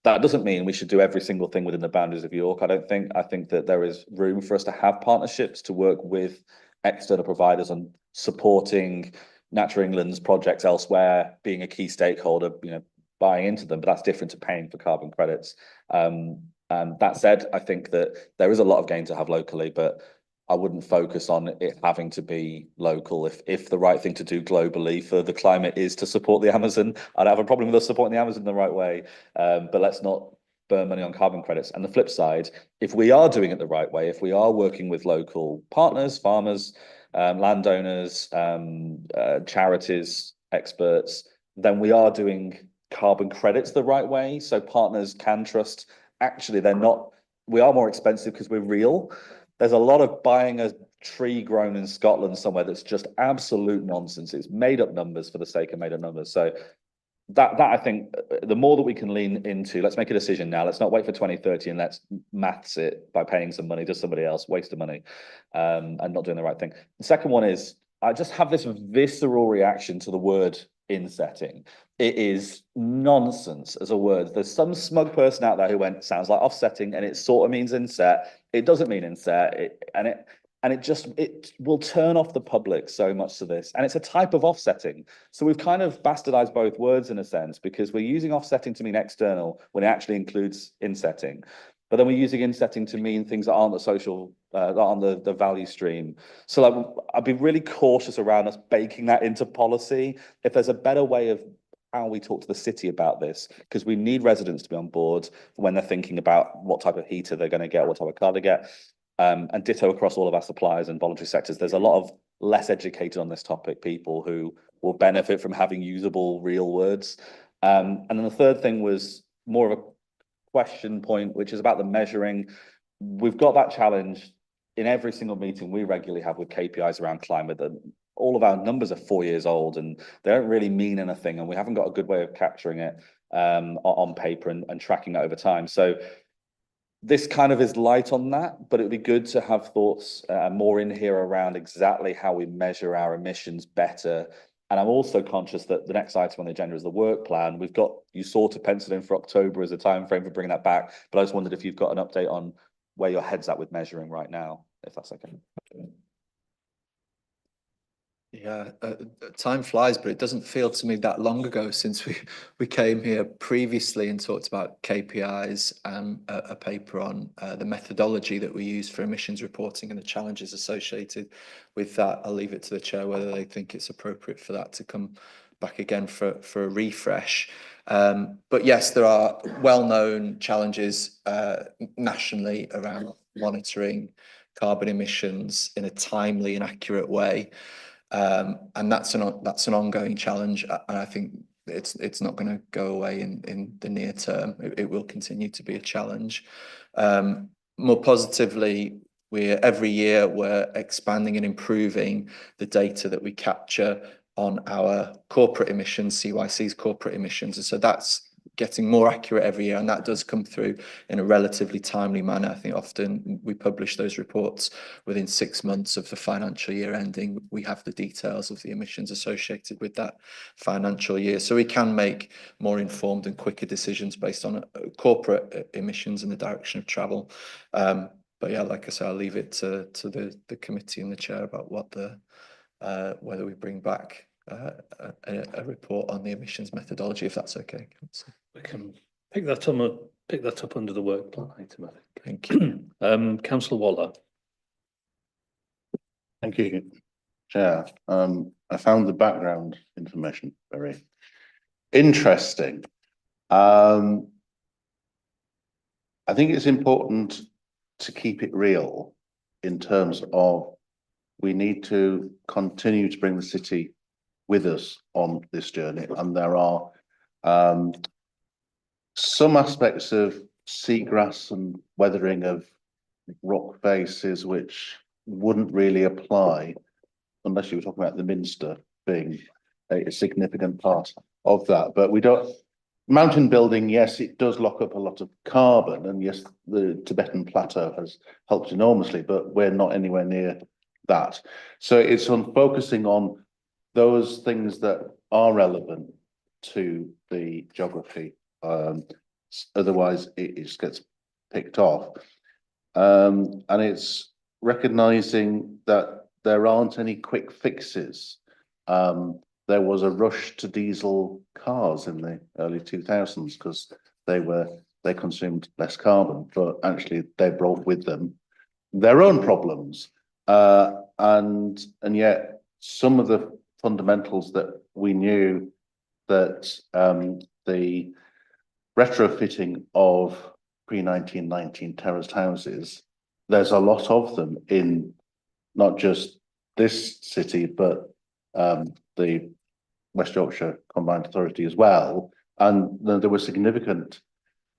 That doesn't mean we should do every single thing within the boundaries of York. I don't think. I think that there is room for us to have partnerships to work with external providers on supporting Nature England's projects elsewhere, being a key stakeholder, you know, buying into them. But that's different to paying for carbon credits. That said, I think that there is a lot of gain to have locally, but I wouldn't focus on it having to be local. If the right thing to do globally for the climate is to support the Amazon, I'd have a problem with us supporting the Amazon the right way. But let's not burn money on carbon credits. And the flip side, if we are doing it the right way, if we are working with local partners, farmers, landowners, charities, experts, then we are doing carbon credits the right way. So partners can trust, actually, we are more expensive because we're real. There's a lot of buying a tree grown in Scotland somewhere that's just absolute nonsense. It's made up numbers for the sake of made up numbers. So that I think the more that we can lean into, let's make a decision now. Let's not wait for 2030 and let's maths it by paying some money to somebody else, waste of money, and not doing the right thing. The second one is, I just have this visceral reaction to the word insetting. It is nonsense as a word. There's some smug person out there who went, sounds like offsetting, and it sort of means inset. It doesn't mean inset. And it will turn off the public so much to this. And it's a type of offsetting. So we've kind of bastardized both words in a sense, because we're using offsetting to mean external when it actually includes insetting. But then we're using insetting to mean things that aren't the social, that aren't the value stream. So like, I'd be really cautious around us baking that into policy. If there's a better way of how we talk to the city about this, because we need residents to be on board when they're thinking about what type of heater they're going to get, what type of car they get. And ditto across all of our suppliers and voluntary sectors. There's a lot of less educated on this topic people who will benefit from having usable real words. And then the third thing was more of a question point, which is about the measuring. We've got that challenge in every single meeting we regularly have with KPIs around climate, that all of our numbers are 4 years old and they don't really mean anything, and we haven't got a good way of capturing it on paper and tracking that over time. So this kind of is light on that, but it would be good to have thoughts more in here around exactly how we measure our emissions better. And I'm also conscious that the next item on the agenda is the work plan. We've got you sort of penciled in for October as a time frame for bringing that back, but I just wondered if you've got an update on where your head's at with measuring right now, if that's okay. Yeah, time flies, but it doesn't feel to me that long ago since we came here previously and talked about KPIs and a paper on the methodology that we use for emissions reporting and the challenges associated with that. I'll leave it to the chair whether they think it's appropriate for that to come back again for a refresh. But yes, there are well-known challenges nationally around monitoring carbon emissions in a timely and accurate way. And that's an ongoing challenge, and I think it's not going to go away in the near term. It will continue to be a challenge. More positively, every year we're expanding and improving the data that we capture on our corporate emissions, CYC's corporate emissions, and so that's getting more accurate every year, and that does come through in a relatively timely manner. I think often we publish those reports within 6 months of the financial year ending. We have the details of the emissions associated with that financial year, so we can make more informed and quicker decisions based on corporate emissions and the direction of travel. But yeah, like I say, I'll leave it to the committee and the chair about what whether we bring back a report on the emissions methodology, if that's okay. We can pick that up under the work plan item, I think. Thank you. Councillor Waller. Thank you, Chair. I found the background information very interesting. I think it's important to keep it real in terms of we need to continue to bring the city with us on this journey, and there are some aspects of seagrass and weathering of rock faces which wouldn't really apply unless you were talking about the Minster being a significant part of that. But we don't, mountain building, yes, it does lock up a lot of carbon, and yes, the Tibetan Plateau has helped enormously, but we're not anywhere near that. So it's on focusing on those things that are relevant to the geography. Otherwise, it just gets picked off. And it's recognizing that there aren't any quick fixes. There was a rush to diesel cars in the early 2000s because they consumed less carbon, but actually they brought with them their own problems. And yet some of the fundamentals that we knew, that the retrofitting of pre-1919 terraced houses, there's a lot of them in not just this city, but the West Yorkshire Combined Authority as well. And there were significant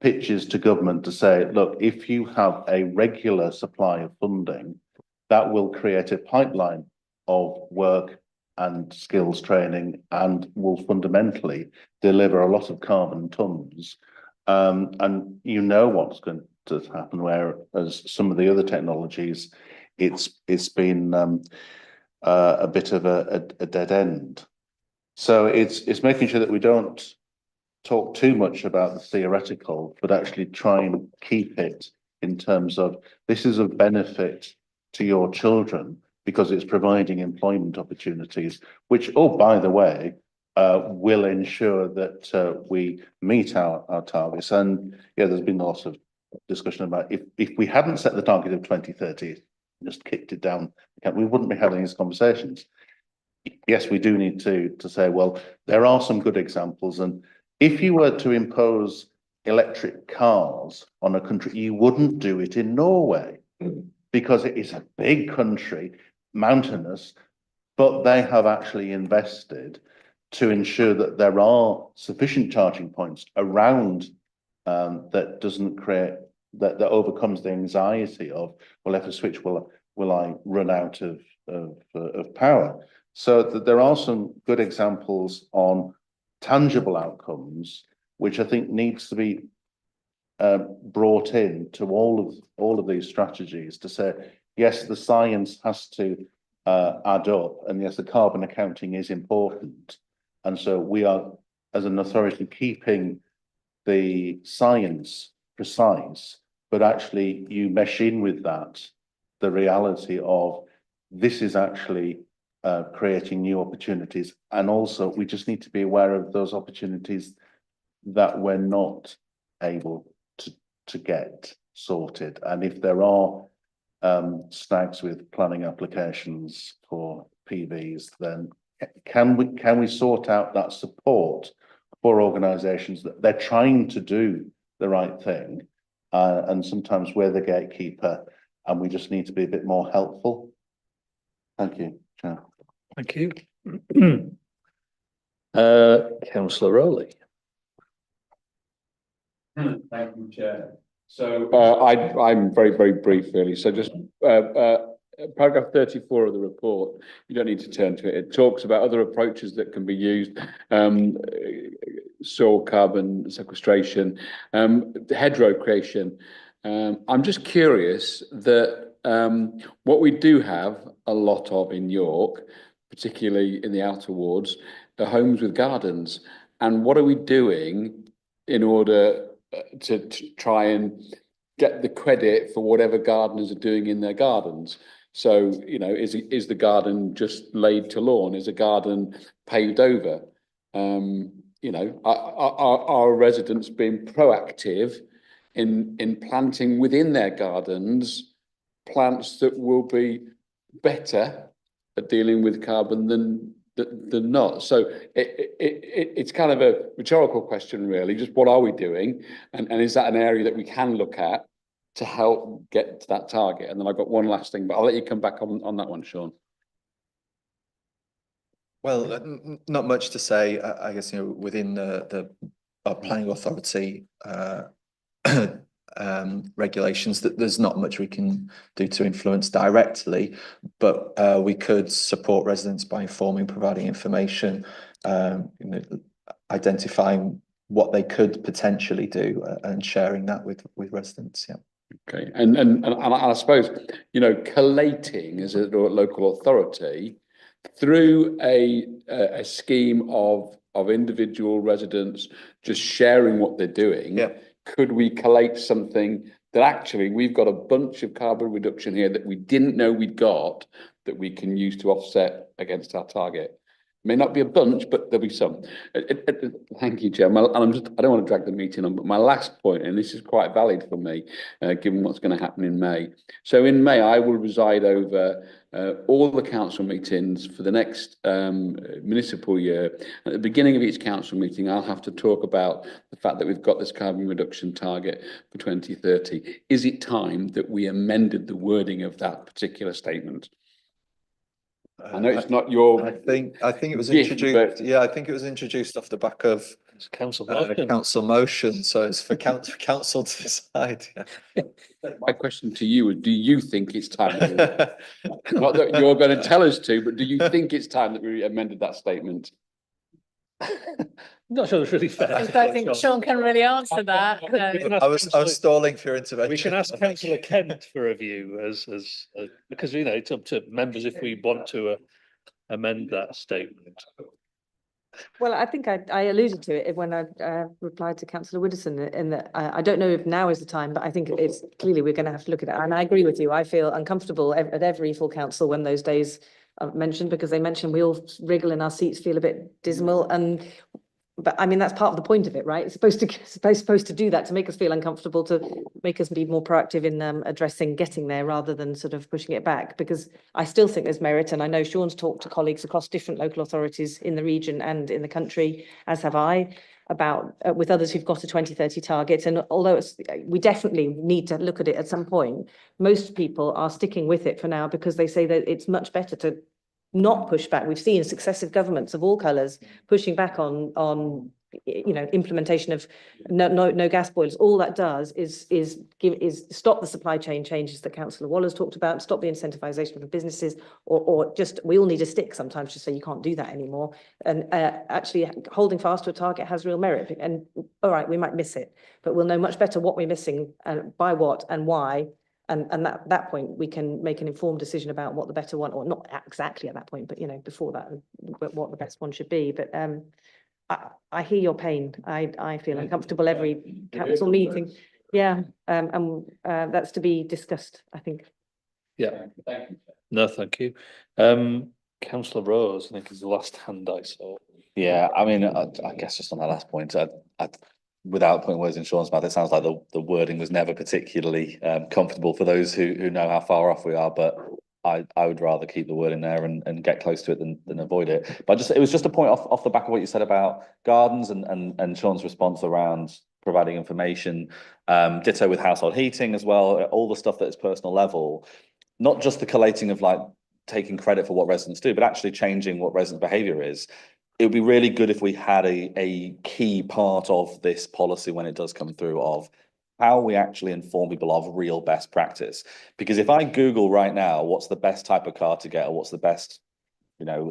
pitches to government to say, look, if you have a regular supply of funding, that will create a pipeline of work and skills training and will fundamentally deliver a lot of carbon tons. And you know what's going to happen, whereas some of the other technologies, it's been a bit of a dead end. So it's making sure that we don't talk too much about the theoretical, but actually try and keep it in terms of this is of benefit to your children because it's providing employment opportunities, which, oh, by the way, will ensure that we meet our targets. And yeah, there's been lots of discussion about if we hadn't set the target of 2030, just kicked it down, we wouldn't be having these conversations. Yes, we do need to say, well, there are some good examples, and if you were to impose electric cars on a country, you wouldn't do it in Norway because it is a big country, mountainous, but they have actually invested to ensure that there are sufficient charging points around that doesn't create that overcomes the anxiety of, well, if I switch, will I run out of power? So that there are some good examples on tangible outcomes, which I think needs to be brought in to all of these strategies to say, yes, the science has to add up, and yes, the carbon accounting is important. And so we are, as an authority, keeping the science precise, but actually you mesh in with that the reality of this is actually creating new opportunities. And also we just need to be aware of those opportunities that we're not able to get sorted. And if there are snags with planning applications for PVs, then can we sort out that support for organisations that they're trying to do the right thing, and sometimes we're the gatekeeper and we just need to be a bit more helpful. Thank you, Chair. Thank you. Councillor Rowley. Thank you, Chair. So I'm very brief, really. So just paragraph 34 of the report, you don't need to turn to it. It talks about other approaches that can be used, soil carbon sequestration, hedgerow creation. I'm just curious that what we do have a lot of in York, particularly in the outer wards, are homes with gardens. And what are we doing in order to try and get the credit for whatever gardeners are doing in their gardens? So, you know, is the garden just laid to lawn? Is a garden paved over? You know, are residents being proactive in planting within their gardens plants that will be better at dealing with carbon than not? So it's kind of a rhetorical question, really. Just what are we doing, and is that an area that we can look at to help get to that target? And then I've got one last thing, but I'll let you come back on that one, Sean. Well, not much to say. I guess, you know, within the planning authority regulations, that there's not much we can do to influence directly, but we could support residents by informing, providing information, you know, identifying what they could potentially do and sharing that with residents. Yeah. Okay, and I suppose, you know, collating as a local authority through a scheme of individual residents just sharing what they're doing. Yeah. Could we collate something that actually we've got a bunch of carbon reduction here that we didn't know we'd got that we can use to offset against our target? May not be a bunch, but there'll be some. Thank you, Chair. And I don't want to drag the meeting on, but my last point, and this is quite valid for me, given what's going to happen in May. So in May, I will preside over all the council meetings for the next municipal year. At the beginning of each council meeting, I'll have to talk about the fact that we've got this carbon reduction target for 2030. Is it time that we amended the wording of that particular statement? I know it's not your. I think it was gift, introduced. Yeah, I think it was introduced off the back of council motion. Council motion. So it's for council to decide. Yeah. My question to you is: do you think it's time? Not that you're going to tell us to, but do you think it's time that we amended that statement? I'm not sure it's really fair. I don't think Sean can really answer that. No. I was stalling for your intervention. We can ask Councillor Kent for a view as because, you know, it's up to members if we want to amend that statement. Well, I think I alluded to it when I replied to Councillor Widdowson in that I don't know if now is the time, but I think it's clearly we're going to have to look at it. And I agree with you. I feel uncomfortable at every full council when those days are mentioned, because they mention we all wriggle in our seats, feel a bit dismal. But I mean, that's part of the point of it, right? It's supposed to do that, to make us feel uncomfortable, to make us be more proactive in addressing getting there rather than sort of pushing it back, because I still think there's merit. And I know Sean's talked to colleagues across different local authorities in the region and in the country, as have I, about with others who've got a 2030 target. And although we definitely need to look at it at some point, most people are sticking with it for now because they say that it's much better to not push back. We've seen successive governments of all colours pushing back on implementation of no gas boilers. All that does is stop the supply chain changes that Councillor Waller's talked about, stop the incentivisation for businesses, or just we all need a stick sometimes to say you can't do that anymore. And actually holding fast to a target has real merit. And all right, we might miss it, but we'll know much better what we're missing and by what and why. And at that point, we can make an informed decision about what the better one, or not exactly at that point, but before that, what the best one should be. But I hear your pain. I feel uncomfortable every council meeting. Yeah, that's to be discussed, I think. Yeah. No, thank you. Councillor Rose, I think is the last hand I saw. Yeah, I mean, I guess just on that last point, without putting words in Sean's mouth, it sounds like the wording was never particularly comfortable for those who know how far off we are, but I would rather keep the word in there and get close to it than avoid it. But it was just a point off the back of what you said about gardens and Sean's response around providing information, ditto with household heating as well, all the stuff that is personal level, not just the collating of like taking credit for what residents do, but actually changing what resident behaviour is. It would be really good if we had a key part of this policy when it does come through of how we actually inform people of real best practice. Because if I Google right now, what's the best type of car to get, or what's the best,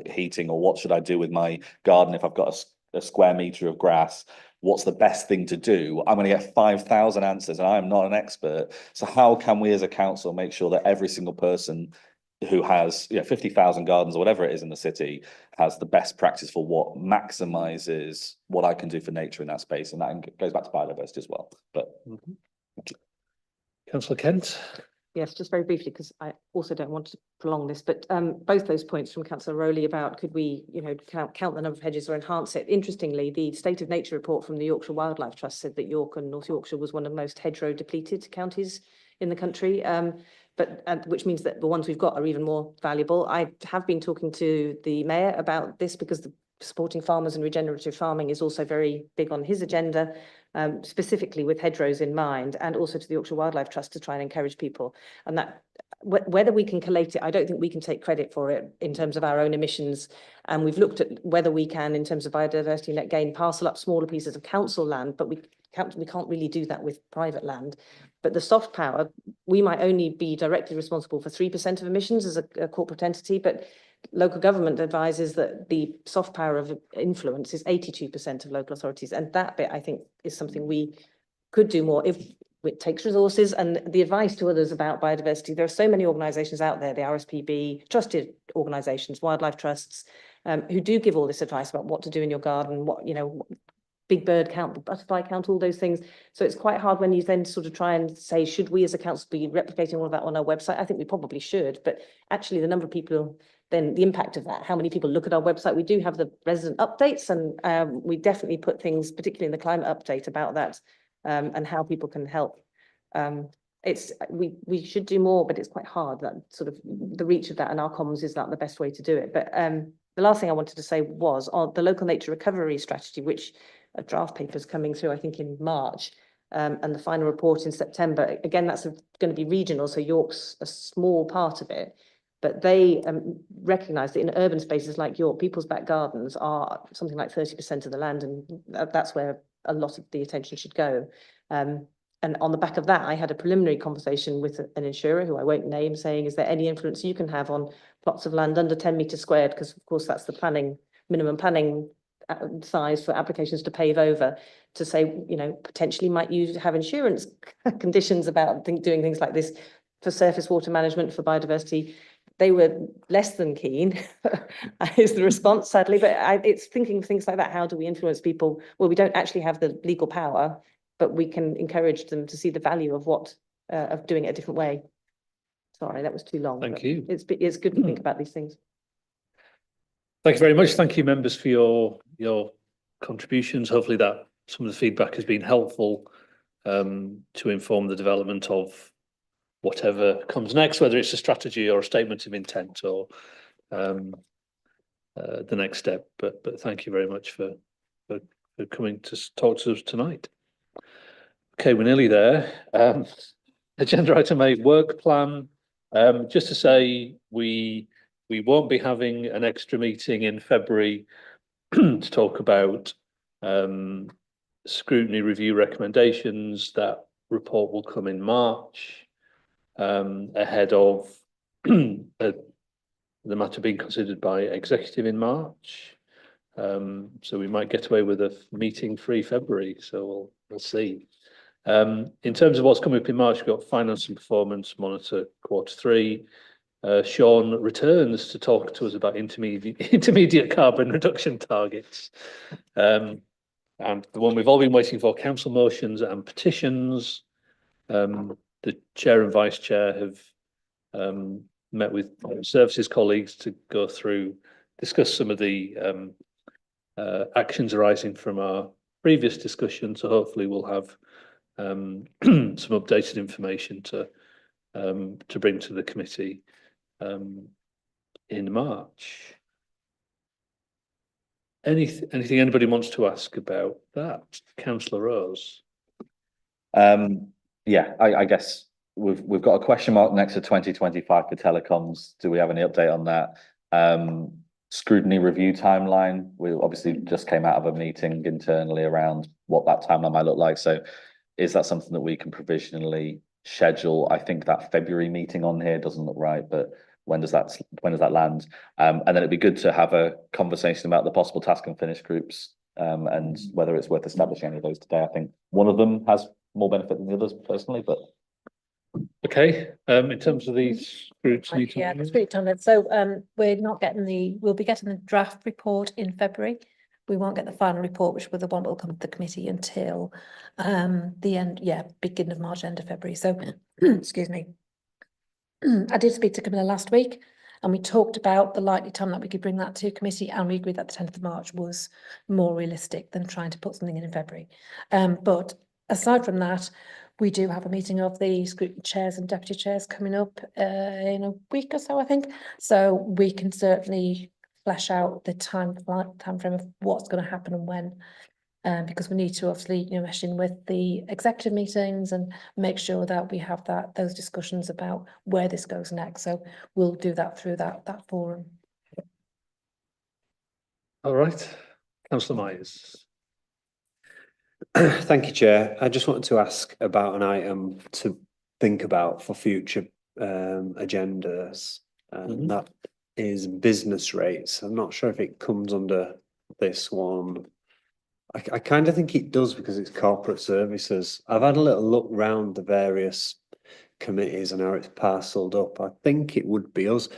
heating, or what should I do with my garden if I've got a square meter of grass, what's the best thing to do? I'm going to get 5,000 answers and I'm not an expert. So how can we as a council make sure that every single person who has 50,000 gardens or whatever it is in the city has the best practice for what maximizes what I can do for nature in that space? And that goes back to biodiversity as well. But Councillor Kent. Yes, just very briefly, because I also don't want to prolong this, but both those points from Councillor Rowley about could we, count the number of hedges or enhance it. Interestingly, the State of Nature report from the Yorkshire Wildlife Trust said that York and North Yorkshire was one of the most hedgerow depleted counties in the country. Which means that the ones we've got are even more valuable. I have been talking to the mayor about this because supporting farmers and regenerative farming is also very big on his agenda, specifically with hedgerows in mind, and also to the Yorkshire Wildlife Trust to try and encourage people. And that whether we can collate it, I don't think we can take credit for it in terms of our own emissions. And we've looked at whether we can, in terms of biodiversity net gain, parcel up smaller pieces of council land, but we can't really do that with private land. But the soft power, we might only be directly responsible for 3% of emissions as a corporate entity, but local government advises that the soft power of influence is 82% of local authorities. And that bit, I think, is something we could do more if it takes resources. And the advice to others about biodiversity, there are so many organisations out there, the RSPB, trusted organisations, wildlife trusts, who do give all this advice about what to do in your garden, what, big bird count, butterfly count, all those things. So it's quite hard when you then sort of try and say, should we as a council be replicating all of that on our website? I think we probably should, but actually the number of people, then the impact of that, how many people look at our website. We do have the resident updates, and we definitely put things, particularly in the climate update, about that and how people can help. We should do more, but it's quite hard. That sort of the reach of that and our comms is not the best way to do it. But the last thing I wanted to say was on the local nature recovery strategy, which a draft paper is coming through, I think, in March, and the final report in September. Again, that's going to be regional, so York's a small part of it, but they recognise that in urban spaces like York, people's back gardens are something like 30% of the land, and that's where a lot of the attention should go. And on the back of that, I had a preliminary conversation with an insurer who I won't name, saying, is there any influence you can have on plots of land under 10 metres squared? Because of course that's the minimum planning size for applications to pave over, to say, potentially might you have insurance conditions about doing things like this for surface water management, for biodiversity. they were less than keen, is the response, sadly. But it's thinking of things like that. How do we influence people? Well, we don't actually have the legal power, but we can encourage them to see the value of what of doing it a different way. Sorry, that was too long. Thank you. It's good to think about these things. Thank you very much. Thank you, members, for your contributions. Hopefully that some of the feedback has been helpful to inform the development of whatever comes next, whether it's a strategy or a statement of intent or the next step. But thank you very much for coming to talk to us tonight. Okay, we're nearly there. Agenda item 8, work plan. Just to say, we won't be having an extra meeting in February to talk about scrutiny review recommendations. That report will come in March, ahead of the matter being considered by executive in March. So we might get away with a meeting free February. So we'll see. In terms of what's coming up in March, we've got finance and performance monitor Q3. Sean returns to talk to us about intermediate carbon reduction targets. And the one we've all been waiting for, council motions and petitions. The chair and vice chair have met with services colleagues to go through, discuss some of the actions arising from our previous discussion. So hopefully we'll have some updated information to bring to the committee in March. Anything anybody wants to ask about that? Councillor Rose. Yeah, I guess we've got a question mark next to 2025 for telecoms. Do we have any update on that? Scrutiny review timeline. We obviously just came out of a meeting internally around what that timeline might look like. So is that something that we can provisionally schedule? I think that February meeting on here doesn't look right, but when does that land? And then it'd be good to have a conversation about the possible task and finish groups and whether it's worth establishing any of those today. I think one of them has more benefit than the others personally, but okay. In terms of these groups, Yeah, that's pretty done. So we're not getting we'll be getting the draft report in February. We won't get the final report, which will the one that will come to the committee until the end, beginning of March, end of February. So excuse me. I did speak to Camilla last week and we talked about the likely time that we could bring that to committee, and we agreed that the 10th of March was more realistic than trying to put something in February. But aside from that, we do have a meeting of the scrutiny chairs and deputy chairs coming up in a week or so, I think. So we can certainly flesh out the time frame of what's going to happen and when, because we need to obviously mesh in with the executive meetings and make sure that we have those discussions about where this goes next. So we'll do that through that forum. All right, Councillor Myers. Thank you, Chair. I just wanted to ask about an item to think about for future agendas, and that is business rates. I'm not sure if it comes under this one. I kind of think it does because it's corporate services. I've had a little look round the various committees and how it's parcelled up. I think it would be us.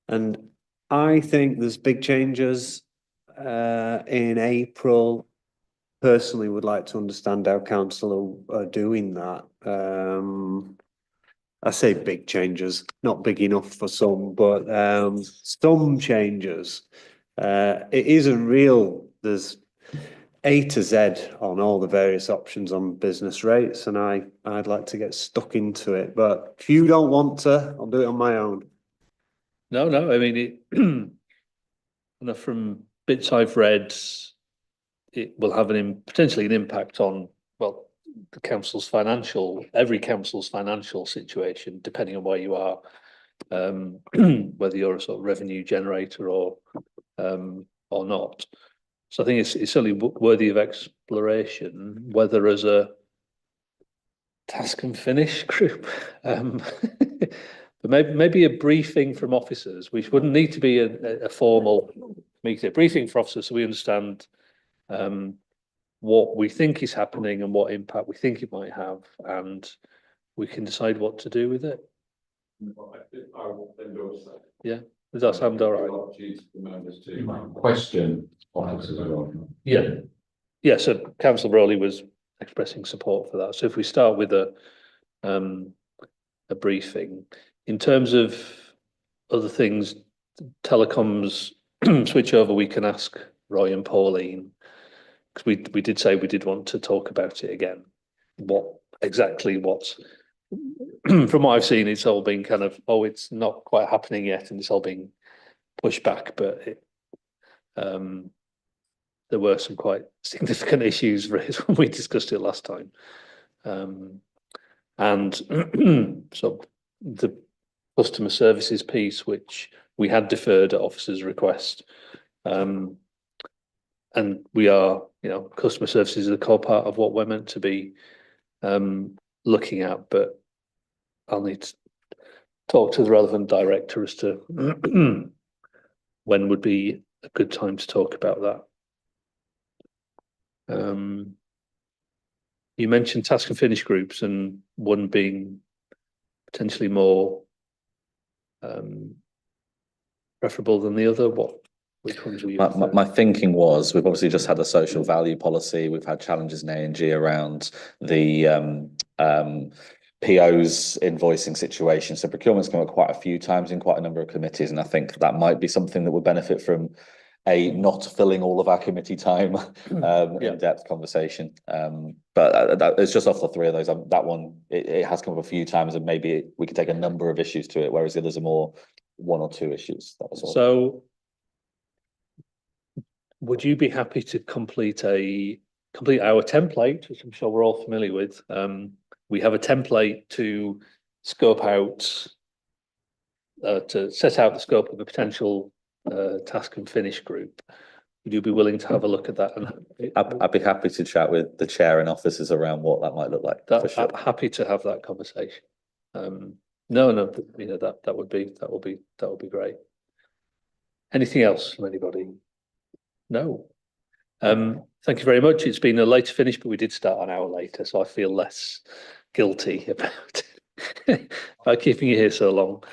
And I think there's big changes in April. Personally would like to understand how council are doing that. I say big changes, not big enough for some, but some changes. It isn't real. There's A to Z on all the various options on business rates, and I'd like to get stuck into it. But if you don't want to, I'll do it on my own. No, I mean it. From bits I've read, it will have potentially an impact on the council's every council's financial situation, depending on where you are, whether you're a sort of revenue generator or not. So I think it's certainly worthy of exploration, whether as a task and finish group, but maybe a briefing from officers, which wouldn't need to be a formal meeting, a briefing for officers so we understand what we think is happening and what impact we think it might have, and we can decide what to do with it. I will endorse that. Yeah, does that sound all right? Members to question officers on. Yeah, yeah, so Councillor Rowley was expressing support for that. So if we start with a briefing, in terms of other things, telecoms switch over, we can ask Roy and Pauline, because we did say we did want to talk about it again. What's from what I've seen, it's all been kind of, oh, it's not quite happening yet, and it's all being pushed back, but there were some quite significant issues raised when we discussed it last time. And so the customer services piece, which we had deferred at officers' request. And we are, customer services is a core part of what we're meant to be looking at, but I'll need to talk to the relevant director as to when would be a good time to talk about that. You mentioned task and finish groups, and one being potentially more preferable than the other. Which ones were you? My thinking was, we've obviously just had a social value policy. We've had challenges in A&G around the POs invoicing situation. So procurement's come up quite a few times in quite a number of committees, and I think that might be something that would benefit from not filling all of our committee time in-depth conversation. But it's just off the three of those. That one, it has come up a few times, and maybe we could take a number of issues to it, whereas the others are more one or two issues. That was all. So would you be happy to complete our template, which I'm sure we're all familiar with? We have a template to scope out, to set out the scope of a potential task and finish group. Would you be willing to have a look at that? And I'd be happy to chat with the chair and officers around what that might look like. For sure. I'm happy to have that conversation. No, that would be great. Anything else from anybody? No. Thank you very much. It's been a later finish, but we did start an hour later, so I feel less guilty about keeping you here so long.